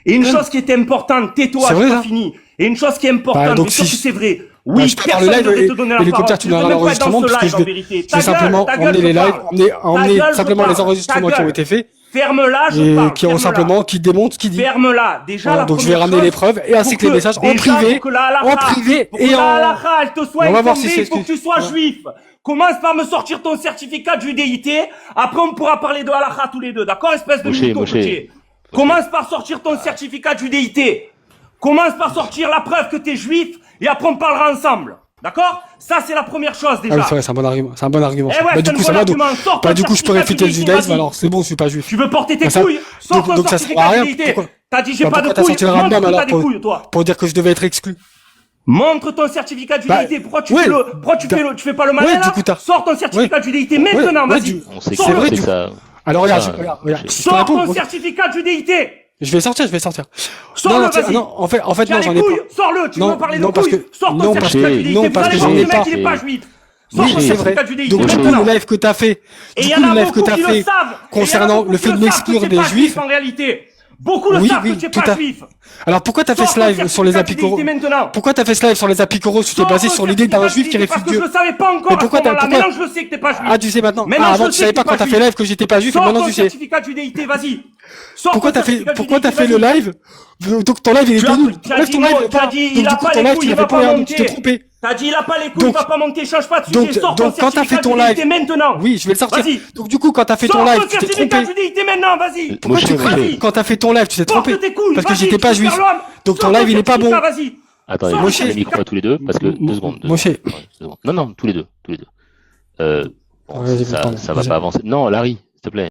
I: Et une chose qui est importante, tais-toi,
A: C'est vrai,
I: j'ai pas
A: ça
I: fini. Et une chose qui est
A: Bah,
I: importante,
A: donc
I: bien sûr
A: si
I: que
A: je-
I: c'est vrai.
A: Bah,
I: Oui,
A: je peux faire
I: personne
A: le
I: ne
A: live
I: devrait
A: et
I: te donner la
A: l'hélicoptère,
I: parole.
A: tu me donneras
I: devrais même pas être
A: l'enregistrement
I: dans ce
A: parce que
I: live,
A: je
I: en
A: vais
I: vérité.
A: je vais simplement
I: Ta gueule,
A: emmener les
I: je
A: lives,
I: parle.
A: emmener
I: Ta gueule,
A: simplement
I: je
A: les
I: parle.
A: enregistrements
I: Ta
A: qui ont
I: gueule.
A: été faits
I: Ferme-la, je
A: et
I: parle.
A: qui ont
I: ferme-la.
A: simplement, qui démontrent ce qu'il dit.
I: Ferme-la. Déjà,
A: Voilà,
I: la
A: donc je vais
I: première
A: ramener
I: chose,
A: les preuves et ainsi
I: pour
A: que les messages en
I: déjà,
A: privé,
I: pour que la halakha-
A: en privé
I: pour que
A: et
I: la
A: en.
I: halakha, elle te soit
A: Et on va voir si
I: informée,
A: c'est
I: il faut que tu sois
A: Ouais.
I: juif. Commence par me sortir ton certificat de judéité. Après, on pourra parler de halakha tous les deux. D'accord, espèce de
C: Moshe,
I: mytho
C: Moshe.
I: que tu es. Commence par sortir ton certificat de judéité. Commence par sortir la preuve que t'es juif et après on parlera ensemble. D'accord? Ça, c'est la première chose
A: Ah
I: déjà.
A: oui, c'est vrai, c'est un bon argument. C'est un bon argument.
I: Eh
A: ça.
I: ouais,
A: Bah, du
I: c'est
A: coup,
I: un
A: ça
I: bon
A: va. Donc,
I: argument. Sors
A: bah,
I: ton
A: du coup, je peux
I: certificat
A: réfuter le
I: judéité,
A: judaïsme,
I: vas-y.
A: alors c'est bon, je suis pas juif.
I: Tu veux porter tes
A: Bah, ça-
I: couilles? Sors ton
A: donc ça sert à
I: certificat de
A: rien.
I: judéité.
A: Pourquoi
I: T'as dit j'ai
A: Bah,
I: pas de
A: pourquoi t'as
I: couilles.
A: sorti le
I: Montre
A: Rambam
I: que t'as
A: alors
I: des couilles, toi.
A: pour dire que je devais être exclu?
I: Montre ton certificat de judéité. Pourquoi tu
A: ouais.
I: fais le, pourquoi tu fais le, tu fais pas le malin
A: Ouais,
I: là?
A: du coup, t'as-
I: Sors ton certificat de judéité maintenant,
A: ouais,
I: vas-y.
C: On sait que
I: Sors
C: c'est
I: le-
C: vrai,
A: du
C: ça.
A: Alors regarde,
C: Ça,
A: regarde. Si je peux
I: Sors
A: répondre,
I: ton
A: ok.
I: certificat de judéité.
A: Je vais sortir.
I: Sors-le,
A: non,
I: vas-y.
A: non, en fait,
I: Tiens,
A: non,
I: les
A: j'en ai pas.
I: couilles, sors-le, tu
A: Non,
I: veux parler de
A: non, parce
I: couilles.
A: que-
I: Sors ton
A: non, parce
I: certificat
C: que-
I: de judéité.
A: non,
I: Vous
A: parce
I: allez
A: que
I: voir
A: j'en
I: que
A: ai
I: le mec,
A: pas.
I: il est pas juif.
A: Oui, c'est vrai. Donc, du coup, le live que t'as fait, concernant le fait de m'exclure des juifs.
I: En réalité. Beaucoup le savent que tu n'es pas juif.
A: Alors pourquoi t'as fait ce live sur les apicoros? Pourquoi t'as fait ce live sur les apicoros? Tu t'es basé sur l'idée d'un juif qui réfute Dieu.
I: Parce que je savais pas encore. Mais pourquoi maintenant je le sais que t'es pas juif.
A: Ah, tu sais maintenant. Ah, avant tu savais pas quand t'as fait live que j'étais pas juif et maintenant tu sais.
I: Certificat de judéité, vas-y.
A: Pourquoi t'as fait le live? Donc ton live il était nul. Lève ton live. Donc du coup ton live tu l'as fait pour rien, tu t'es trompé.
I: T'as dit il a pas les couilles, il va pas monter, change pas de sujet.
A: Donc quand t'as fait ton live
I: maintenant.
A: Oui, je vais le sortir. Donc du coup quand t'as fait ton live, tu t'es trompé.
I: Maintenant, vas-y.
A: Pourquoi tu cries? Quand t'as fait ton live, tu t'es trompé. Parce que j'étais pas juif. Donc ton live il est pas bon.
C: Attendez, moi je les micros à tous les deux parce que 2 secondes. Non, tous les deux. Bon, ça va pas avancer. Non, Larry, s'il te plaît.